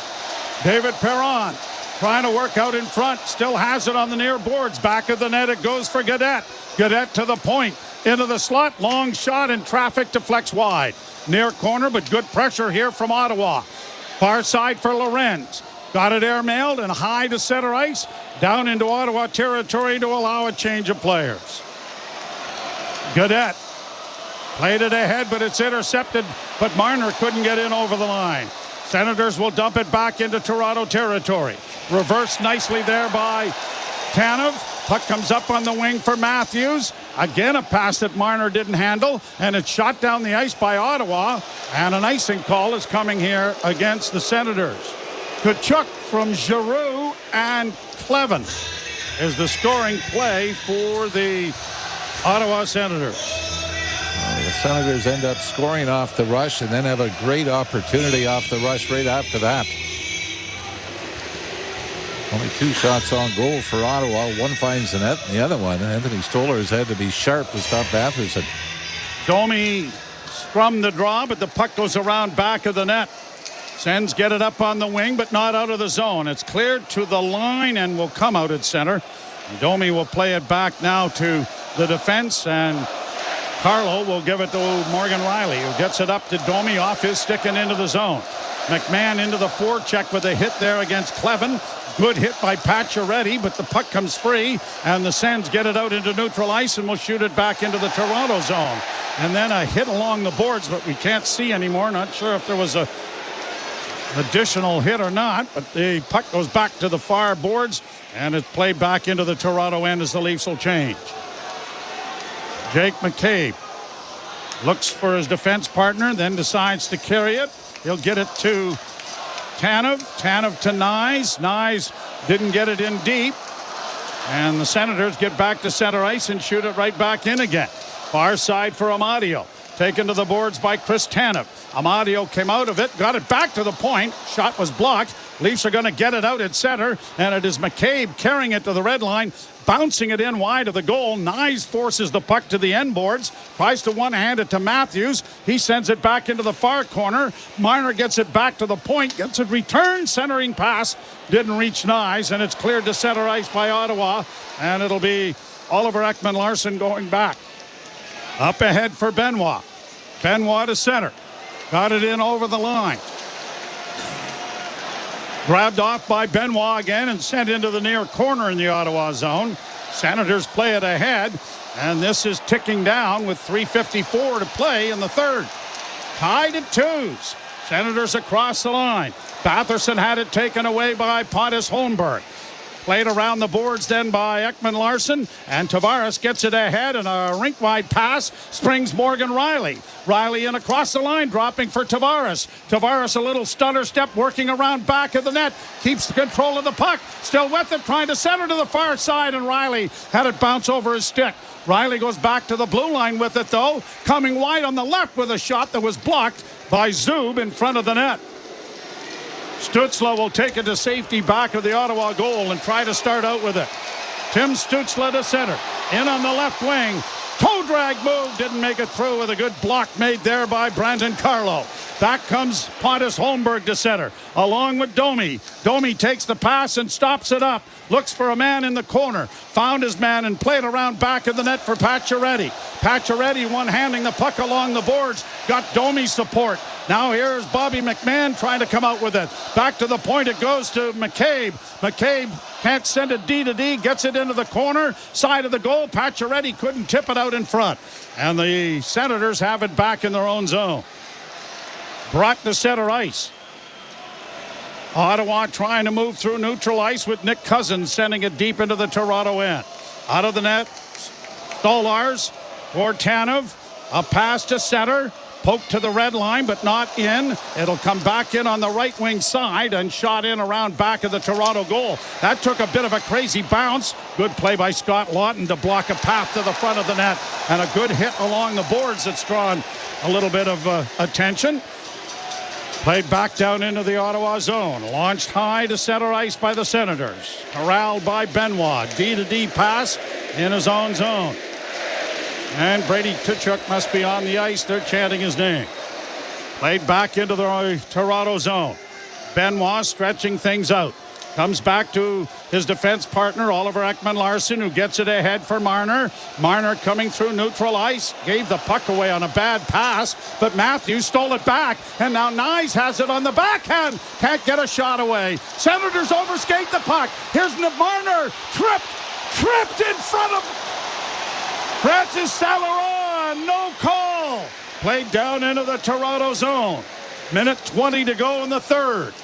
David Perron trying to work out in front. Still has it on the near boards. Back of the net it goes for Gaudette. Gaudette to the point. Into the slot. Long shot in traffic, deflects wide. Near corner, but good pressure here from Ottawa. Far side for Lorenz. Got it airmailed and high to center ice. Down into Ottawa territory to allow a change of players. Gaudette played it ahead, but it's intercepted. But Marner couldn't get in over the line. Senators will dump it back into Toronto territory. Reversed nicely there by Tanev. Puck comes up on the wing for Matthews. Again, a pass that Marner didn't handle. And it's shot down the ice by Ottawa. And an icing call is coming here against the Senators. Tkachuk from Giroux and Clevin is the scoring play for the Ottawa Senators. The Senators end up scoring off the rush and then have a great opportunity off the rush right after that. Only 2 shots on goal for Ottawa. One finds the net, and the other one, Anthony Stolarz, had to be sharp to stop Batherson. Domi scrummed the draw, but the puck goes around back of the net. Sens get it up on the wing, but not out of the zone. It's cleared to the line and will come out at center. Domi will play it back now to the defense, and Carlo will give it to Morgan Riley, who gets it up to Domi off his stick and into the zone. McMahon into the forecheck with a hit there against Clevin. Good hit by Pacioretty, but the puck comes free, and the Sens get it out into neutral ice and will shoot it back into the Toronto zone. And then a hit along the boards, but we can't see anymore. Not sure if there was a additional hit or not, but the puck goes back to the far boards, and it's played back into the Toronto end as the Leafs will change. Jake McCabe Looks for his defense partner, then decides to carry it. He'll get it to Tanev. Tanev to Nyes. Nyes didn't get it in deep. And the Senators get back to center ice and shoot it right back in again. Far side for Amadio. Taken to the boards by Chris Tanev. Amadio came out of it, got it back to the point. Shot was blocked. Leafs are going to get it out at center, and it is McCabe carrying it to the red line, bouncing it in wide of the goal. Nyes forces the puck to the end boards, tries to one-hand it to Matthews. He sends it back into the far corner. Marner gets it back to the point, gets it returned, centering pass. Didn't reach Nyes, and it's cleared to center ice by Ottawa, and it'll be Oliver Ekman-Larsson going back. Up ahead for Benoit. Benoit to center. Got it in over the line. Grabbed off by Benoit again and sent into the near corner in the Ottawa zone. Senators play it ahead, and this is ticking down with 3:54 to play in the third. Tied at 2s. Senators across the line. Batherson had it taken away by Pontus Holmberg. Played around the boards then by Ekman-Larsson, and Tavares gets it ahead, and a rink-wide pass springs Morgan Rielly. Rielly in across the line, dropping for Tavares. Tavares a little stutter step, working around back of the net, keeps the control of the puck, still with it, trying to center to the far side, and Rielly had it bounce over his stick. Rielly goes back to the blue line with it, though, coming wide on the left with a shot that was blocked by Zub in front of the net. Stützle will take it to safety back of the Ottawa goal and try to start out with it. Tim Stützle to center. In on the left wing. Toe drag move. Didn't make it through with a good block made there by Brandon Carlo. Back comes Pontus Holmberg to center, along with Domi. Domi takes the pass and stops it up. Looks for a man in the corner. Found his man and played around back of the net for Pacioretty. Pacioretty one-handing the puck along the boards. Got Domi's support. Now here's Bobby McMahon trying to come out with it. Back to the point it goes to McCabe. McCabe can't send it D to D. Gets it into the corner. Side of the goal. Pacioretty couldn't tip it out in front. And the Senators have it back in their own zone. Brought to center ice. Ottawa trying to move through neutral ice with Nick Cousins sending it deep into the Toronto end. Out of the net, Stolarz for Tanev. A pass to center. Poke to the red line, but not in. It'll come back in on the right wing side and shot in around back of the Toronto goal. That took a bit of a crazy bounce. Good play by Scott Lawton to block a path to the front of the net. And a good hit along the boards that's drawn a little bit of attention. Played back down into the Ottawa zone. Launched high to center ice by the Senators. Corralled by Benoit. D to D pass in his own zone. And Brady Tkachuk must be on the ice. They're chanting his name. Played back into the Toronto zone. Benoit stretching things out. Comes back to his defense partner, Oliver Ekman-Larsson, who gets it ahead for Marner. Marner coming through neutral ice. Gave the puck away on a bad pass, but Matthews stole it back. And now Nyes has it on the backhand. Can't get a shot away. Senators overskate the puck. Here's Marner. Tripped in front of Francis Salaron. No call. Played down into the Toronto zone. Minute 20 to go in the third.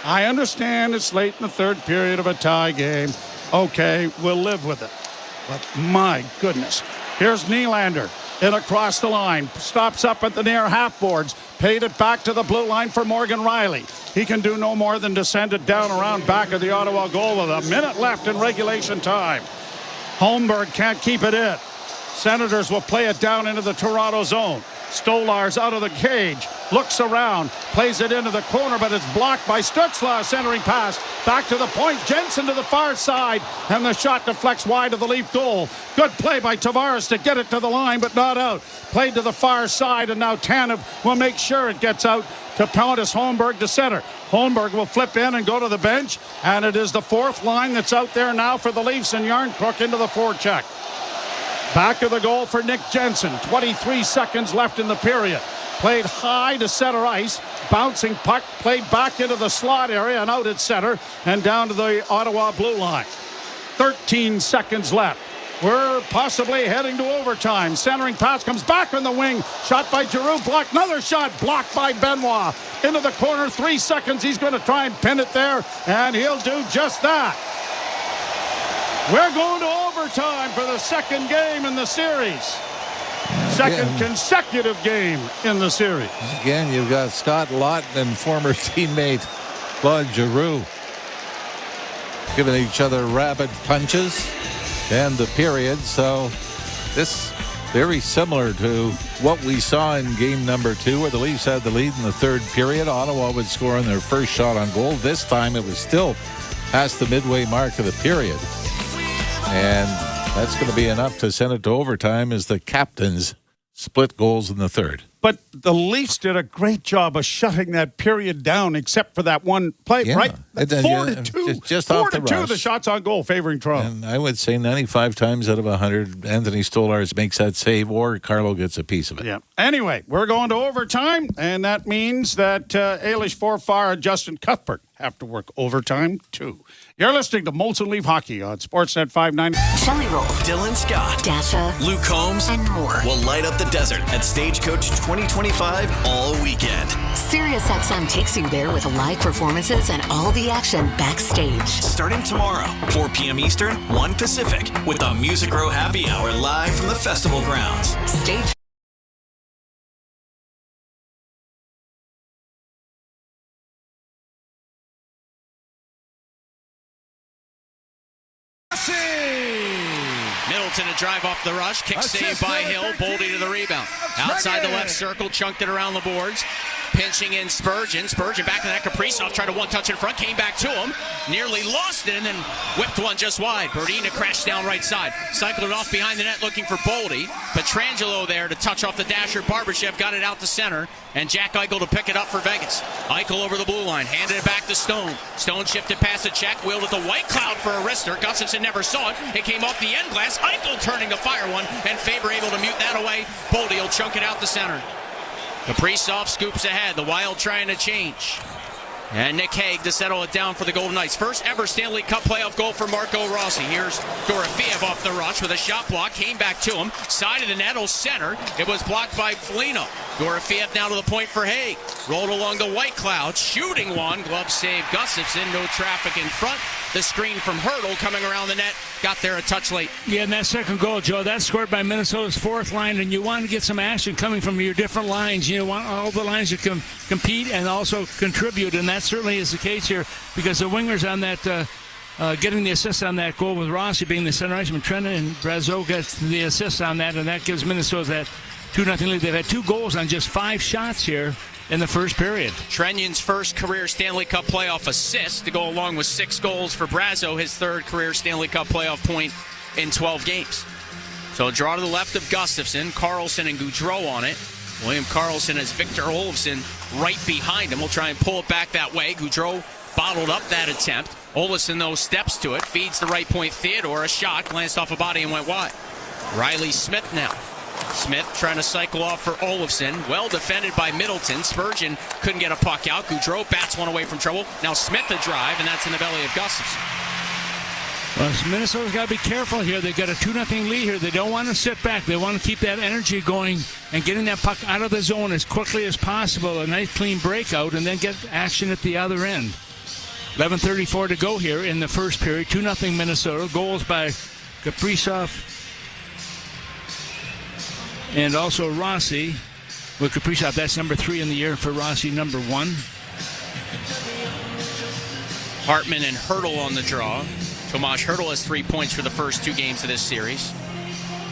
I understand it's late in the third period of a tie game. Okay, we'll live with it. But my goodness. Here's Nylander in across the line. Stops up at the near half boards. Paid it back to the blue line for Morgan Rielly. He can do no more than to send it down around back of the Ottawa goal with a minute left in regulation time. Holmberg can't keep it in. Senators will play it down into the Toronto zone. Stolarz out of the cage, looks around, plays it into the corner, but it's blocked by Stützle. Centering pass back to the point. Jensen to the far side, and the shot deflects wide of the Leaf goal. Good play by Tavares to get it to the line, but not out. Played to the far side, and now Tanev will make sure it gets out to Pontus Holmberg to center. Holmberg will flip in and go to the bench, and it is the fourth line that's out there now for the Leafs, and Yarncrook into the forecheck. Back of the goal for Nick Jensen. 23 seconds left in the period. Played high to center ice. Bouncing puck played back into the slot area and out at center and down to the Ottawa blue line. 13 seconds left. We're possibly heading to overtime. Centering pass comes back on the wing. Shot by Giroux. Blocked. Another shot blocked by Benoit. Into the corner. 3 seconds. He's going to try and pin it there, and he'll do just that. We're going to overtime for the second game in the series. Second consecutive game in the series. Again, you've got Scott Laughton and former teammate Claude Giroux giving each other rapid punches and the period. So this very similar to what we saw in game number 2, where the Leafs had the lead in the third period. Ottawa would score on their first shot on goal. This time it was still past the midway mark of the period. And that's going to be enough to send it to overtime as the captains split goals in the third. But the Leafs did a great job of shutting that period down, except for that one play, right? 4-2. Just off the 4-2, rush. the shots on goal favoring Toronto. And I would say 95 times out of 100, Anthony Stolarz makes that save, or Carlo gets a piece of it. Yeah. Anyway, we're going to overtime, and that means that Eilish Forfar and Justin Cuthbert have to work overtime, too. You're listening to Molson Leaf Hockey on Sportsnet 590. Jelly Roll, Dylan Scott, Dasha, Luke Combs, and more will light up the desert at Stagecoach 2025 all weekend. SiriusXM takes you there with live performances and all the action backstage. Starting tomorrow, 4 p.m. Eastern, 1 Pacific, with the Music Row Happy Hour live from the festival grounds. Stage. Middleton to drive off the rush. Kick save by Hill. Boldy to the rebound. Outside the left circle. Chunked it around the boards. Pinching in Spurgeon. Spurgeon back to that Kaprizov. Tried to one-touch in front. Came back to him. Nearly lost it and then whipped one just wide. Berdina crashed down right side. Cycled it off behind the net looking for Boldy. Petrangelo there to touch off the dasher. Barbashev got it out to center. And Jack Eichel to pick it up for Vegas. Eichel over the blue line. Handed it back to Stone. Stone shifted past the check. Wheeled it to White Cloud for a wrister. Gustafsson never saw it. It came off the end glass. Eichel turning to fire one. And Faber able to mute that away. Boldy will chunk it out the center. Kaprizov scoops ahead. The Wild trying to change. And Nick Hague to settle it down for the Golden Knights. First ever Stanley Cup playoff goal for Marco Rossi. Here's Dorofeev off the rush with a shot block. Came back to him. Side of the net, center. It was blocked by Foligno. Dorofeev now to the point for Hague. Rolled along the White Cloud. Shooting one. Glove save Gustafsson. No traffic in front. The screen from Hurdle coming around the net. Got there a touch late. Yeah, and that second goal, Joe, that's scored by Minnesota's fourth line, and you want to get some action coming from your different lines. You want all the lines to compete and also contribute, and that certainly is the case here because the wingers on that getting the assist on that goal with Rossi being the center iceman. Trenton and Brazeau gets the assist on that, and that gives Minnesota that 2-0 lead. They've had 2 goals on just 5 shots here in the first period. Trenyon's first career Stanley Cup playoff assist to go along with 6 goals for Brazeau, his third career Stanley Cup playoff point in 12 games. So a draw to the left of Gustafsson, Karlsson and Gaudreau on it. William Karlsson has Victor Olofsson right behind him. We'll try and pull it back that way. Gaudreau bottled up that attempt. Olofsson, though, steps to it, feeds the right point Theodore. A shot, glanced off a body and went wide. Riley Smith now. Smith trying to cycle off for Olofsson. Well defended by Middleton. Spurgeon couldn't get a puck out. Gaudreau bats one away from trouble. Now Smith a drive, and that's in the belly of Gustafsson. Well, Minnesota's got to be careful here. They've got a 2-0 lead here. They don't want to sit back. They want to keep that energy going and getting that puck out of the zone as quickly as possible. A nice clean breakout, and then get action at the other end. 11:34 to go here in the first period. 2-0 Minnesota. Goals by Kaprizov and also Rossi. With Kaprizov, that's number 3 in the year. For Rossi, number 1. Hartman and Hurdle on the draw. Tomas Hurdle has 3 points for the first 2 games of this series.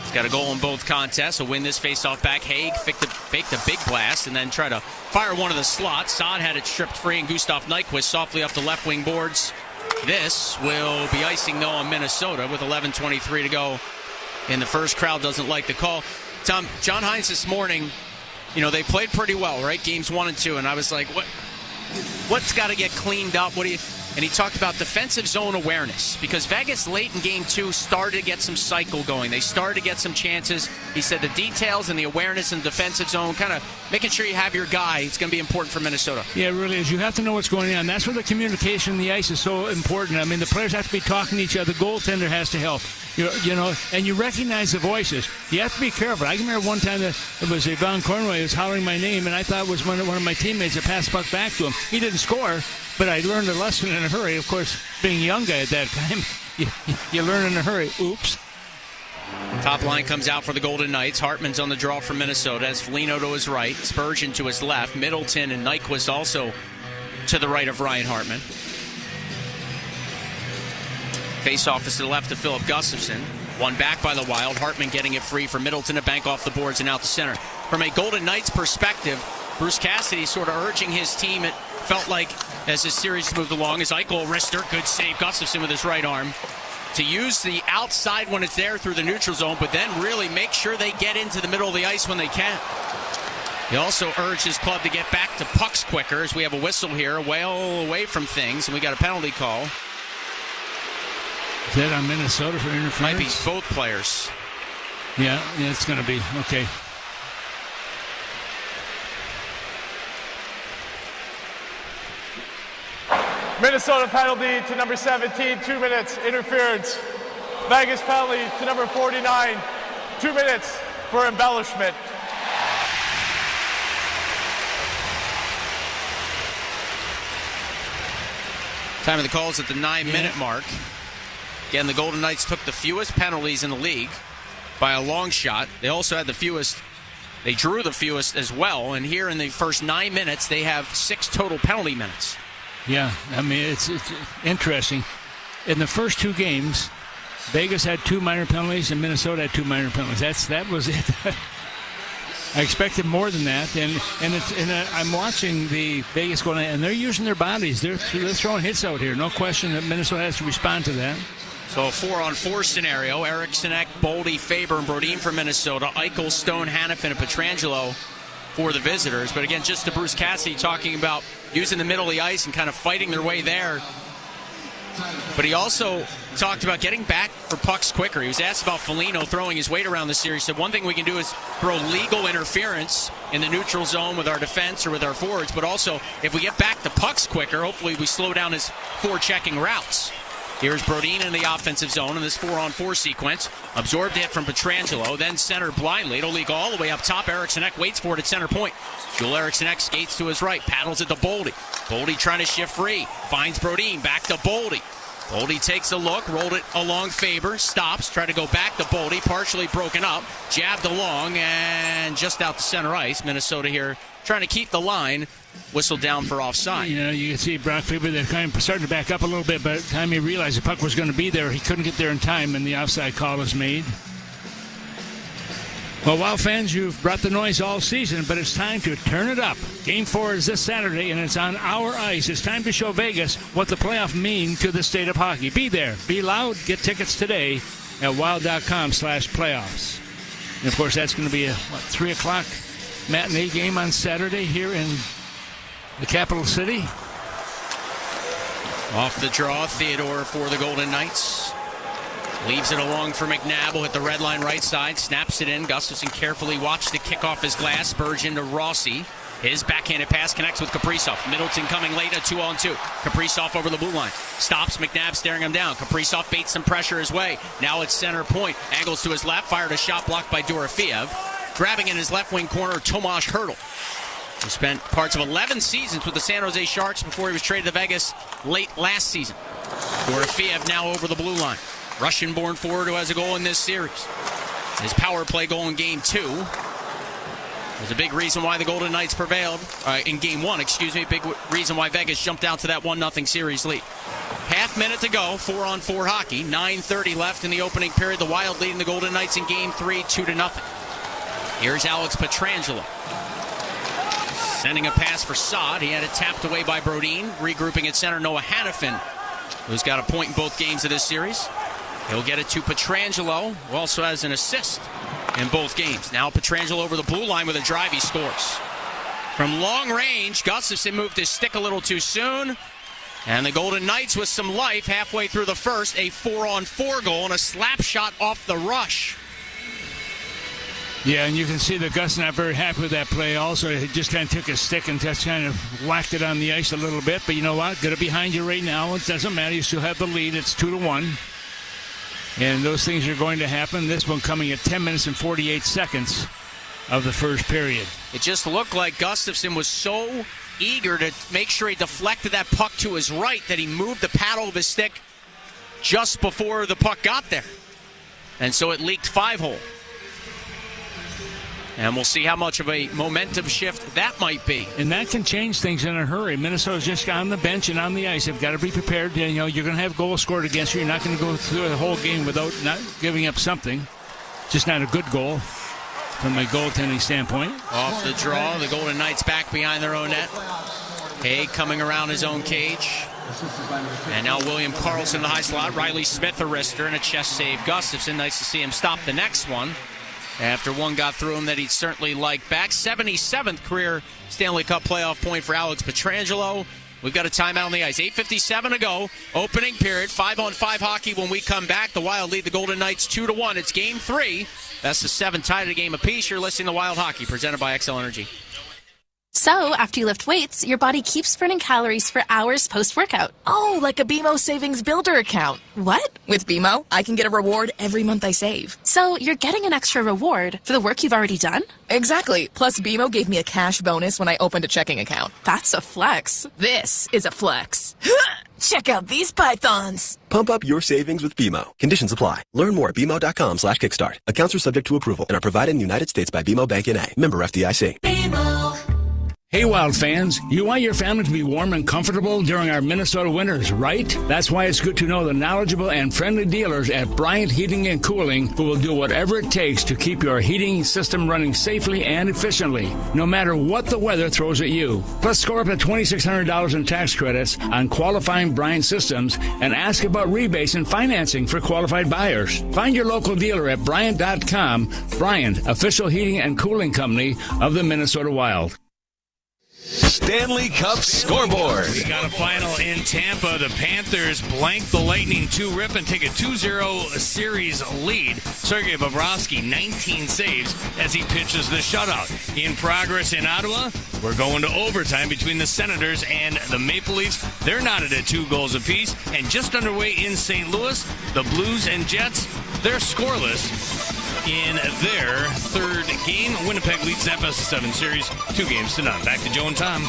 He's got a goal in both contests. He'll win this faceoff back. Hague faked a big blast and then try to fire one of the slots. Saad had it stripped free, and Gustav Nyquist softly off the left wing boards. This will be icing, though, on Minnesota with 11:23 to go in the first. Crowd doesn't like the call. Tom, John Hines this morning, they played pretty well, right? Games 1 and 2, and I was like, what's got to get cleaned up? And he talked about defensive zone awareness because Vegas late in Game 2 started to get some cycle going. They started to get some chances. He said the details and the awareness in the defensive zone, kind of making sure you have your guy. It's going to be important for Minnesota. Yeah, it really is. You have to know what's going on. That's where the communication on the ice is so important. I mean, the players have to be talking to each other. The goaltender has to help. And you recognize the voices. You have to be careful. I can remember one time that it was Yvonne Cornway who was hollering my name, and I thought it was one of my teammates that passed the puck back to him. He didn't score, but I learned a lesson in a hurry. Of course, being a young guy at that time, you learn in a hurry. Oops. Top line comes out for the Golden Knights. Hartman's on the draw for Minnesota. Has Foligno to his right, Spurgeon to his left, Middleton and Nyquist also to the right of Ryan Hartman. Face-off is to the left of Philip Gustafsson. One back by the Wild. Hartman getting it free for Middleton to bank off the boards and out the center. From a Golden Knights perspective, Bruce Cassidy sort of urging his team. It felt like as this series moved along, as Eichel, wrister, good save, Gustafsson with his right arm, to use the outside when it's there through the neutral zone, but then really make sure they get into the middle of the ice when they can. He also urged his club to get back to pucks quicker, as we have a whistle here, well away from things, and we got a penalty call. Is that on Minnesota for interference? Might be both players. Yeah, it's going to be. Okay. Minnesota penalty to number 17, 2 minutes, interference. Vegas penalty to number 49, 2 minutes for embellishment. Time of the call is at the 9-minute mark. Again, the Golden Knights took the fewest penalties in the league by a long shot. They also had the fewest. They drew the fewest as well. And here in the first 9 minutes, they have 6 total penalty minutes. Yeah, I mean, it's interesting. In the first 2 games, Vegas had 2 minor penalties and Minnesota had 2 minor penalties. That was it. I expected more than that, and I'm watching the Vegas going, and they're using their bodies. They're throwing hits out here. No question that Minnesota has to respond to that. So a 4-on-4 scenario. Eriksson, Boldy, Faber, and Brodin for Minnesota. Eichel, Stone, Hanifin, and Pietrangelo for the visitors. But again, just to Bruce Cassidy talking about using the middle of the ice and kind of fighting their way there. But he also talked about getting back for pucks quicker. He was asked about Foligno throwing his weight around the series. He said one thing we can do is throw legal interference in the neutral zone with our defense or with our forwards. But also, if we get back to pucks quicker, hopefully we slow down his forechecking routes. Here's Brodin in the offensive zone in this 4-on-4 sequence. Absorbed hit from Pietrangelo, then centered blindly. It'll leak all the way up top. Eriksson waits for it at center point. Joel Eriksson skates to his right, paddles it to Boldy. Boldy trying to shift free. Finds Brodin, back to Boldy. Boldy takes a look, rolled it along Faber, stops, tried to go back to Boldy, partially broken up, jabbed along, and just out to center ice. Minnesota here trying to keep the line, whistled down for offside. You know, you can see Brock Faber, they're kind of starting to back up a little bit, but by the time he realized the puck was going to be there, he couldn't get there in time, and the offside call is made. Well, Wild fans, you've brought the noise all season, but it's time to turn it up. Game 4 is this Saturday, and it's on our ice. It's time to show Vegas what the playoff mean to the state of hockey. Be there. Be loud. Get tickets today at wild.com/playoffs. And, of course, that's going to be a 3 o'clock matinee game on Saturday here in the capital city. Off the draw, Theodore for the Golden Knights. Leaves it along for McNabb. Will hit the red line right side. Snaps it in. Gustafsson carefully watched it kick off his glass. Spurgeon to Rossi. His backhanded pass connects with Kaprizov. Middleton coming late, a 2-on-2. Kaprizov over the blue line. Stops. McNabb staring him down. Kaprizov baits some pressure his way. Now it's center point. Angles to his left. Fired a shot blocked by Dorofeev. Grabbing in his left wing corner, Tomas Hertl. He spent parts of 11 seasons with the San Jose Sharks before he was traded to Vegas late last season. Dorofeev now over the blue line. Russian-born forward who has a goal in this series. His power play goal in Game 2 was a big reason why the Golden Knights prevailed. In Game 1, big reason why Vegas jumped out to that 1-0 series lead. Half minute to go, 4-on-4 hockey. 9:30 left in the opening period. The Wild leading the Golden Knights in Game 3, 2-0. Here's Alex Pietrangelo. Sending a pass for Saad. He had it tapped away by Brodin. Regrouping at center, Noah Hanifin, who's got a point in both games of this series. He'll get it to Pietrangelo, who also has an assist in both games. Now Pietrangelo over the blue line with a drive. He scores. From long range, Gustafsson moved his stick a little too soon. And the Golden Knights with some life halfway through the first. A 4-on-4 goal and a slap shot off the rush. Yeah, and you can see that Gus not very happy with that play. Also, he just kind of took his stick and just kind of whacked it on the ice a little bit. But you know what? Got it behind you right now. It doesn't matter. You still have the lead. It's 2-1. And those things are going to happen. This one coming at 10 minutes and 48 seconds of the first period. It just looked like Gustafsson was so eager to make sure he deflected that puck to his right that he moved the paddle of his stick just before the puck got there. And so it leaked 5-hole. And we'll see how much of a momentum shift that might be. And that can change things in a hurry. Minnesota's just on the bench and on the ice. They've got to be prepared. You know, you're going to have goals scored against you. You're not going to go through the whole game without not giving up something. Just not a good goal from a goaltending standpoint. Off the draw, the Golden Knights back behind their own net. Haig coming around his own cage. And now William Karlsson in the high slot. Riley Smith a wrister and a chest save. Gustafsson, nice to see him stop the next one. After one got through him that he'd certainly like back. 77th career Stanley Cup playoff point for Alex Pietrangelo. We've got a timeout on the ice. 8:57 to go. Opening period. 5-on-5 hockey when we come back. The Wild lead the Golden Knights 2-1. It's game 3. That's the 7 tied at a game apiece. You're listening to Wild Hockey, presented by XL Energy. So, after you lift weights, your body keeps burning calories for hours post-workout. Oh, like a BMO Savings Builder account. What? With BMO, I can get a reward every month I save. So, you're getting an extra reward for the work you've already done? Exactly. Plus, BMO gave me a cash bonus when I opened a checking account. That's a flex. This is a flex. Check out these pythons. Pump up your savings with BMO. Conditions apply. Learn more at BMO.com/kickstart. Accounts are subject to approval and are provided in the United States by BMO Bank N.A. Member FDIC. BMO. Hey, Wild fans, you want your family to be warm and comfortable during our Minnesota winters, right? That's why it's good to know the knowledgeable and friendly dealers at Bryant Heating and Cooling who will do whatever it takes to keep your heating system running safely and efficiently, no matter what the weather throws at you. Plus, score up to $2,600 in tax credits on qualifying Bryant systems and ask about rebates and financing for qualified buyers. Find your local dealer at Bryant.com. Bryant, official heating and cooling company of the Minnesota Wild. Stanley Cup scoreboard. We got a final in Tampa. The Panthers blank the Lightning 2-rip and take a 2-0 series lead. Sergei Bobrovsky, 19 saves as he pitches the shutout. In progress in Ottawa, we're going to overtime between the Senators and the Maple Leafs. They're knotted at 2 goals apiece. And just underway in St. Louis, the Blues and Jets, they're scoreless in their third game. Winnipeg leads that best-of-7 series 2-0. Back to Joe and Tom.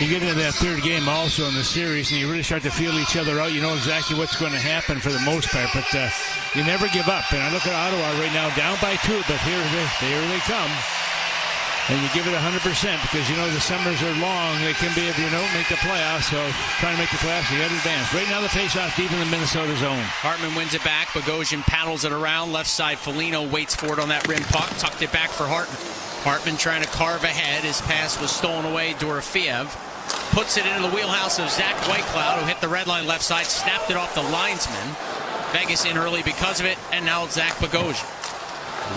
You get into that third game also in the series, and you really start to feel each other out. You know exactly what's going to happen for the most part, but you never give up. And I look at Ottawa right now, down by 2, but here they come. And you give it 100% because, you know, the summers are long. They can be if you don't make the playoffs. So trying to make the playoffs, you got to advance. Right now, the face-off deep in the Minnesota zone. Hartman wins it back. Bogosian paddles it around. Left side, Foligno waits for it on that rim puck. Tucked it back for Hartman. Hartman trying to carve ahead. His pass was stolen away. Dorofeev puts it into the wheelhouse of Zach Whitecloud, who hit the red line left side, snapped it off the linesman. Vegas in early because of it, and now it's Zach Bogosian.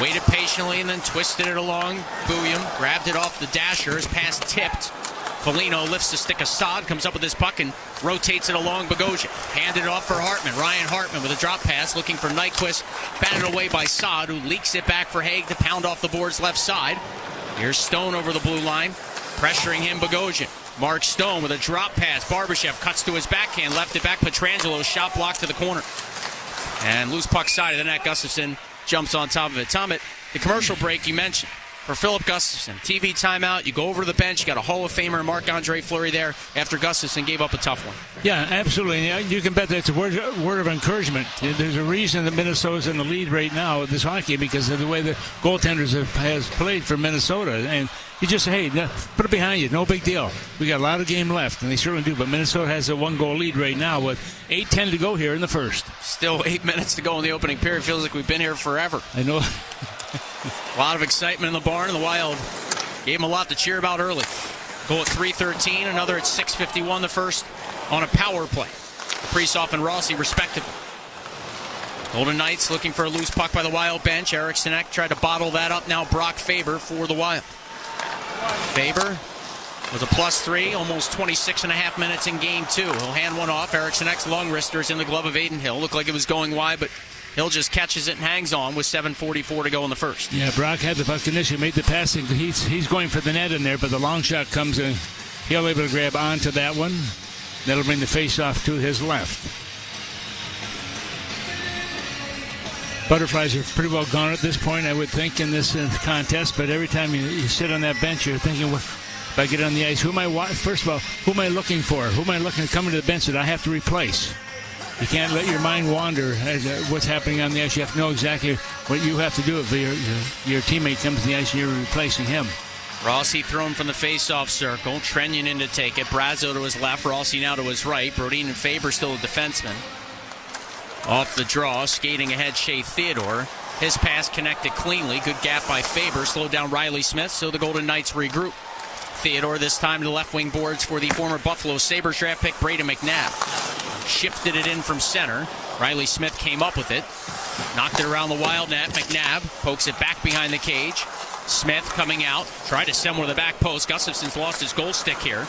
Waited patiently and then twisted it along. Bouillon grabbed it off the dasher. His pass tipped. Foligno lifts the stick of Saad, comes up with his puck and rotates it along Bogosian. Handed it off for Hartman. Ryan Hartman with a drop pass looking for Nyquist. Batted away by Saad, who leaks it back for Haig to pound off the boards left side. Here's Stone over the blue line. Pressuring him, Bogosian. Mark Stone with a drop pass. Barbashev cuts to his backhand. Left it back. Pietrangelo shot blocked to the corner. And loose puck side of the net. Gustafsson jumps on top of it. Tom, at the commercial break you mentioned, for Philip Gustafsson, TV timeout, you go over to the bench, you got a Hall of Famer, Marc-Andre Fleury there after Gustafsson gave up a tough one. Yeah, absolutely. You can bet that's a word of encouragement. There's a reason that Minnesota's in the lead right now with this hockey because of the way the goaltenders has played for Minnesota. And you just say, hey, put it behind you. No big deal. We got a lot of game left, and they certainly do. But Minnesota has a 1-goal lead right now with 8:10 to go here in the first. Still 8 minutes to go in the opening period. Feels like we've been here forever. I know. A lot of excitement in the barn. The Wild gave them a lot to cheer about early. Goal at 3:13, another at 6:51 the first on a power play. Kaprizov and Rossi respectively. Golden Knights looking for a loose puck by the Wild bench. Eric Sinek tried to bottle that up. Now Brock Faber for the Wild. Faber was a +3, almost 26.5 minutes in game 2. He'll hand one off. Eric Sinek's long wrister is in the glove of Aiden Hill. Looked like it was going wide, but Hill just catches it and hangs on with 7:44 to go in the first. Yeah, Brock had the puck initially, made the passing. He's going for the net in there, but the long shot comes in. He'll able to grab onto that one. That'll bring the face-off to his left. Butterflies are pretty well gone at this point, I would think, in this contest. But every time you sit on that bench, you're thinking, well, if I get on the ice, first of all, who am I looking for? Who am I looking coming to the bench that I have to replace? You can't let your mind wander as what's happening on the ice. You have to know exactly what you have to do if your teammate comes to the ice and you're replacing him. Rossi thrown from the face-off circle. Trenyon in to take it. Brazo to his left. Rossi now to his right. Brodin and Faber still a defenseman. Off the draw, skating ahead, Shea Theodore. His pass connected cleanly. Good gap by Faber. Slowed down Riley Smith, so the Golden Knights regroup. Theodore this time to the left wing boards for the former Buffalo Sabres draft pick, Braden McNabb. Shifted it in from center. Riley Smith came up with it. Knocked it around the wild net. McNabb pokes it back behind the cage. Smith coming out. Tried to send one to the back post. Gustafson's lost his goal stick here.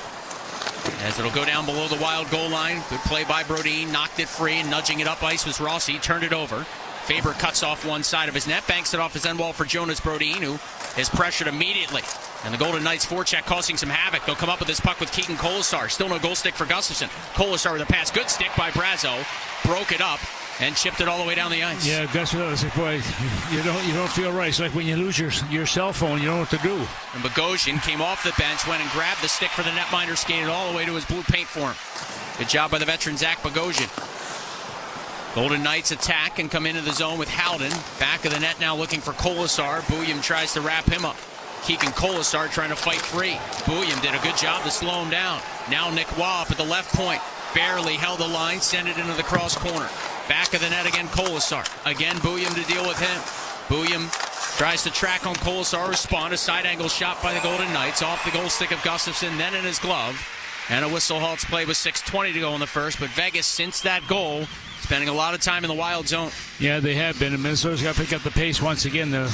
As it'll go down below the wild goal line. Good play by Brodin. Knocked it free, and nudging it up ice was Rossi. Turned it over. Faber cuts off one side of his net. Banks it off his end wall for Jonas Brodin, who is pressured immediately. And the Golden Knights forecheck causing some havoc. They'll come up with this puck with Keegan Kolasar. Still no goal stick for Gustafson. Kolasar with a pass. Good stick by Brazo. Broke it up and chipped it all the way down the ice. Yeah, Gustafson was like, boy, you don't feel right. It's like when you lose your cell phone, you don't know what to do. And Bogosian came off the bench, went and grabbed the stick for the netminder, skated all the way to his blue paint for him. Good job by the veteran Zach Bogosian. Golden Knights attack and come into the zone with Howden. Back of the net now looking for Kolasar. Bouillon tries to wrap him up. Keegan Kolasar trying to fight free. Bouillon did a good job to slow him down. Now Nick Waugh up at the left point. Barely held the line, sent it into the cross corner. Back of the net again, Kolasar. Again, Bouillon to deal with him. Bouillon tries to track on Kolasar, respond. A side angle shot by the Golden Knights off the goal stick of Gustafson, then in his glove. And a whistle halts play with 6:20 to go in the first. But Vegas, since that goal, spending a lot of time in the wild zone. Yeah, they have been. And Minnesota's got to pick up the pace once again. The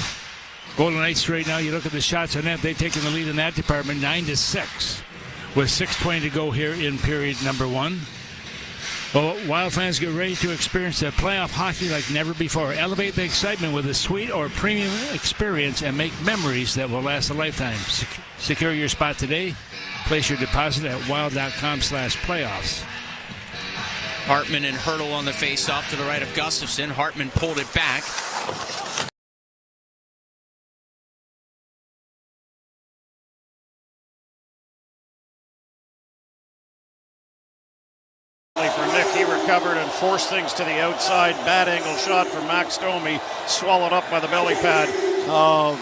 Golden Knights right now, you look at the shots on net, they've taken the lead in that department 9-6 with 6:20 to go here in period number one. Well, Wild fans get ready to experience the playoff hockey like never before. Elevate the excitement with a sweet or premium experience and make memories that will last a lifetime. Secure your spot today. Place your deposit at wild.com/playoffs. Hartman and Hertl on the face-off to the right of Gustafson. Hartman pulled it back. For Nick, he recovered and forced things to the outside. Bad angle shot from Max Domi, swallowed up by the belly pad of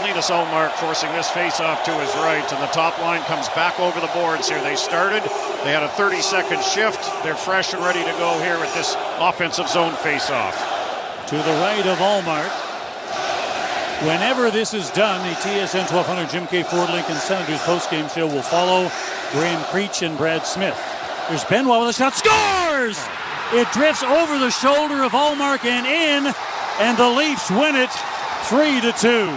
Linus Ullmark, forcing this face-off to his right. And the top line comes back over the boards here. They started. They had a 30-second shift. They're fresh and ready to go here with this offensive zone face-off. To the right of Ullmark. Whenever this is done, the TSN 1200 Jim K. Ford Lincoln Senators postgame show will follow Graham Creech and Brad Smith. There's Benoit with a shot. Scores! It drifts over the shoulder of Ullmark and in, and the Leafs win it 3-2.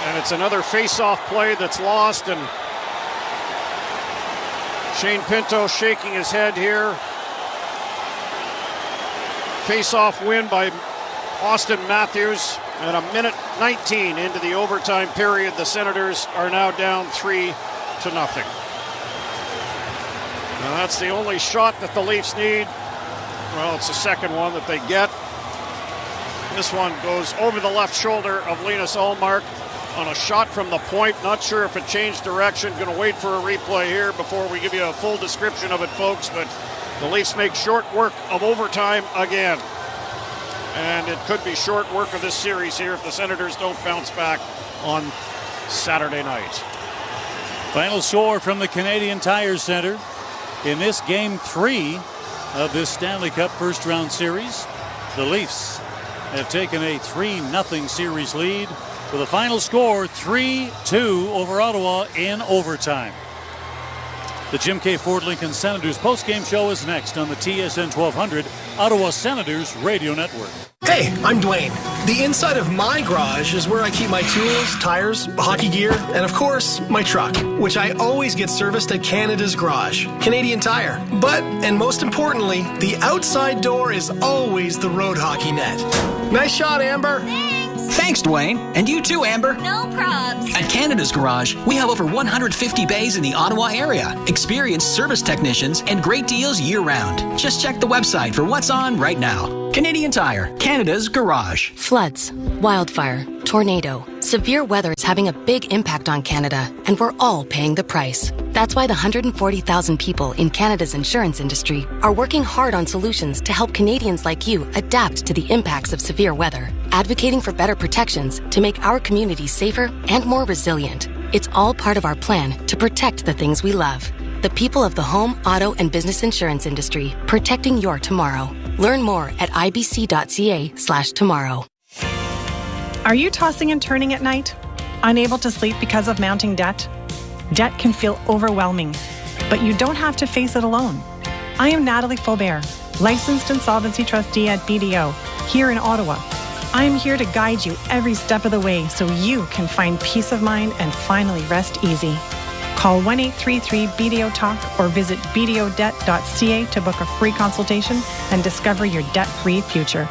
And it's another face-off play that's lost, and Shane Pinto shaking his head here. Face-off win by Austin Matthews, and a minute 19 into the overtime period, the Senators are now down 3-0. Now that's the only shot that the Leafs need. Well, it's the second one that they get. This one goes over the left shoulder of Linus Ullmark on a shot from the point. Not sure if it changed direction. Going to wait for a replay here before we give you a full description of it, folks. But the Leafs make short work of overtime again. And it could be short work of this series here if the Senators don't bounce back on Saturday night. Final score from the Canadian Tire Center. In this Game 3 of this Stanley Cup first-round series, the Leafs have taken a 3-0 series lead with a final score 3-2 over Ottawa in overtime. The Jim K. Ford Lincoln Senators postgame show is next on the TSN 1200 Ottawa Senators Radio Network. Hey, I'm Dwayne. The inside of my garage is where I keep my tools, tires, hockey gear, and of course, my truck, which I always get serviced at Canada's Garage, Canadian Tire. But, and most importantly, the outside door is always the road hockey net. Nice shot, Amber. Thanks, Dwayne. And you too, Amber. No probs. At Canada's Garage, we have over 150 bays in the Ottawa area, experienced service technicians, and great deals year-round. Just check the website for what's on right now. Canadian Tire, Canada's Garage. Floods, wildfire, tornado. Severe weather is having a big impact on Canada, and we're all paying the price. That's why the 140,000 people in Canada's insurance industry are working hard on solutions to help Canadians like you adapt to the impacts of severe weather, advocating for better protections to make our communities safer and more resilient. It's all part of our plan to protect the things we love. The people of the home, auto, and business insurance industry, protecting your tomorrow. Learn more at ibc.ca/tomorrow. Are you tossing and turning at night? Unable to sleep because of mounting debt? Debt can feel overwhelming, but you don't have to face it alone. I am Natalie Faubert, licensed insolvency trustee at BDO, here in Ottawa. I am here to guide you every step of the way so you can find peace of mind and finally rest easy. Call 1-833-BDO-TALK or visit bdodebt.ca to book a free consultation and discover your debt-free future.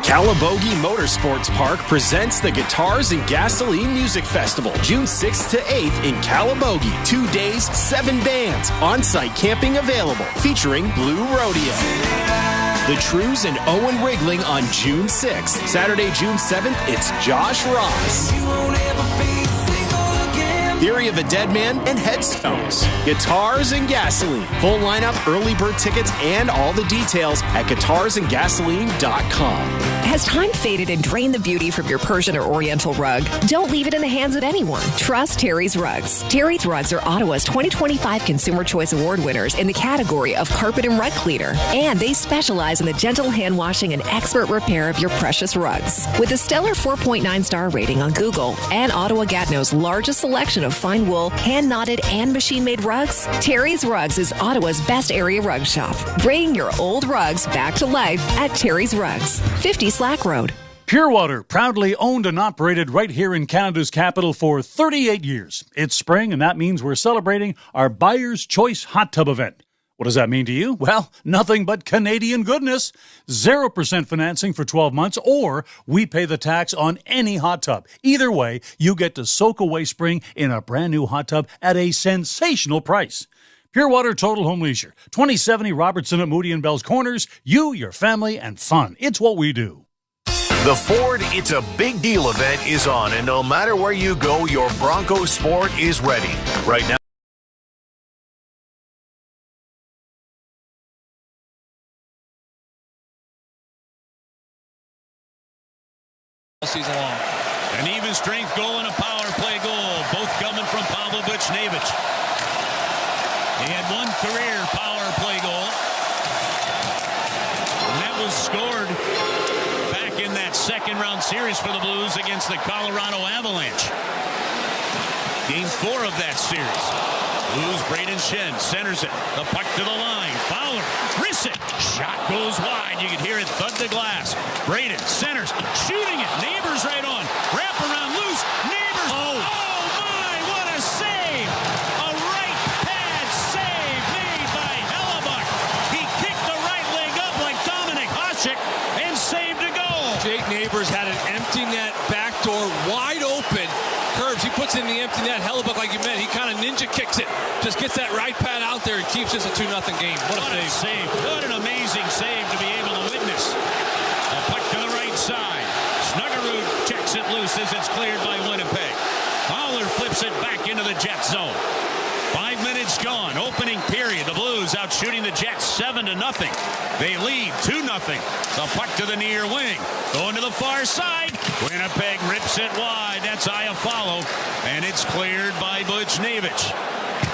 Calabogie Motorsports Park presents the Guitars and Gasoline Music Festival, June 6th to 8th in Calabogie. 2 days, 7 bands, on-site camping available, featuring Blue Rodeo. The Trues and Owen Wrigling on June 6th. Saturday, June 7th, it's Josh Ross. Theory of a Dead Man, and Headstones. Guitars and Gasoline. Full lineup, early bird tickets, and all the details at guitarsandgasoline.com. Has time faded and drained the beauty from your Persian or Oriental rug? Don't leave it in the hands of anyone. Trust Terry's Rugs. Terry's Rugs are Ottawa's 2025 Consumer Choice Award winners in the category of carpet and rug cleaner. And they specialize in the gentle hand washing and expert repair of your precious rugs. With a stellar 4.9 star rating on Google and Ottawa Gatineau's largest selection of fine wool, hand-knotted, and machine-made rugs, Terry's Rugs is Ottawa's best area rug shop. Bring your old rugs back to life at Terry's Rugs, 50 Slack Road. Pure Water, proudly owned and operated right here in Canada's capital for 38 years. It's spring, and that means we're celebrating our Buyer's Choice Hot Tub event. What does that mean to you? Well, nothing but Canadian goodness. 0% financing for 12 months, or we pay the tax on any hot tub. Either way, you get to soak away spring in a brand new hot tub at a sensational price. Pure Water Total Home Leisure, 2070 Robertson at Moody and Bell's Corners. You, your family, and fun. It's what we do. The Ford It's a Big Deal event is on, and no matter where you go, your Bronco Sport is ready. Right now, season long. An even strength goal and a power play goal, both coming from Pavel Buchnevich. He had one career power play goal, and that was scored back in that second round series for the Blues against the Colorado Avalanche. Game 4 of that series. Blues, Braden Shen centers it. The puck to the line. Fowler, wrists it. Shot goes wide. You can hear it thud the glass. Braden centers, shooting it. Neighbors right on. Wrap around loose. Neighbors. Oh my, what a save. A right pad save made by Hellebuck. He kicked the right leg up like Dominic Hasek and saved a goal. Jake Neighbors had an empty net backdoor wide open. Curves, he puts it in the empty net. Hellebuck, like you meant, he kind of ninja kicks it. Just gets that right pad out there and keeps us a 2-0 game. What a save. What an amazing save to be able to witness. A puck to the right side. Snuggerud checks it loose as it's cleared by Winnipeg. Fowler flips it back into the Jet zone. 5 minutes gone. Opening period. The Blues out shooting the Jets 7-0. They lead 2-0. The puck to the near wing. Going to the far side. Winnipeg rips it wide. That's Iafallo. And it's cleared by Buchnevich.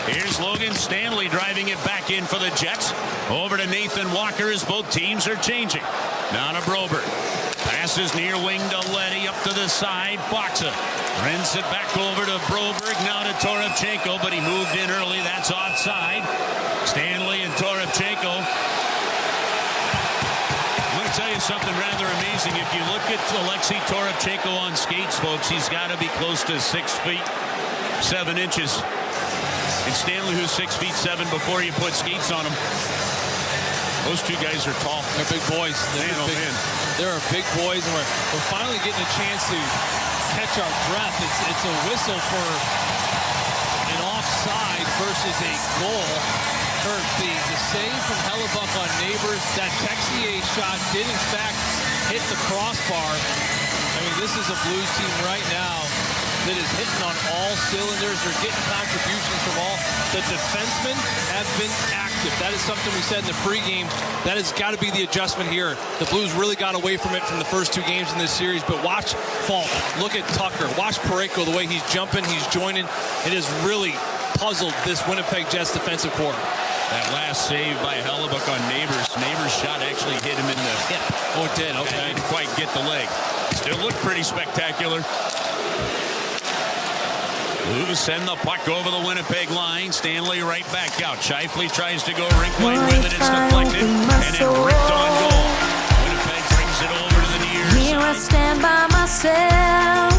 Here's Logan Stanley driving it back in for the Jets. Over to Nathan Walker as both teams are changing. Now to Broberg. Passes near wing to Leddy up to the side. Boxa rents it back over to Broberg. Now to Toropchenko, but he moved in early. That's offside. Stanley and Toropchenko. I'm going to tell you something rather amazing. If you look at Alexei Toropchenko on skates, folks, he's got to be close to 6 feet 7 inches. And Stanley, who's 6 feet 7 before you put skates on him. Those two guys are tall. They're big boys. They're big boys, and we're finally getting a chance to catch our breath. It's a whistle for an offside versus a goal. The save from Hellebuck on Neighbors, that Texier shot did in fact hit the crossbar. I mean, this is a Blues team right now It is hitting on all cylinders. They're getting contributions from all. The defensemen have been active. That is something we said in the pregame. That has got to be the adjustment here. The Blues really got away from it from the first 2 games in this series. But watch Falk. Look at Tucker. Watch Parayko, the way he's jumping, he's joining. It has really puzzled this Winnipeg Jets defensive core. That last save by Hellebuck on Neighbors. Neighbors' shot actually hit him in the hip. Oh, it did. Okay. Didn't quite get the leg. Still looked pretty spectacular. Blues send the puck over the Winnipeg line. Stanley right back out. Scheifele tries to go rink line with it. It's deflected and then ripped on goal. Winnipeg brings it over to the near side. Here I stand by myself.